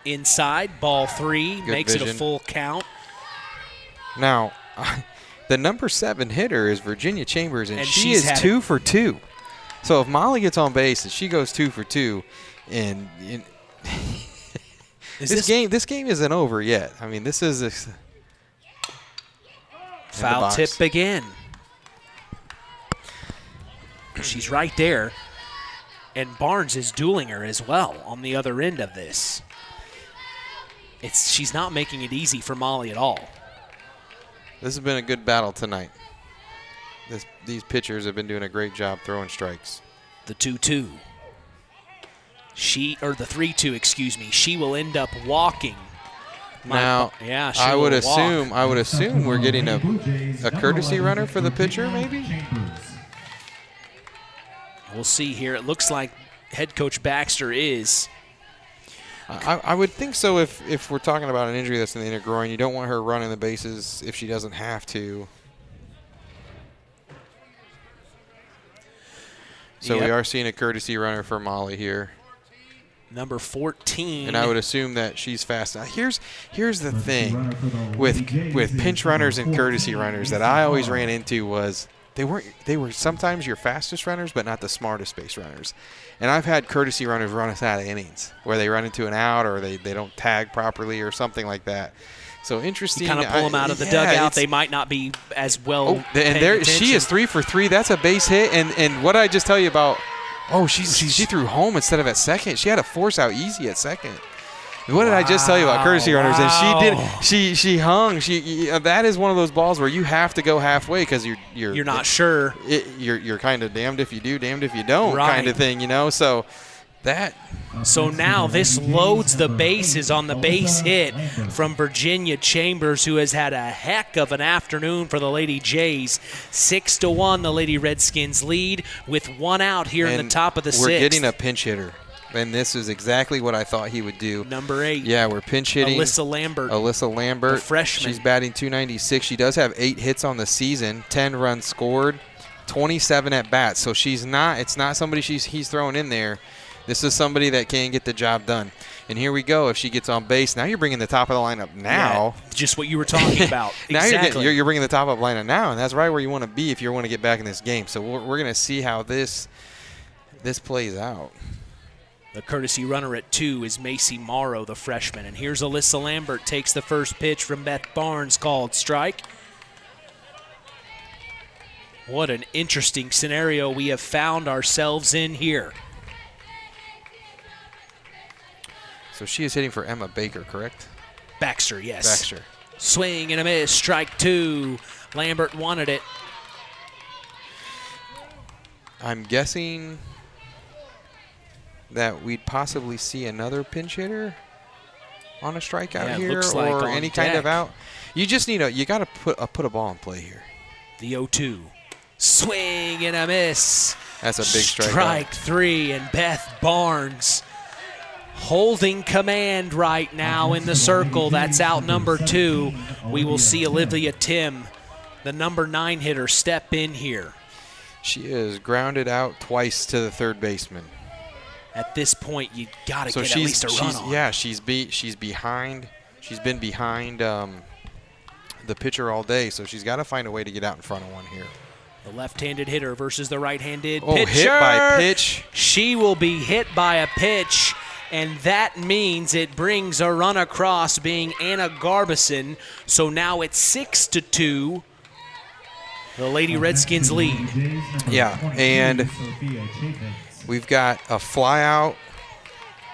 Inside, ball 3, Good makes vision. it a full count. Now, the number 7 hitter is Virginia Chambers, and she she's is 2 for 2. So if Molly gets on base and she goes 2 for 2, and this game isn't over yet. I mean, this is foul tip again. She's right there, and Barnes is dueling her as well on the other end of this. She's not making it easy for Molly at all. This has been a good battle tonight. These pitchers have been doing a great job throwing strikes. The 2-2. The 3-2, excuse me. She will end up walking. I would assume we're getting a courtesy runner for the pitcher, maybe. We'll see here. It looks like head coach Baxter is. I would think so if we're talking about an injury that's in the inner groin. You don't want her running the bases if she doesn't have to. So we are seeing a courtesy runner for Molly here. Number 14. And I would assume that she's fast. Now here's the thing with pinch runners and courtesy runners that I always ran into was they were sometimes your fastest runners, but not the smartest base runners. And I've had courtesy runners run us out of innings where they run into an out or they don't tag properly or something like that. So interesting. You kind of pull them out of the dugout. They might not be as well. She is 3 for 3. That's a base hit. And what did I just tell you about? Oh, she threw home instead of at second. She had a force out easy at second. What did I just tell you about courtesy runners? And she hung. That is one of those balls where you have to go halfway because you're not sure. You're kind of damned if you do, damned if you don't kind of thing, So that. So now this loads the bases on the base hit from Virginia Chambers, who has had a heck of an afternoon for the Lady Jays. 6-1, the Lady Redskins lead with one out here in the top of the 6th. We're getting a pinch hitter. And this is exactly what I thought he would do. Number 8. Yeah, we're pinch hitting. Alyssa Lambert. The freshman. She's batting .296. She does have 8 hits on the season, 10 runs scored, 27 at bats. So it's not somebody he's throwing in there. This is somebody that can get the job done. And here we go. If she gets on base, now you're bringing the top of the lineup now. Yeah, just what you were talking about. Now exactly. you're bringing the top of the lineup now, and that's right where you want to be if you want to get back in this game. So we're going to see how this plays out. The courtesy runner at 2 is Macy Morrow, the freshman. And here's Alyssa Lambert, takes the first pitch from Beth Barnes, called strike. What an interesting scenario we have found ourselves in here. So she is hitting for Emma Baker, correct? Baxter, yes. Baxter. Swing and a miss, strike 2. Lambert wanted it. I'm guessing that we'd possibly see another pinch hitter on a strikeout here or any kind of out. You just need you got to put a ball in play here. The 0-2. Swing and a miss. That's a big strikeout. Strike 3, and Beth Barnes holding command right now in the circle. That's out number 2. We will see Olivia Tim, the number 9 hitter, step in here. She is grounded out twice to the third baseman. At this point, you got to get at least a run on. Yeah, she's behind. She's been behind the pitcher all day, so she's got to find a way to get out in front of one here. The left-handed hitter versus the right-handed pitcher. Hit by pitch. She will be hit by a pitch, and that means it brings a run across, being Anna Garbison. So now it's 6-2. The Lady Redskins lead. Yeah, and we've got a fly out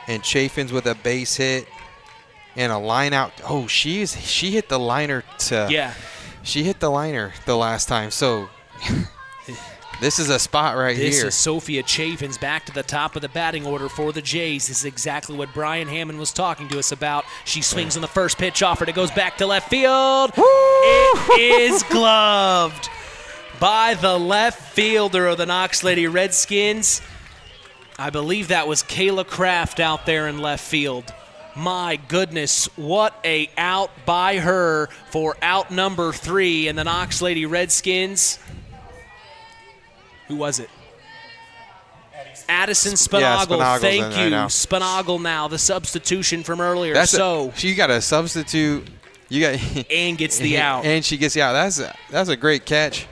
and Chafin's with a base hit and a line out. Oh, she hit the liner she hit the liner the last time. So this is a spot right here. This is Sophia Chafin's back to the top of the batting order for the Jays. This is exactly what Brian Hammond was talking to us about. She swings on the first pitch offered. It goes back to left field. Woo! It is gloved by the left fielder of the Knox Lady Redskins. I believe that was Kayla Kraft out there in left field. My goodness, what a out by her for out number 3 in the Knox Lady Redskins. Who was it? Addison Spinagle. Yeah, Spinagle's Thank in you. now. Spinagle now, the substitution from earlier. She got a substitute. And gets the out. And she gets the out. That's a great catch.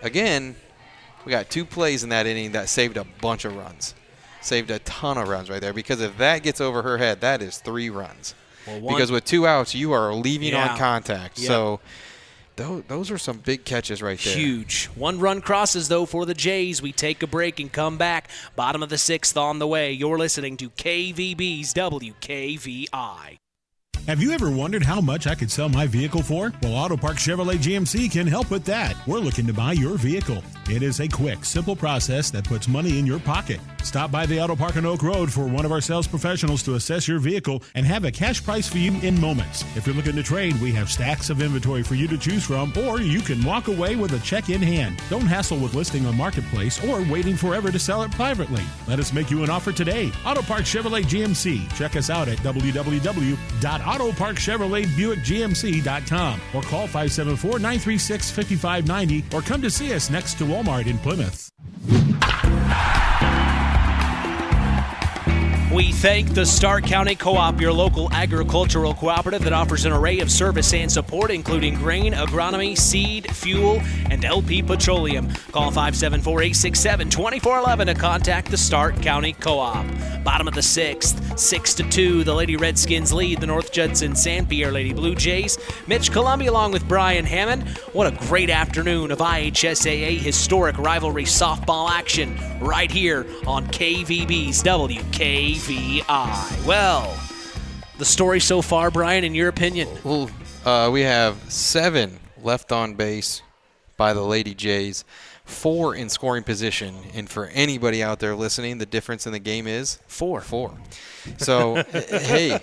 Again, we got 2 plays in that inning that saved a bunch of runs. Saved a ton of runs right there, because if that gets over her head, that is 3 runs. Because with 2 outs, you are leaving on contact. Yep. So those are some big catches right there. Huge. 1 run crosses, though, for the Jays. We take a break and come back. Bottom of the 6th on the way. You're listening to KVB's WKVI. Have you ever wondered how much I could sell my vehicle for? Well, Auto Park Chevrolet GMC can help with that. We're looking to buy your vehicle. It is a quick, simple process that puts money in your pocket. Stop by the Auto Park on Oak Road for one of our sales professionals to assess your vehicle and have a cash price for you in moments. If you're looking to trade, we have stacks of inventory for you to choose from, or you can walk away with a check in hand. Don't hassle with listing on Marketplace or waiting forever to sell it privately. Let us make you an offer today. Auto Park Chevrolet GMC. Check us out at www.autoparkchevroletbuickgmc.com or call 574-936-5590 or come to see us next to Walmart in Plymouth. We thank the Stark County Co-op, your local agricultural cooperative that offers an array of service and support, including grain, agronomy, seed, fuel, and LP Petroleum. Call 574-867-2411 to contact the Stark County Co-op. Bottom of the 6th, 6-2, the Lady Redskins lead the North Judson-San Pierre Lady Blue Jays. Mitch Columbia along with Brian Hammond. What a great afternoon of IHSAA historic rivalry softball action right here on KVB's WKVI. Well, the story so far, Brian, in your opinion? Well, we have 7 left on base by the Lady Jays, 4 in scoring position. And for anybody out there listening, the difference in the game is 4. So, hey,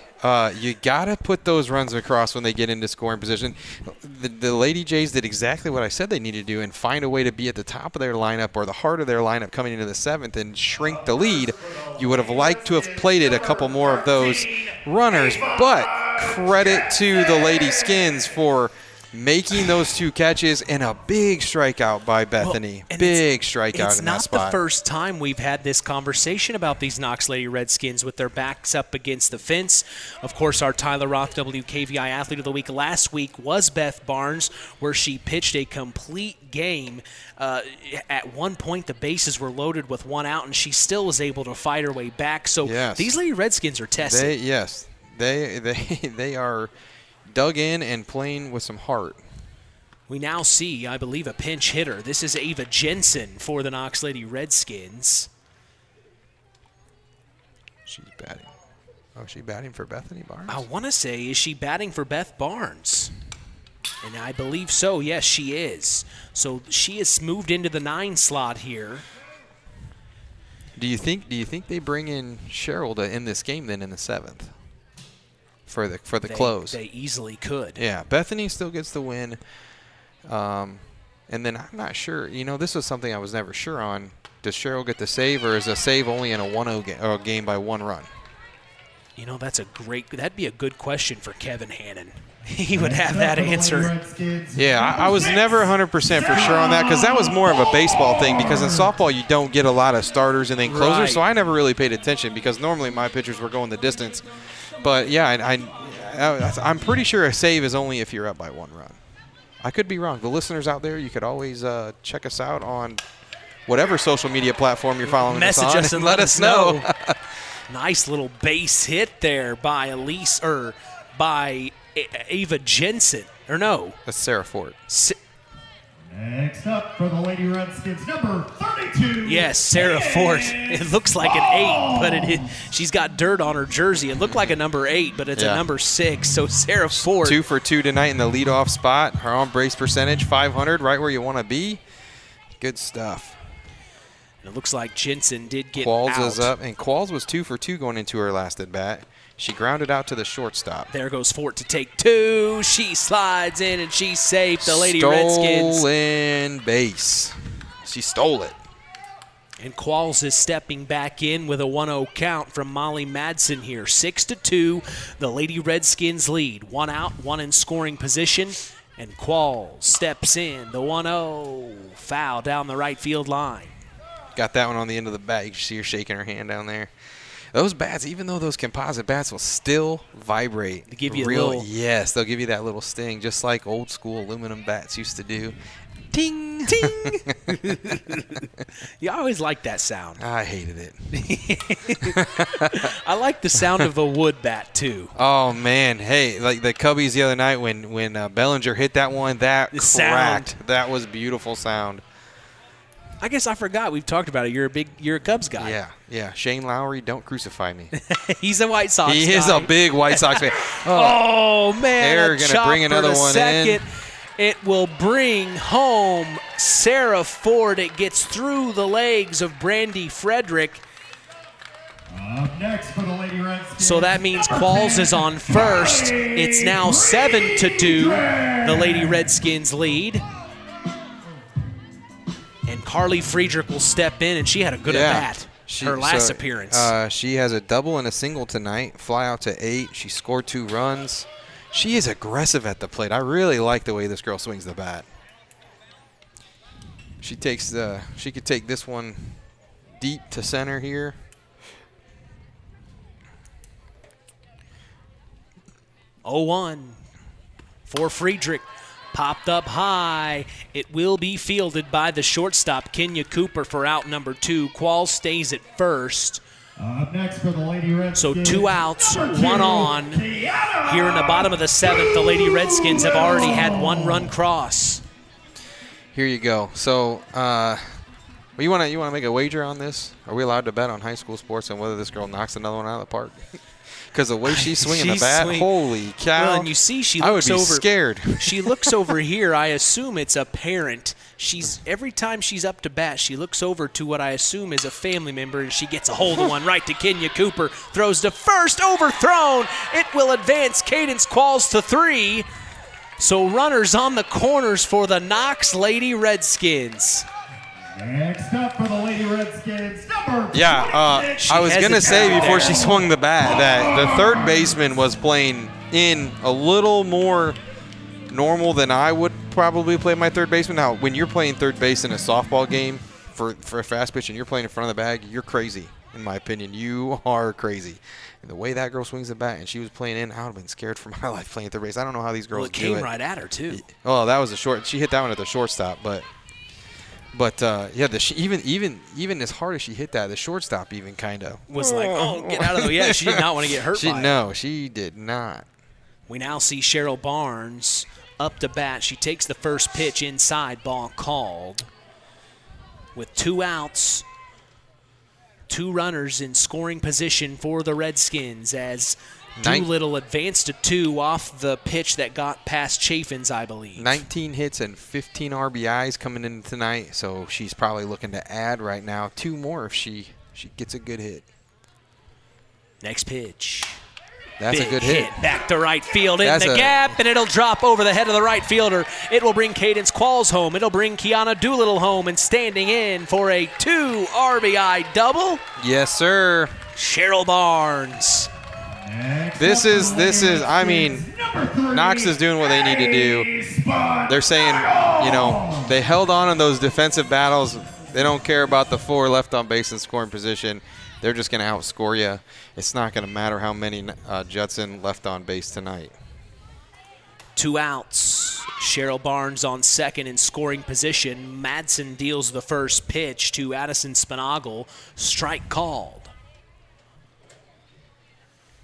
you got to put those runs across when they get into scoring position. The Lady Jays did exactly what I said they needed to do and find a way to be at the top of their lineup or the heart of their lineup coming into the 7th and shrink the lead. You would have liked to have plated a couple more of those runners, but credit to the Lady Skins for making those 2 catches and a big strikeout by Bethany. Big strikeout in that spot. It's not the first time we've had this conversation about these Knox Lady Redskins with their backs up against the fence. Of course, our Tyler Roth WKVI Athlete of the Week last week was Beth Barnes, where she pitched a complete game. At one point, the bases were loaded with 1 out, and she still was able to fight her way back. So these Lady Redskins are tested. They are dug in and playing with some heart. We now see, I believe, a pinch hitter. This is Ava Jensen for the Knox Lady Redskins. She's batting. Oh, is she batting for Bethany Barnes? I want to say, is she batting for Beth Barnes? And I believe so. Yes, she is. So she has moved into the 9 slot here. Do you think they bring in Cheryl to end this game then in the 7th? For the close. They easily could. Yeah, Bethany still gets the win. And then I'm not sure. This was something I was never sure on. Does Cheryl get the save, or is a save only in a 1-0 game by 1 run? That'd be a good question for Kevin Hannon. He would have that answer. Yeah, I was never 100% for sure on that, because that was more of a baseball thing, because in softball you don't get a lot of starters and then closers, Right. so I never really paid attention because normally my pitchers were going the distance. But, yeah, I'm pretty sure a save is only if you're up by 1 run. I could be wrong. The listeners out there, you could always check us out on whatever social media platform you're following us on. Message us and let us know. Nice little base hit there by by Ava Jensen. Or no. That's Sarah Fort. Next up for the Lady Redskins, number 32. Yes, Sarah Ford. It looks like an 8, but she's got dirt on her jersey. It looked like a number 8, but it's a number 6. So Sarah Ford. 2 for 2 tonight in the leadoff spot. Her on-base percentage, 500, right where you want to be. Good stuff. And it looks like Jensen did get Qualls out. is up, and Qualls was 2 for 2 going into her last at-bat. She grounded out to the shortstop. There goes Fort to take 2. She slides in, and she's safe. The Lady Redskins. Stolen base. She stole it. And Qualls is stepping back in with a 1-0 count from Molly Madsen here. 6-2, the Lady Redskins lead. 1 out, 1 in scoring position. And Qualls steps in. The 1-0 foul down the right field line. Got that one on the end of the bat. You can see her shaking her hand down there. Those bats, even though those composite bats will still vibrate. They give you a little. Yes, they'll give you that little sting, just like old school aluminum bats used to do. Ting! Ting! You always liked that sound. I hated it. I like the sound of a wood bat, too. Oh, man. Hey, like the Cubbies the other night when Bellinger hit that one, that The cracked. sound. That was beautiful sound. I guess I forgot. We've talked about it. You're a Cubs guy. Yeah. Shane Lowry, don't crucify me. He's a White Sox guy. He is a big White Sox fan. Oh, man. They're going to bring another one in. It will bring home Sarah Ford. It gets through the legs of Brandy Frederick. Up next for the Lady Redskins. So that means Qualls is on first. It's now 7-2. The Lady Redskins lead. And Carly Friedrich will step in, and she had a good at-bat. Her last appearance. She has a double and a single tonight. Fly out to 8. She scored 2 runs. She is aggressive at the plate. I really like the way this girl swings the bat. She could take this one deep to center here. Oh, 1 for Friedrich. Popped up high. It will be fielded by the shortstop, Kenya Cooper, for out number 2. Qualls stays at first. Up next for the Lady Redskins. So 2 outs, 1 on. Here in the bottom of the 7th, the Lady Redskins have already had 1 run cross. Here you go. So, you want to make a wager on this? Are we allowed to bet on high school sports and whether this girl knocks another one out of the park? Because the way she's swinging the bat, holy cow! Well, and you see, I would be scared. She looks over here. I assume it's a parent. Every time she's up to bat, she looks over to what I assume is a family member, and she gets a hold of one right to Kenya Cooper. Throws to first, overthrown. It will advance Cadence Qualls to 3. So runners on the corners for the Knox Lady Redskins. Next up for the Lady Redskins, number 26. I was going to say before she swung the bat that the third baseman was playing in a little more normal than I would probably play my third baseman. Now, when you're playing third base in a softball game for a fast pitch and you're playing in front of the bag, you're crazy, in my opinion. You are crazy. And the way that girl swings the bat and she was playing in, I would have been scared for my life playing third base. I don't know how these girls do it. It came right at her, too. Oh, that was a short. She hit that one at the shortstop, but even as hard as she hit that, the shortstop even kind of was like, oh, get out of the way. Yeah, she did not want to get hurt by it. No, she did not. We now see Cheryl Barnes up to bat. She takes the first pitch inside, ball called. With 2 outs, 2 runners in scoring position for the Redskins as Doolittle advanced to 2 off the pitch that got past Chaffins, I believe. 19 hits and 15 RBIs coming in tonight, so she's probably looking to add right now 2 more if she gets a good hit. Next pitch. That's a good hit. Back to right field in the gap, and it'll drop over the head of the right fielder. It will bring Cadence Qualls home. It'll bring Kiana Doolittle home, and standing in for a 2 RBI double. Yes, sir. Cheryl Barnes. This is, I mean, Knox is doing what they need to do. They're saying, they held on in those defensive battles. They don't care about the 4 left on base in scoring position. They're just going to outscore you. It's not going to matter how many Judson left on base tonight. 2 outs. Cheryl Barnes on second in scoring position. Madsen deals the first pitch to Addison Spinagle. Strike called.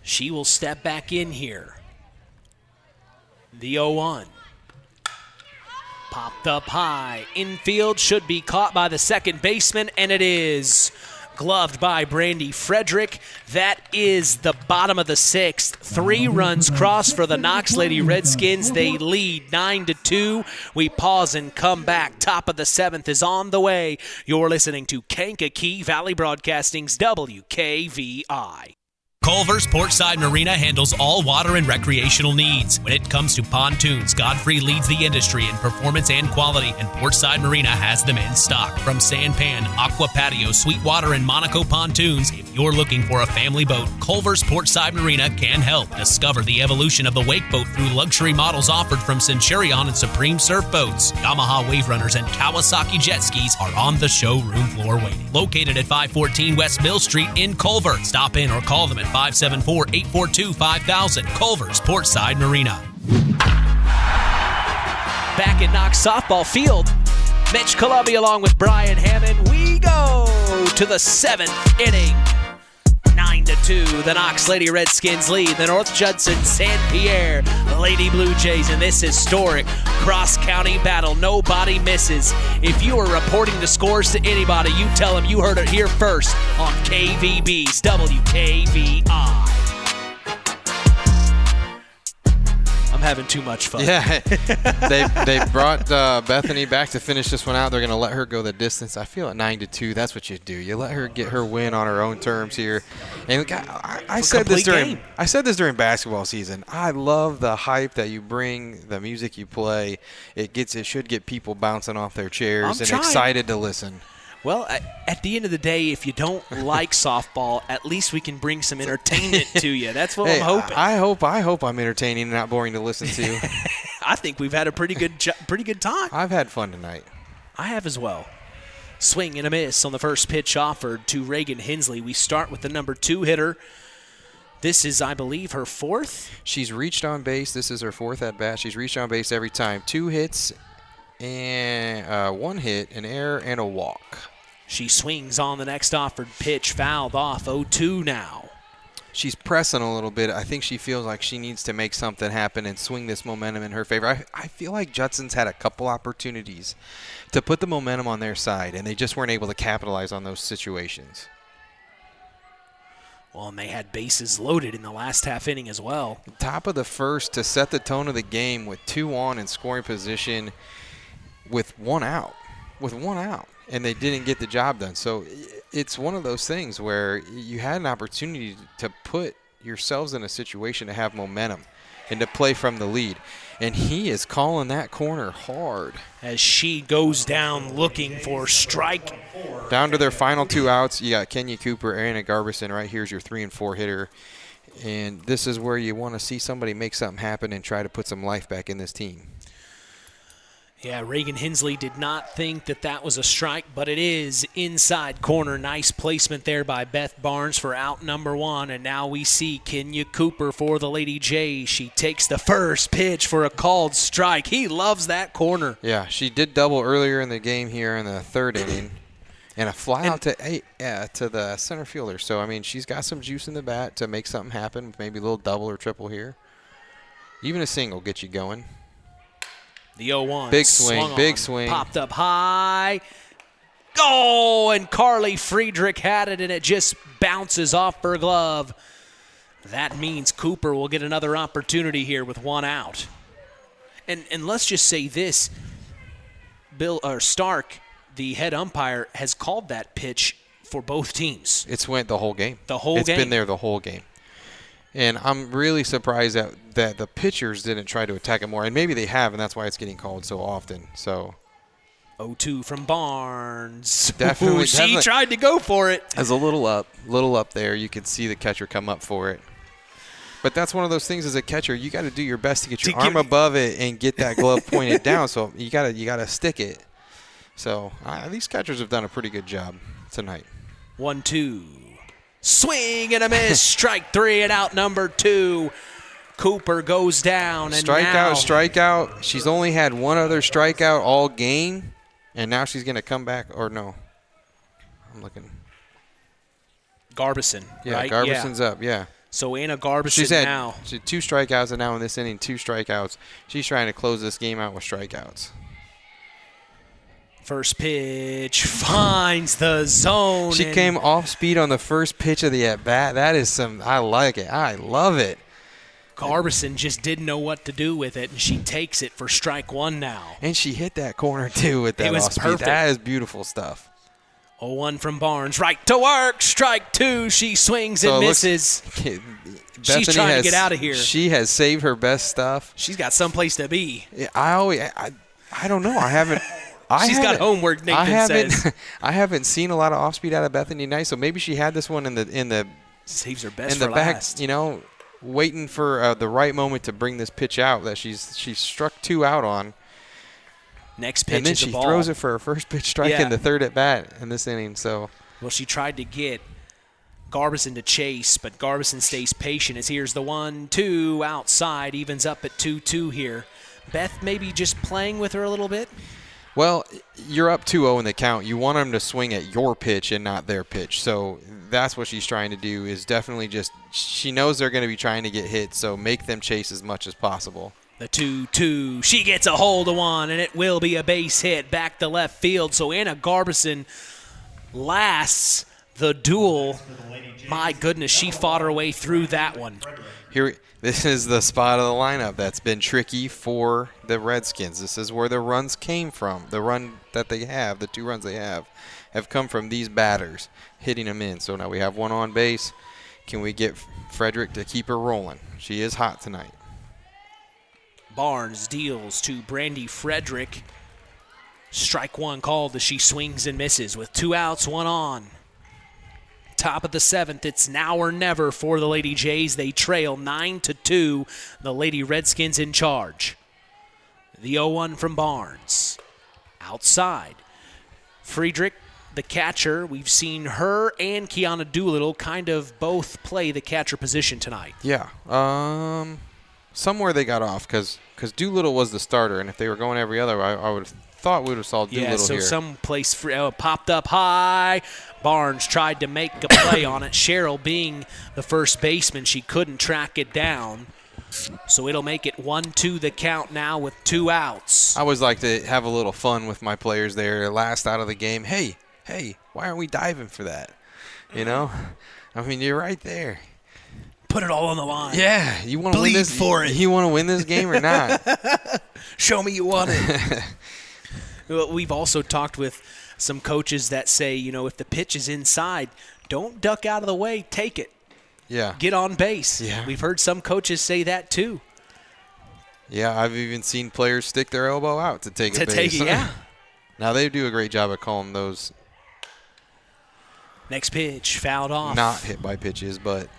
She will step back in here. The 0-1. Popped up high. Infield should be caught by the second baseman, and it is. Gloved by Brandy Frederick. That is the bottom of the sixth. 3 runs crossed for the Knox Lady Redskins. They lead 9-2. We pause and come back. Top of the seventh is on the way. You're listening to Kankakee Valley Broadcasting's WKVI. Culver's Portside Marina handles all water and recreational needs. When it comes to pontoons, Godfrey leads the industry in performance and quality, and Portside Marina has them in stock. From Sanpan, Aqua Patio, Sweetwater, and Monaco pontoons, if you're looking for a family boat, Culver's Portside Marina can help. Discover the evolution of the wake boat through luxury models offered from Centurion and Supreme Surf Boats. Yamaha Wave Runners and Kawasaki jet skis are on the showroom floor waiting. Located at 514 West Mill Street in Culver. Stop in or call them at 574-842-5000. Culver's Portside Marina. Back at Knox softball field, Mitch Columbia along with Brian Hammond. We go to the 7th inning. 9-2, the Knox Lady Redskins lead the North Judson-San Pierre Lady Blue Jays in this historic cross-county battle. Nobody misses. If you are reporting the scores to anybody, you tell them you heard it here first on KVB's WKVI. I'm having too much fun. Yeah, they brought Bethany back to finish this one out. They're going to let her go the distance. I feel at 9-2, that's what you do. You let her get her win on her own terms here. And I said this during basketball season. I love the hype that you bring, the music you play. It should get people bouncing off their chairs and excited to listen. Well, at the end of the day, if you don't like softball, at least we can bring some entertainment to you. That's what I'm hoping. I hope I'm entertaining and not boring to listen to. I think we've had a pretty good time. I've had fun tonight. I have as well. Swing and a miss on the first pitch offered to Reagan Hensley. We start with the number 2 hitter. This is, I believe, her 4th. She's reached on base. This is her 4th at bat. She's reached on base every time. 2 hits and 1 hit, an error, and a walk. She swings on the next offered pitch, fouled off, 0-2 now. She's pressing a little bit. I think she feels like she needs to make something happen and swing this momentum in her favor. I feel like Judson's had a couple opportunities to put the momentum on their side, and they just weren't able to capitalize on those situations. Well, and they had bases loaded in the last half inning as well. Top of the first to set the tone of the game with 2 on in scoring position with 1 out. And they didn't get the job done. So it's one of those things where you had an opportunity to put yourselves in a situation to have momentum and to play from the lead. And he is calling that corner hard. As she goes down looking for strike. Down to their final 2 outs. You got Kenya Cooper, Anna Garbison. Right here's your 3 and 4 hitter. And this is where you want to see somebody make something happen and try to put some life back in this team. Yeah, Reagan Hensley did not think that was a strike, but it is inside corner. Nice placement there by Beth Barnes for out number 1. And now we see Kenya Cooper for the Lady Jays. She takes the first pitch for a called strike. He loves that corner. Yeah, she did double earlier in the game here in the 3rd inning. And a fly out to the center fielder. So, I mean, she's got some juice in the bat to make something happen. Maybe a little double or triple here. Even a single gets you going. The 0-1. Big swing. Popped up high. Oh, and Carly Friedrich had it, and it just bounces off her glove. That means Cooper will get another opportunity here with 1 out. And let's just say this. Stark, the head umpire, has called that pitch for both teams. It's went the whole game. It's been there the whole game. And I'm really surprised that the pitchers didn't try to attack it more. And maybe they have, and that's why it's getting called so often. So 0-2 from Barnes. Definitely. She tried to go for it. It's a little up there. You could see the catcher come up for it. But that's one of those things as a catcher. You got to do your best to get your arm above it and get that glove pointed down. So you got to stick it. So these catchers have done a pretty good job tonight. 1-2. Swing and a miss. Strike 3 and out number 2. Cooper goes down. And strikeout. She's only had 1 other strikeout all game, and now she's going to come back. Or no. I'm looking. Garbison, yeah, right? Garbison's up, yeah. So Anna Garbison now. She's 2 strikeouts, and now in this inning, 2 strikeouts. She's trying to close this game out with strikeouts. First pitch finds the zone. She came off speed on the first pitch of the at-bat. That is I like it. I love it. Garbison just didn't know what to do with it, and she takes it for strike one now. And she hit that corner, too, with that off speed. Perfect. That is beautiful stuff. 0-1 from Barnes. Right to work. Strike two. She swings and misses. She's trying to get out of here. She has saved her best stuff. She's got someplace to be. I don't know. She's got homework, Nathan says. I haven't seen a lot of off-speed out of Bethany Knight, so maybe she had this one in the saves her best in the for back, last. Waiting for the right moment to bring this pitch out that she's struck 2 out on. Next pitch and then is a ball. she throws it for her first pitch strike in the third at bat in this inning. So well, she tried to get Garbison to chase, but Garbison stays patient as here's the 1-2 outside, evens up at 2-2 here. Beth maybe just playing with her a little bit. Well, you're up 2-0 in the count. You want them to swing at your pitch and not their pitch. So that's what she's trying to do is definitely she knows they're going to be trying to get hit, so make them chase as much as possible. The 2-2. She gets a hold of one, and it will be a base hit back to left field. So Anna Garbison lasts the duel. My goodness, she fought her way through that one. This is the spot of the lineup that's been tricky for the Redskins. This is where the runs came from. The run that they have, the 2 runs they have come from these batters hitting them in. So now we have one on base. Can we get Frederick to keep her rolling? She is hot tonight. Barnes deals to Brandy Frederick. Strike one called as she swings and misses with 2 outs, 1 on. Top of the 7th, it's now or never for the Lady Jays. They trail 9-2. The Lady Redskins in charge. The 0-1 from Barnes. Outside. Friedrich, the catcher. We've seen her and Kiana Doolittle kind of both play the catcher position tonight. Yeah. Somewhere they got off because Doolittle was the starter, and if they were going every other, I would have thought we would have saw Doolittle here. Yeah, so here. someplace popped up high. Barnes tried to make a play on it. Cheryl being the first baseman, she couldn't track it down. So it'll make it 1-2 the count now with 2 outs. I always like to have a little fun with my players there. Last out of the game, hey, why aren't we diving for that? I mean, you're right there. Put it all on the line. Yeah, you want to win this for it. You want to win this game or not? Show me you want it. We've also talked with some coaches that say, if the pitch is inside, don't duck out of the way, take it. Yeah. Get on base. Yeah. We've heard some coaches say that too. Yeah, I've even seen players stick their elbow out to take a base. Yeah. Now they do a great job of calling those. Next pitch, fouled off. Not hit by pitches, but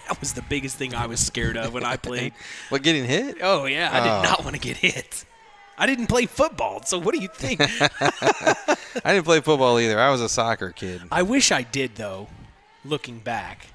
that was the biggest thing I was scared of when I played. What, getting hit? Oh, yeah. I did not want to get hit. I didn't play football, so what do you think? I didn't play football either. I was a soccer kid. I wish I did, though, looking back.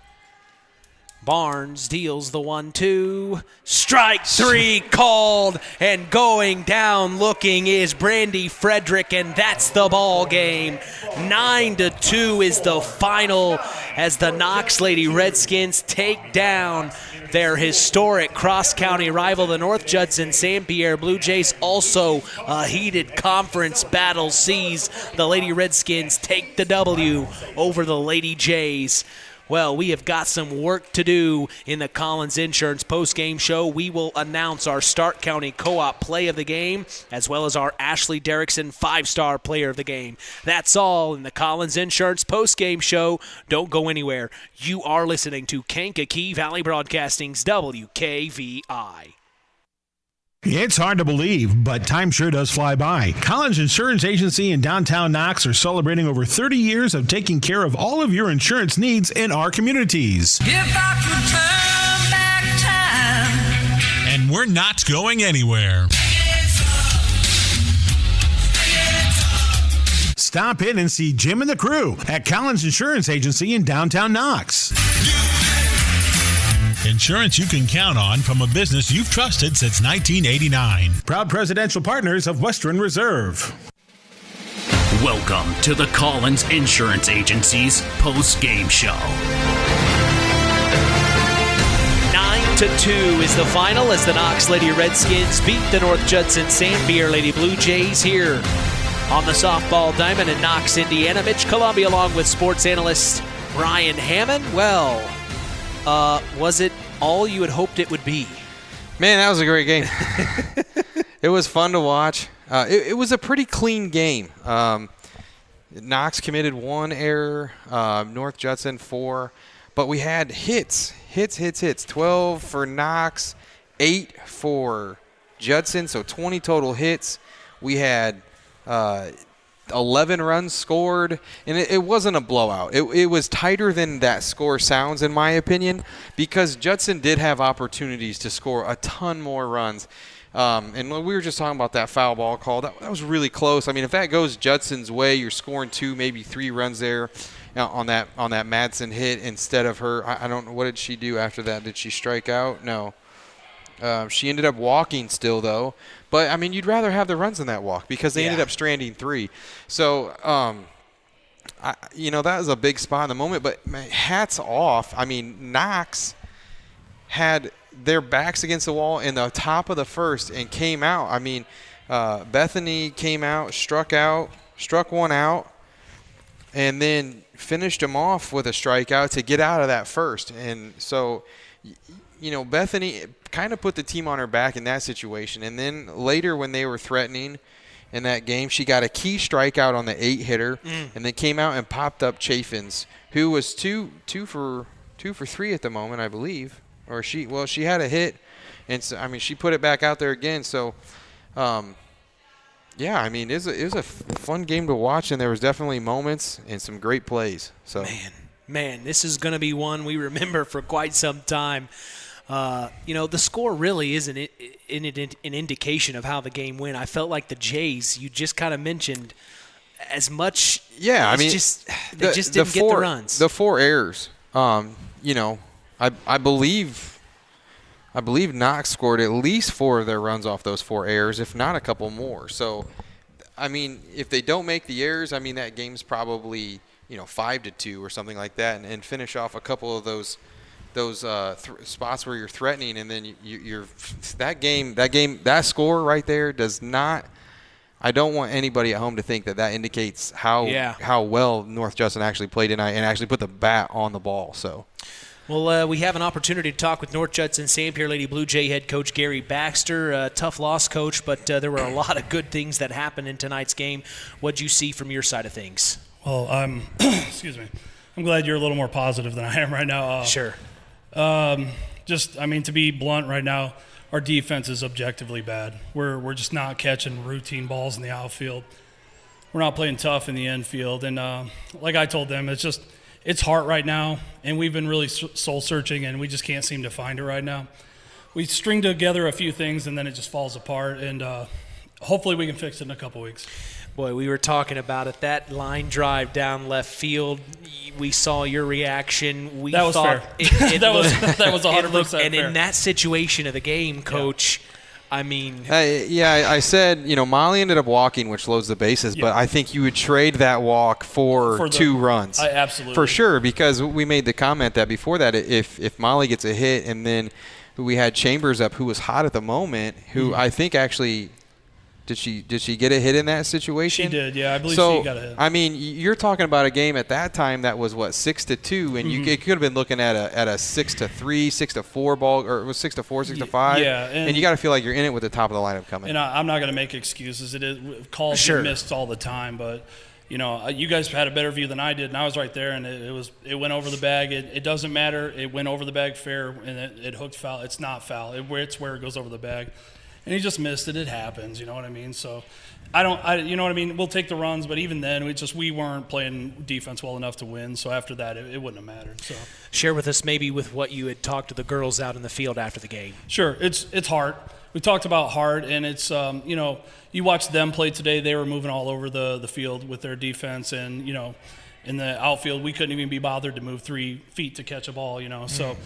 Barnes deals the 1-2. Strike 3 called, and going down looking is Brandy Frederick, and that's the ball game. 9-2 is the final as the Knox Lady Redskins take down their historic cross-county rival, the North Judson-San Pierre Blue Jays. Also a heated conference battle sees the Lady Redskins take the W over the Lady Jays. Well, we have got some work to do in the Collins Insurance postgame show. We will announce our Stark County Co-op play of the game, as well as our Ashley Derrickson 5-star player of the game. That's all in the Collins Insurance postgame show. Don't go anywhere. You are listening to Kankakee Valley Broadcasting's WKVI. It's hard to believe, but time sure does fly by. Collins Insurance Agency in downtown Knox are celebrating over 30 years of taking care of all of your insurance needs in our communities. If I could turn back time. And we're not going anywhere. Stop in and see Jim and the crew at Collins Insurance Agency in downtown Knox. Insurance you can count on from a business you've trusted since 1989. Proud presidential partners of Western Reserve. Welcome to the Collins Insurance Agency's post-game show. 9 5-2 is the final as the Knox Lady Redskins beat the North Judson-San Pierre Lady Blue Jays here on the softball diamond in Knox, Indiana. Mitch Columbia along with sports analyst Brian Hammond. Well, was it all you had hoped it would be? Man, that was a great game. It was fun to watch. It was a pretty clean game. Knox committed 1 error, North Judson 4, but we had hits. 12 for Knox, 8 for Judson, so 20 total hits. We had 11 runs scored, and it wasn't a blowout. It was tighter than that score sounds, in my opinion, because Judson did have opportunities to score a ton more runs. And we were just talking about that foul ball call. That was really close. I mean, if that goes Judson's way, you're scoring 2, maybe 3 runs there on that Madsen hit instead of her. I don't know. What did she do after that? Did she strike out? No. She ended up walking still, though. But, I mean, you'd rather have the runs than that walk because they ended up stranding 3. So, that was a big spot in the moment. But hats off. I mean, Knox had their backs against the wall in the top of the first and came out. I mean, Bethany came out, struck one out, and then finished him off with a strikeout to get out of that first. And so, Bethany kind of put the team on her back in that situation. And then later when they were threatening in that game, she got a key strikeout on the 8-hitter and then came out and popped up Chaffins, who was two for 3 at the moment, I believe. Or she had a hit, and so, I mean, she put it back out there again. So, I mean, it was a fun game to watch, and there was definitely moments and some great plays. So, man, this is going to be one we remember for quite some time. The score really isn't an indication of how the game went. I felt like the Jays, you just kind of mentioned, as much. Yeah, I mean, they just didn't get the runs. The 4 errors. I believe Knox scored at least 4 of their runs off those 4 errors, if not a couple more. So, I mean, if they don't make the errors, I mean, that game's probably 5-2 or something like that, and finish off a couple of those spots where you're threatening, and then that score right there does not. I don't want anybody at home to think that indicates how well North Judson actually played tonight and actually put the bat on the ball. So. Well, we have an opportunity to talk with North Judson-San Pierre Lady Blue Jay head coach Gary Baxter. Tough loss, coach, but there were a lot of good things that happened in tonight's game. What'd you see from your side of things? Well, excuse me. I'm glad you're a little more positive than I am right now. Sure. To be blunt right now, our defense is objectively bad. We're just not catching routine balls in the outfield. We're not playing tough in the infield. And like I told them, it's hard right now, and we've been really soul-searching, and we just can't seem to find it right now. We string together a few things, and then it just falls apart, and hopefully we can fix it in a couple weeks. Boy, we were talking about it. That line drive down left field, we saw your reaction. That was fair. That was 100% fair. And in that situation of the game, Coach, I mean. I said, Molly ended up walking, which loads the bases, but I think you would trade that walk for 2 runs. Absolutely. For sure, because we made the comment that before that, if Molly gets a hit and then we had Chambers up, who was hot at the moment, who I think actually – Did she get a hit in that situation? She did, yeah. I believe she got a hit. I mean, you're talking about a game at that time that was 6-2, and it could have been looking at a 6-3, 6-4 ball, or it was 6-4, 6-5. Yeah, and you got to feel like you're in it with the top of the lineup coming. And I'm not going to make excuses. It is calls get missed all the time, but you guys had a better view than I did, and I was right there, and it went over the bag. It doesn't matter. It went over the bag fair, and it hooked foul. It's not foul. It's where it goes over the bag. And he just missed it. It happens, you know what I mean? So, you know what I mean? We'll take the runs, but even then, we weren't playing defense well enough to win. So after that, it wouldn't have mattered. So, share with us maybe with what you had talked to the girls out in the field after the game. Sure, it's hard. We talked about hard, and it's you watch them play today. They were moving all over the field with their defense, and in the outfield, we couldn't even be bothered to move 3 feet to catch a ball. So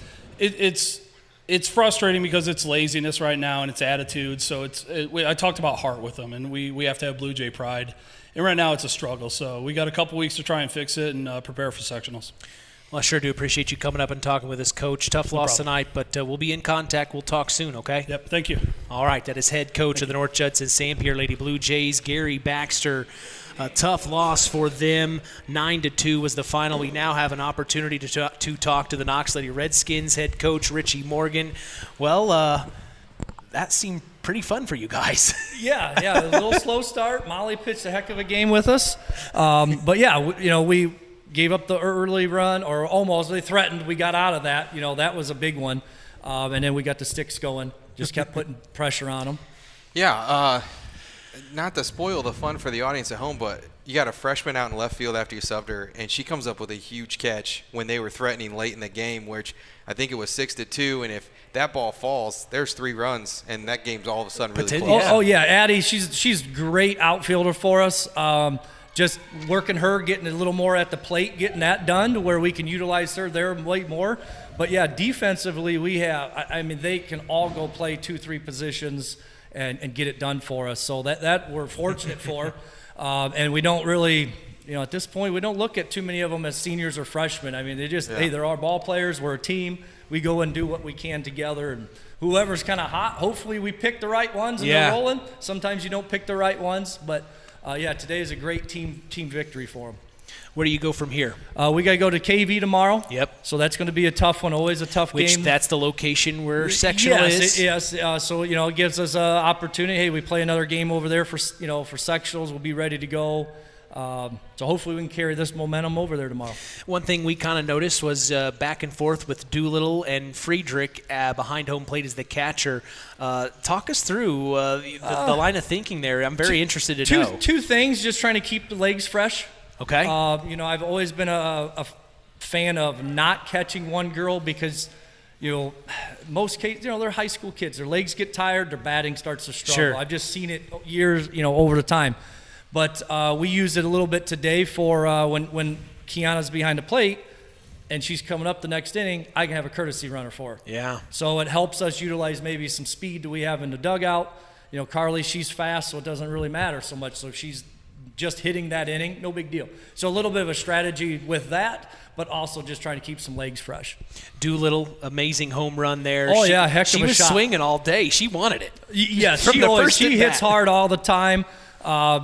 it's frustrating because it's laziness right now and it's attitude. So I talked about heart with them, and we have to have Blue Jay pride. And right now it's a struggle. So we got a couple weeks to try and fix it and prepare for sectionals. Well, I sure do appreciate you coming up and talking with us, Coach. Tough loss tonight, but we'll be in contact. We'll talk soon, okay? Yep, thank you. All right, that is head coach of the North Judson-San Pierre Lady Blue Jays, Gary Baxter. A tough loss for them. 9-2 was the final. We now have an opportunity to talk to the Knox Lady Redskins head coach, Richie Morgan. Well, that seemed pretty fun for you guys. Yeah, it was a little slow start. Molly pitched a heck of a game with us. But, yeah, we gave up the early run, or almost. They threatened. We got out of that. That was a big one. And then we got the sticks going. Just kept putting pressure on them. Yeah, not to spoil the fun for the audience at home, but you got a freshman out in left field after you subbed her, and she comes up with a huge catch when they were threatening late in the game, which I think it was 6-2, and if that ball falls, there's 3 runs, and that game's all of a sudden really close. Oh, yeah, Addie, she's a great outfielder for us. Just working her, getting a little more at the plate, getting that done to where we can utilize her there way more. But, yeah, defensively we have – they can all go play 2-3 positions and get it done for us. So that we're fortunate for. And we don't really – at this point, we don't look at too many of them as seniors or freshmen. They just hey, they're our ball players. We're a team. We go and do what we can together. And whoever's kind of hot, hopefully we pick the right ones and they're rolling. Sometimes you don't pick the right ones. But, today is a great team victory for them. Where do you go from here? We got to go to KV tomorrow. Yep. So that's going to be a tough one, always a tough game. That's the location where sectional is? Yes. So, it gives us an opportunity. Hey, we play another game over there for sectionals. We'll be ready to go. So hopefully we can carry this momentum over there tomorrow. One thing we kind of noticed was back and forth with Doolittle and Friedrich behind home plate as the catcher. Talk us through the line of thinking there. I'm very interested to know. Two things, just trying to keep the legs fresh. Okay. I've always been a fan of not catching one girl because, most cases, they're high school kids. Their legs get tired, their batting starts to struggle. Sure. I've just seen it years, over the time. But we used it a little bit today for when Kiana's behind the plate and she's coming up the next inning, I can have a courtesy runner for her. Yeah. So it helps us utilize maybe some speed that we have in the dugout. Carly, she's fast, so it doesn't really matter so much. So if she's just hitting that inning, no big deal. So a little bit of a strategy with that, but also just trying to keep some legs fresh. Doolittle, amazing home run there. Oh, yeah, heck of a shot. She was swinging all day. She wanted it. Yes, she hits hard all the time.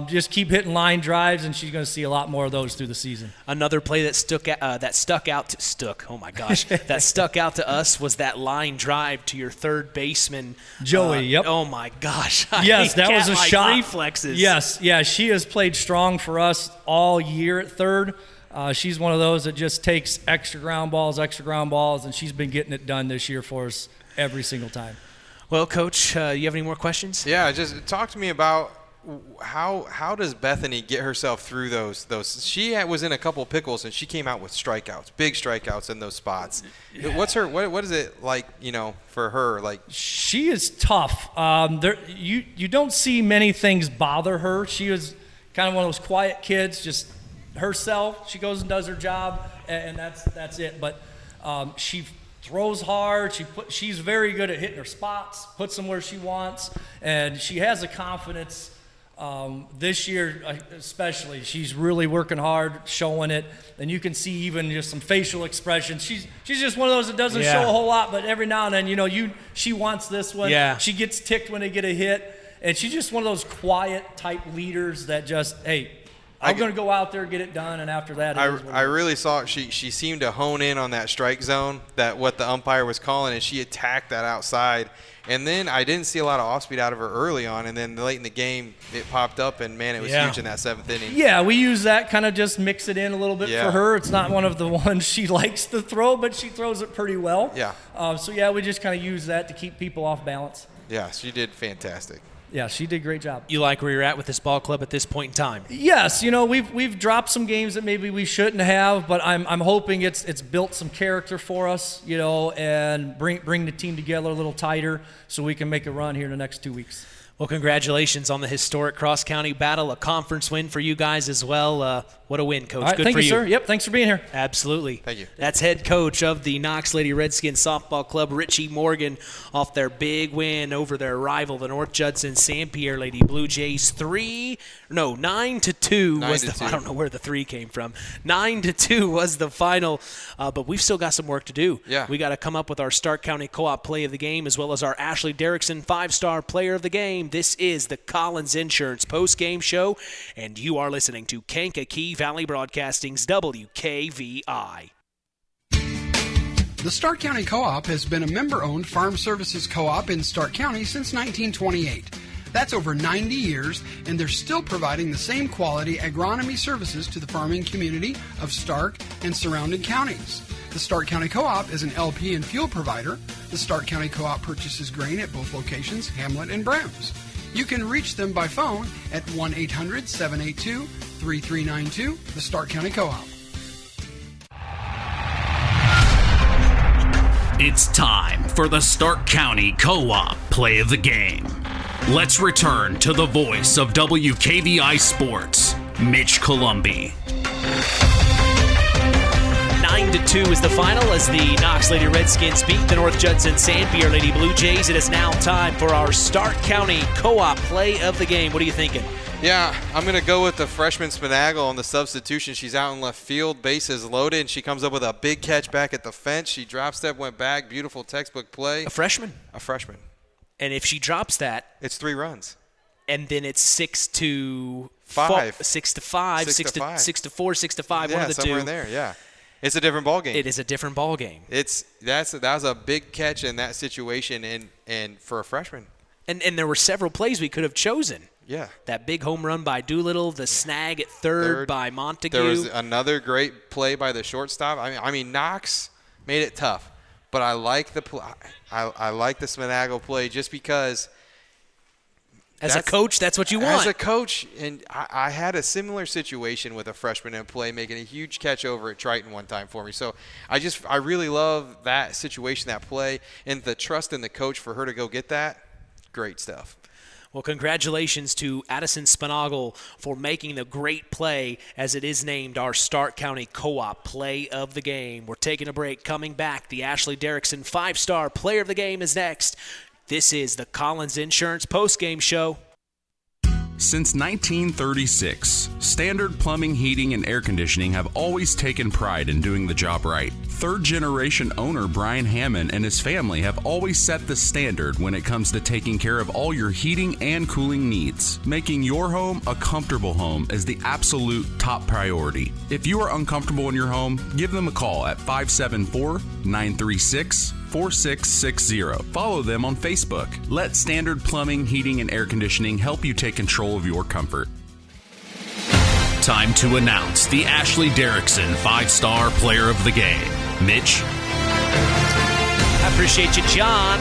Just keep hitting line drives, and she's going to see a lot more of those through the season. Another play that stuck out to us was that line drive to your third baseman, Joey. Yep. Oh my gosh. Yes, that was a shot. Reflexes. Yes, yeah. She has played strong for us all year at third. She's one of those that just takes extra ground balls, and she's been getting it done this year for us every single time. Well, Coach, you have any more questions? Yeah, just talk to me about how does Bethany get herself through those? She was in a couple of pickles and she came out with strikeouts, big strikeouts in those spots. What's her? What is it like? For her, like she is tough. You don't see many things bother her. She was kind of one of those quiet kids, just herself. She goes and does her job, and that's it. But she throws hard. She's very good at hitting her spots, puts them where she wants, and she has a confidence. This year especially, she's really working hard, showing it, and you can see even just some facial expressions. She's just one of those that doesn't show a whole lot, but every now and then, she wants this one. Yeah. She gets ticked when they get a hit, and she's just one of those quiet type leaders that just, hey, I'm going to go out there, get it done, and after that, I really saw she seemed to hone in on that strike zone, that what the umpire was calling, and she attacked that outside. And then I didn't see a lot of off-speed out of her early on, and then late in the game it popped up, and, man, it was huge in that seventh inning. Yeah, we use that, kind of just mix it in a little bit for her. It's not one of the ones she likes to throw, but she throws it pretty well. Yeah. We just kind of use that to keep people off balance. Yeah, she did fantastic. Yeah, she did a great job. You like where you're at with this ball club at this point in time? Yes, we've dropped some games that maybe we shouldn't have, but I'm hoping it's built some character for us, and bring the team together a little tighter so we can make a run here in the next 2 weeks. Well, congratulations on the historic cross-county battle, a conference win for you guys as well. What a win, Coach. All right, Good thank for you, sir. Yep, thanks for being here. Absolutely. Thank you. That's head coach of the Knox Lady Redskins softball club, Richie Morgan, off their big win over their rival, the North Judson-San Pierre Lady Blue Jays. 9-2 was the. I don't know where the 3 came from. 9-2 was the final, but we've still got some work to do. Yeah. We got to come up with our Stark County Co-op Play of the Game as well as our Ashley Derrickson 5-Star Player of the Game. This is the Collins Insurance post-game show, and you are listening to Kankakee Valley Broadcasting's WKVI. The Stark County Co-op has been a member-owned farm services co-op in Stark County since 1928. That's over 90 years, and they're still providing the same quality agronomy services to the farming community of Stark and surrounding counties. The Stark County Co-op is an LP and fuel provider. The Stark County Co-op purchases grain at both locations, Hamlet and Brems. You can reach them by phone at 1-800-782-3392, the Stark County Co-op. It's time for the Stark County Co-op Play of the Game. Let's return to the voice of WKVI Sports, Mitch Columbi. 9-2 is the final as the Knox Lady Redskins beat the North Judson-San Pierre Lady Blue Jays. It is now time for our Stark County Co-op Play of the Game. What are you thinking? Yeah, I'm going to go with the freshman Spinagle on the substitution. She's out in left field, bases loaded, and she comes up with a big catch back at the fence. She drop step, went back, beautiful textbook play. A freshman? A freshman. And if she drops that, it's 3 runs. And then it's 6-5, 6-4, 6-5, yeah, one of the two. Somewhere in there, yeah. It's a different ball game. It is a different ball game. That was a big catch in that situation, and for a freshman. And there were several plays we could have chosen. Yeah. That big home run by Doolittle, the snag at third by Montague. There was another great play by the shortstop. I mean, Knox made it tough, but I like the I like the Spinagle play just because. As a coach, that's what you want. As a coach, and I had a similar situation with a freshman in play making a huge catch over at Triton one time for me. So I really love that situation, that play, and the trust in the coach for her to go get that. Great stuff. Well, congratulations to Addison Spinagle for making the great play, as it is named our Stark County Co-op Play of the Game. We're taking a break. Coming back, the Ashley Derrickson 5-Star Player of the Game is next. This is the Collins Insurance postgame show. Since 1936, Standard Plumbing, Heating, and Air Conditioning have always taken pride in doing the job right. Third-generation owner Brian Hammond and his family have always set the standard when it comes to taking care of all your heating and cooling needs. Making your home a comfortable home is the absolute top priority. If you are uncomfortable in your home, give them a call at 574-936-4660. Follow them on Facebook. Let Standard Plumbing, Heating, and Air Conditioning help you take control of your comfort. Time to announce the Ashley Derrickson 5-Star Player of the Game. Mitch? I appreciate you, John.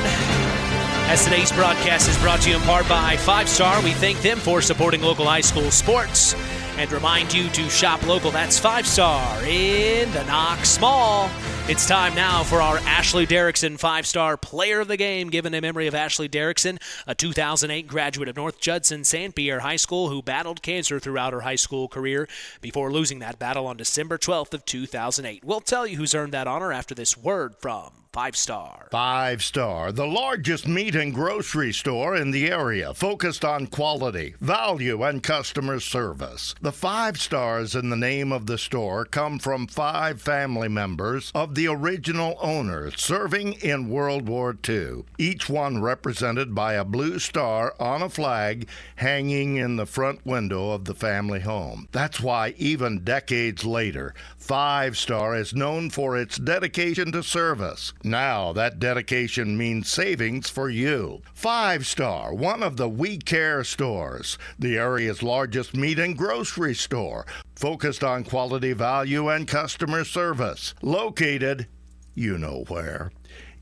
As today's broadcast is brought to you in part by 5-Star, we thank them for supporting local high school sports and remind you to shop local. That's 5-Star in the Knox Mall. It's time now for our Ashley Derrickson 5-Star Player of the Game, given in memory of Ashley Derrickson, a 2008 graduate of North Judson-San Pierre High School who battled cancer throughout her high school career before losing that battle on December 12th of 2008. We'll tell you who's earned that honor after this word from 5-Star. 5-Star, the largest meat and grocery store in the area, focused on quality, value, and customer service. The 5 stars in the name of the store come from 5 family members of the original owners serving in World War II, each one represented by a blue star on a flag hanging in the front window of the family home. That's why even decades later, 5-Star is known for its dedication to service. Now that dedication means savings for you. 5-Star, one of the We Care stores, the area's largest meat and grocery store, focused on quality, value, and customer service. Located, you know where,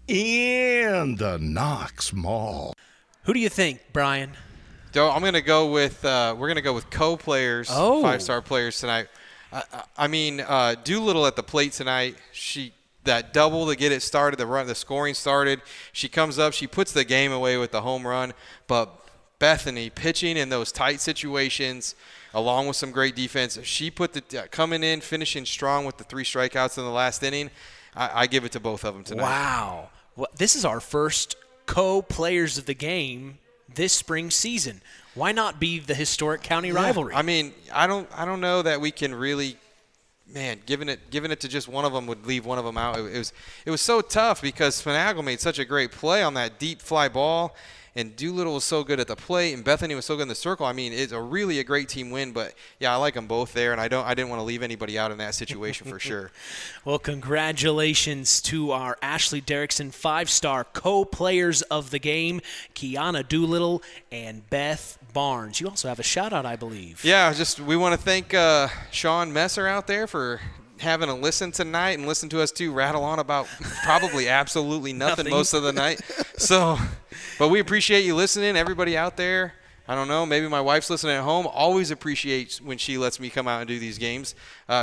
in the Knox Mall. Who do you think, Brian? I'm going to go with we're going to go with co-players, 5-Star players tonight. I mean, Doolittle at the plate tonight. That double to get it started, the scoring started. She comes up, she puts the game away with the home run, but Bethany pitching in those tight situations, along with some great defense. She put coming in, finishing strong with the 3 strikeouts in the last inning. I give it to both of them tonight. Wow. Well, this is our first co-players of the game this spring season. Why not be the historic county rivalry? I mean, I don't know that we can really, giving it to just one of them would leave one of them out. It was so tough because Finagle made such a great play on that deep fly ball, and Doolittle was so good at the plate, and Bethany was so good in the circle. I mean, it's a great team win, but yeah, I like them both there, and I didn't want to leave anybody out in that situation for sure. Well, congratulations to our Ashley Derrickson 5-star co-players of the game, Kiana Doolittle and Beth Barnes. You also have a shout-out, I believe. Yeah, we want to thank Sean Messer out there for having a listen tonight and listen to us two rattle on about probably absolutely nothing most of the night. So, but we appreciate you listening, everybody out there. I don't know, maybe my wife's listening at home. Always appreciate when she lets me come out and do these games.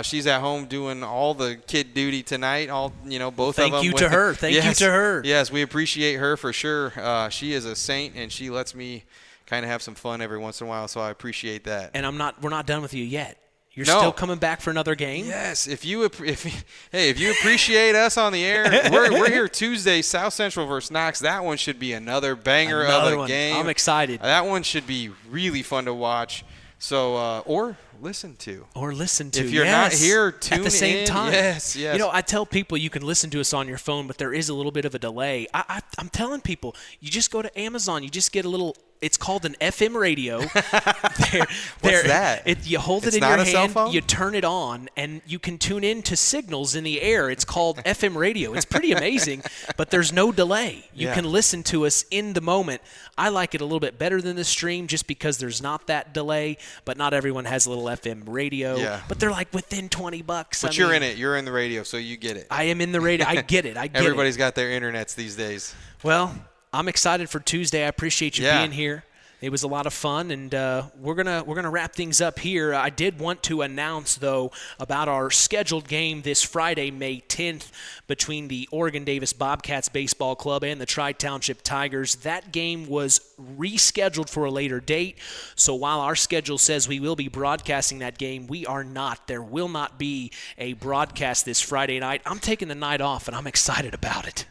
She's at home doing all the kid duty tonight. Both of them. Thank you to her. Thank you to her. Yes, we appreciate her for sure. She is a saint, and she lets me kind of have some fun every once in a while. So I appreciate that. And we're not done with you yet. You're still coming back for another game? Yes. If you appreciate us on the air, we're here Tuesday, South Central versus Knox. That one should be another banger of a game. I'm excited. That one should be really fun to watch. So or listen to. If you're not here, tune in. At the same time. Yes. I tell people you can listen to us on your phone, but there is a little bit of a delay. I'm telling people, you just go to Amazon. You just get a little – it's called an FM radio. What's that? You hold it in your hand, you turn it on, and you can tune in to signals in the air. It's called FM radio. It's pretty amazing, but there's no delay. You can listen to us in the moment. I like it a little bit better than the stream just because there's not that delay, but not everyone has a little FM radio. Yeah. But they're like within $20. But you're in it. You're in the radio, so you get it. I am in the radio. I get it. Everybody's got their internets these days. Well, I'm excited for Tuesday. I appreciate you being here. It was a lot of fun, and we're gonna wrap things up here. I did want to announce, though, about our scheduled game this Friday, May 10th, between the Oregon Davis Bobcats Baseball Club and the Tri-Township Tigers. That game was rescheduled for a later date, so while our schedule says we will be broadcasting that game, we are not. There will not be a broadcast this Friday night. I'm taking the night off, and I'm excited about it.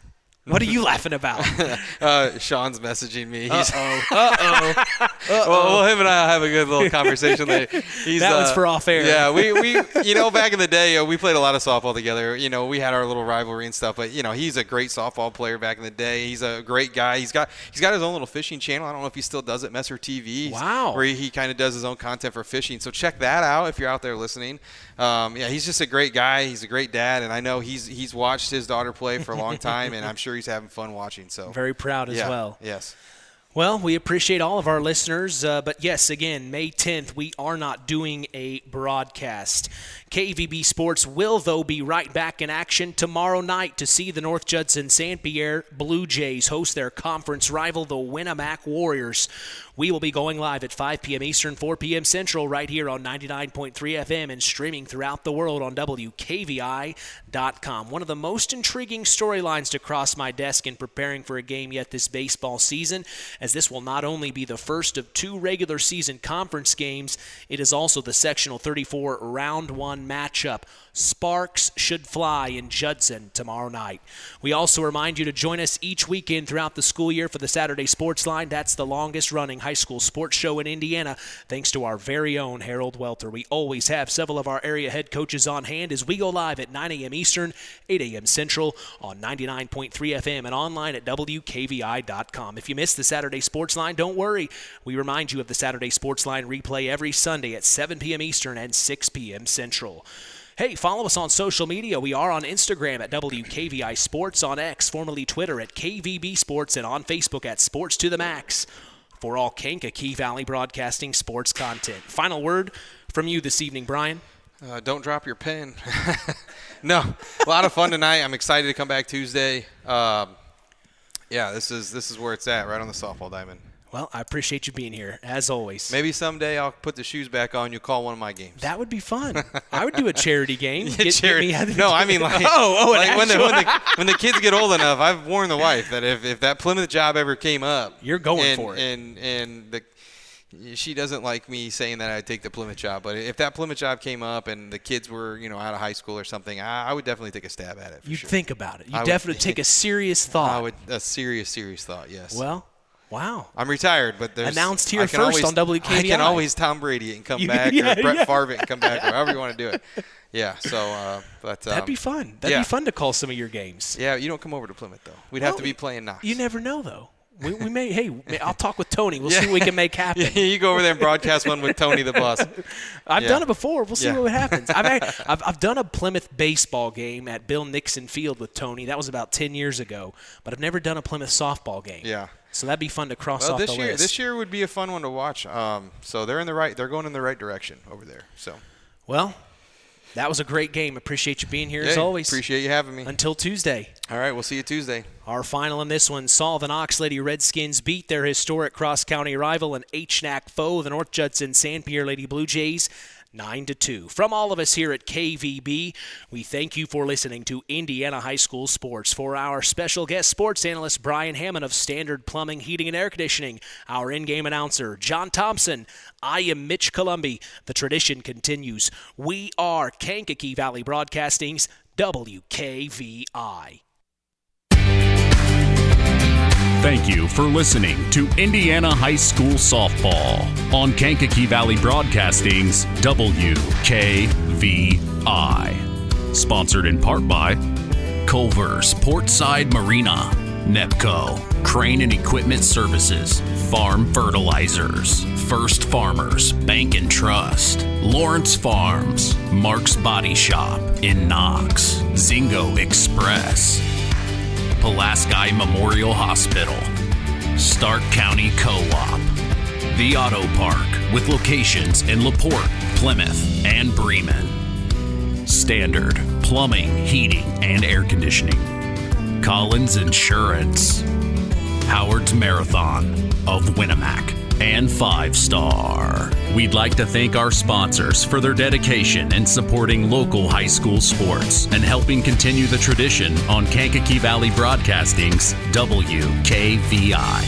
What are you laughing about? Sean's messaging me. Uh-oh. Well, him and I will have a good little conversation later. That was for off air. Yeah, we back in the day, we played a lot of softball together. We had our little rivalry and stuff. But he's a great softball player back in the day. He's a great guy. He's got his own little fishing channel. I don't know if he still does it, Messer TV. Wow. Where he kind of does his own content for fishing. So check that out if you're out there listening. He's just a great guy. He's a great dad, and I know he's watched his daughter play for a long time, and I'm sure he's having fun watching. So very proud as well. Yes. Well, we appreciate all of our listeners, but yes, again, May 10th, we are not doing a broadcast. KVB Sports will, though, be right back in action tomorrow night to see the North Judson-San Pierre Blue Jays host their conference rival, the Winamac Warriors. We will be going live at 5 p.m. Eastern, 4 p.m. Central, right here on 99.3 FM and streaming throughout the world on WKVI.com. One of the most intriguing storylines to cross my desk in preparing for a game yet this baseball season, as this will not only be the first of 2 regular season conference games, it is also the Sectional 34 Round 1 matchup. Sparks should fly in Judson tomorrow night. We also remind you to join us each weekend throughout the school year for the Saturday Sports Line. That's the longest-running high school sports show in Indiana, thanks to our very own Harold Welter. We always have several of our area head coaches on hand as we go live at 9 a.m. Eastern, 8 a.m. Central on 99.3 FM and online at WKVI.com. If you missed the Saturday Sports Line, don't worry. We remind you of the Saturday Sports Line replay every Sunday at 7 p.m. Eastern and 6 p.m. Central. Hey, follow us on social media. We are on Instagram at WKVI Sports, on X, formerly Twitter at KVB Sports, and on Facebook at Sports to the Max for all Kankakee Valley Broadcasting sports content. Final word from you this evening, Brian. Don't drop your pen. No, a lot of fun tonight. I'm excited to come back Tuesday. This is where it's at, right on the softball diamond. Well, I appreciate you being here, as always. Maybe someday I'll put the shoes back on. You call one of my games. That would be fun. I would do a charity game. No, I mean like, when the kids get old enough, I've warned the wife that if that Plymouth job ever came up, you're going for it. And she doesn't like me saying that I'd take the Plymouth job, but if that Plymouth job came up and the kids were, out of high school or something, I would definitely take a stab at it. You'd sure. think about it. You'd definitely take a serious thought. A serious thought, yes. Well, wow. I'm retired, but there's announced here first on WKVI. I can always Tom Brady it and come back, or Brett Favre it and come back, or however you want to do it. Yeah, so but that'd be fun. That'd be fun to call some of your games. Yeah, you don't come over to Plymouth though. We'd have to be playing Knox. You never know though. We may. Hey, I'll talk with Tony. We'll see what we can make happen. You go over there and broadcast one with Tony the boss. I've done it before. We'll see what happens. I've done a Plymouth baseball game at Bill Nixon Field with Tony. That was about 10 years ago. But I've never done a Plymouth softball game. Yeah. So that'd be fun to cross off the list. This year would be a fun one to watch. So they're going in the right direction over there. So. Well. That was a great game. Appreciate you being here as always. Appreciate you having me. Until Tuesday. All right, we'll see you Tuesday. Our final in this one saw the Knox Lady Redskins beat their historic cross-county rival and HNAC foe, the North Judson-San Pierre Lady Blue Jays, 9-2. From all of us here at KVB, we thank you for listening to Indiana High School Sports. For our special guest sports analyst, Brian Hammond of Standard Plumbing, Heating, and Air Conditioning, our in-game announcer, John Thompson, I am Mitch Columbi. The tradition continues. We are Kankakee Valley Broadcasting's WKVI. Thank you for listening to Indiana High School Softball on Kankakee Valley Broadcasting's WKVI. Sponsored in part by Culver's Portside Marina, NEPCO, Crane and Equipment Services, Farm Fertilizers, First Farmers Bank and Trust, Lawrence Farms, Mark's Body Shop in Knox, Zingo Express, Pulaski Memorial Hospital, Stark County Co-op, The Auto Park with locations in LaPorte, Plymouth, and Bremen, Standard Plumbing, Heating, and Air Conditioning, Collins Insurance, Howard's Marathon of Winamac, and 5-Star. We'd like to thank our sponsors for their dedication in supporting local high school sports and helping continue the tradition on Kankakee Valley Broadcasting's WKVI.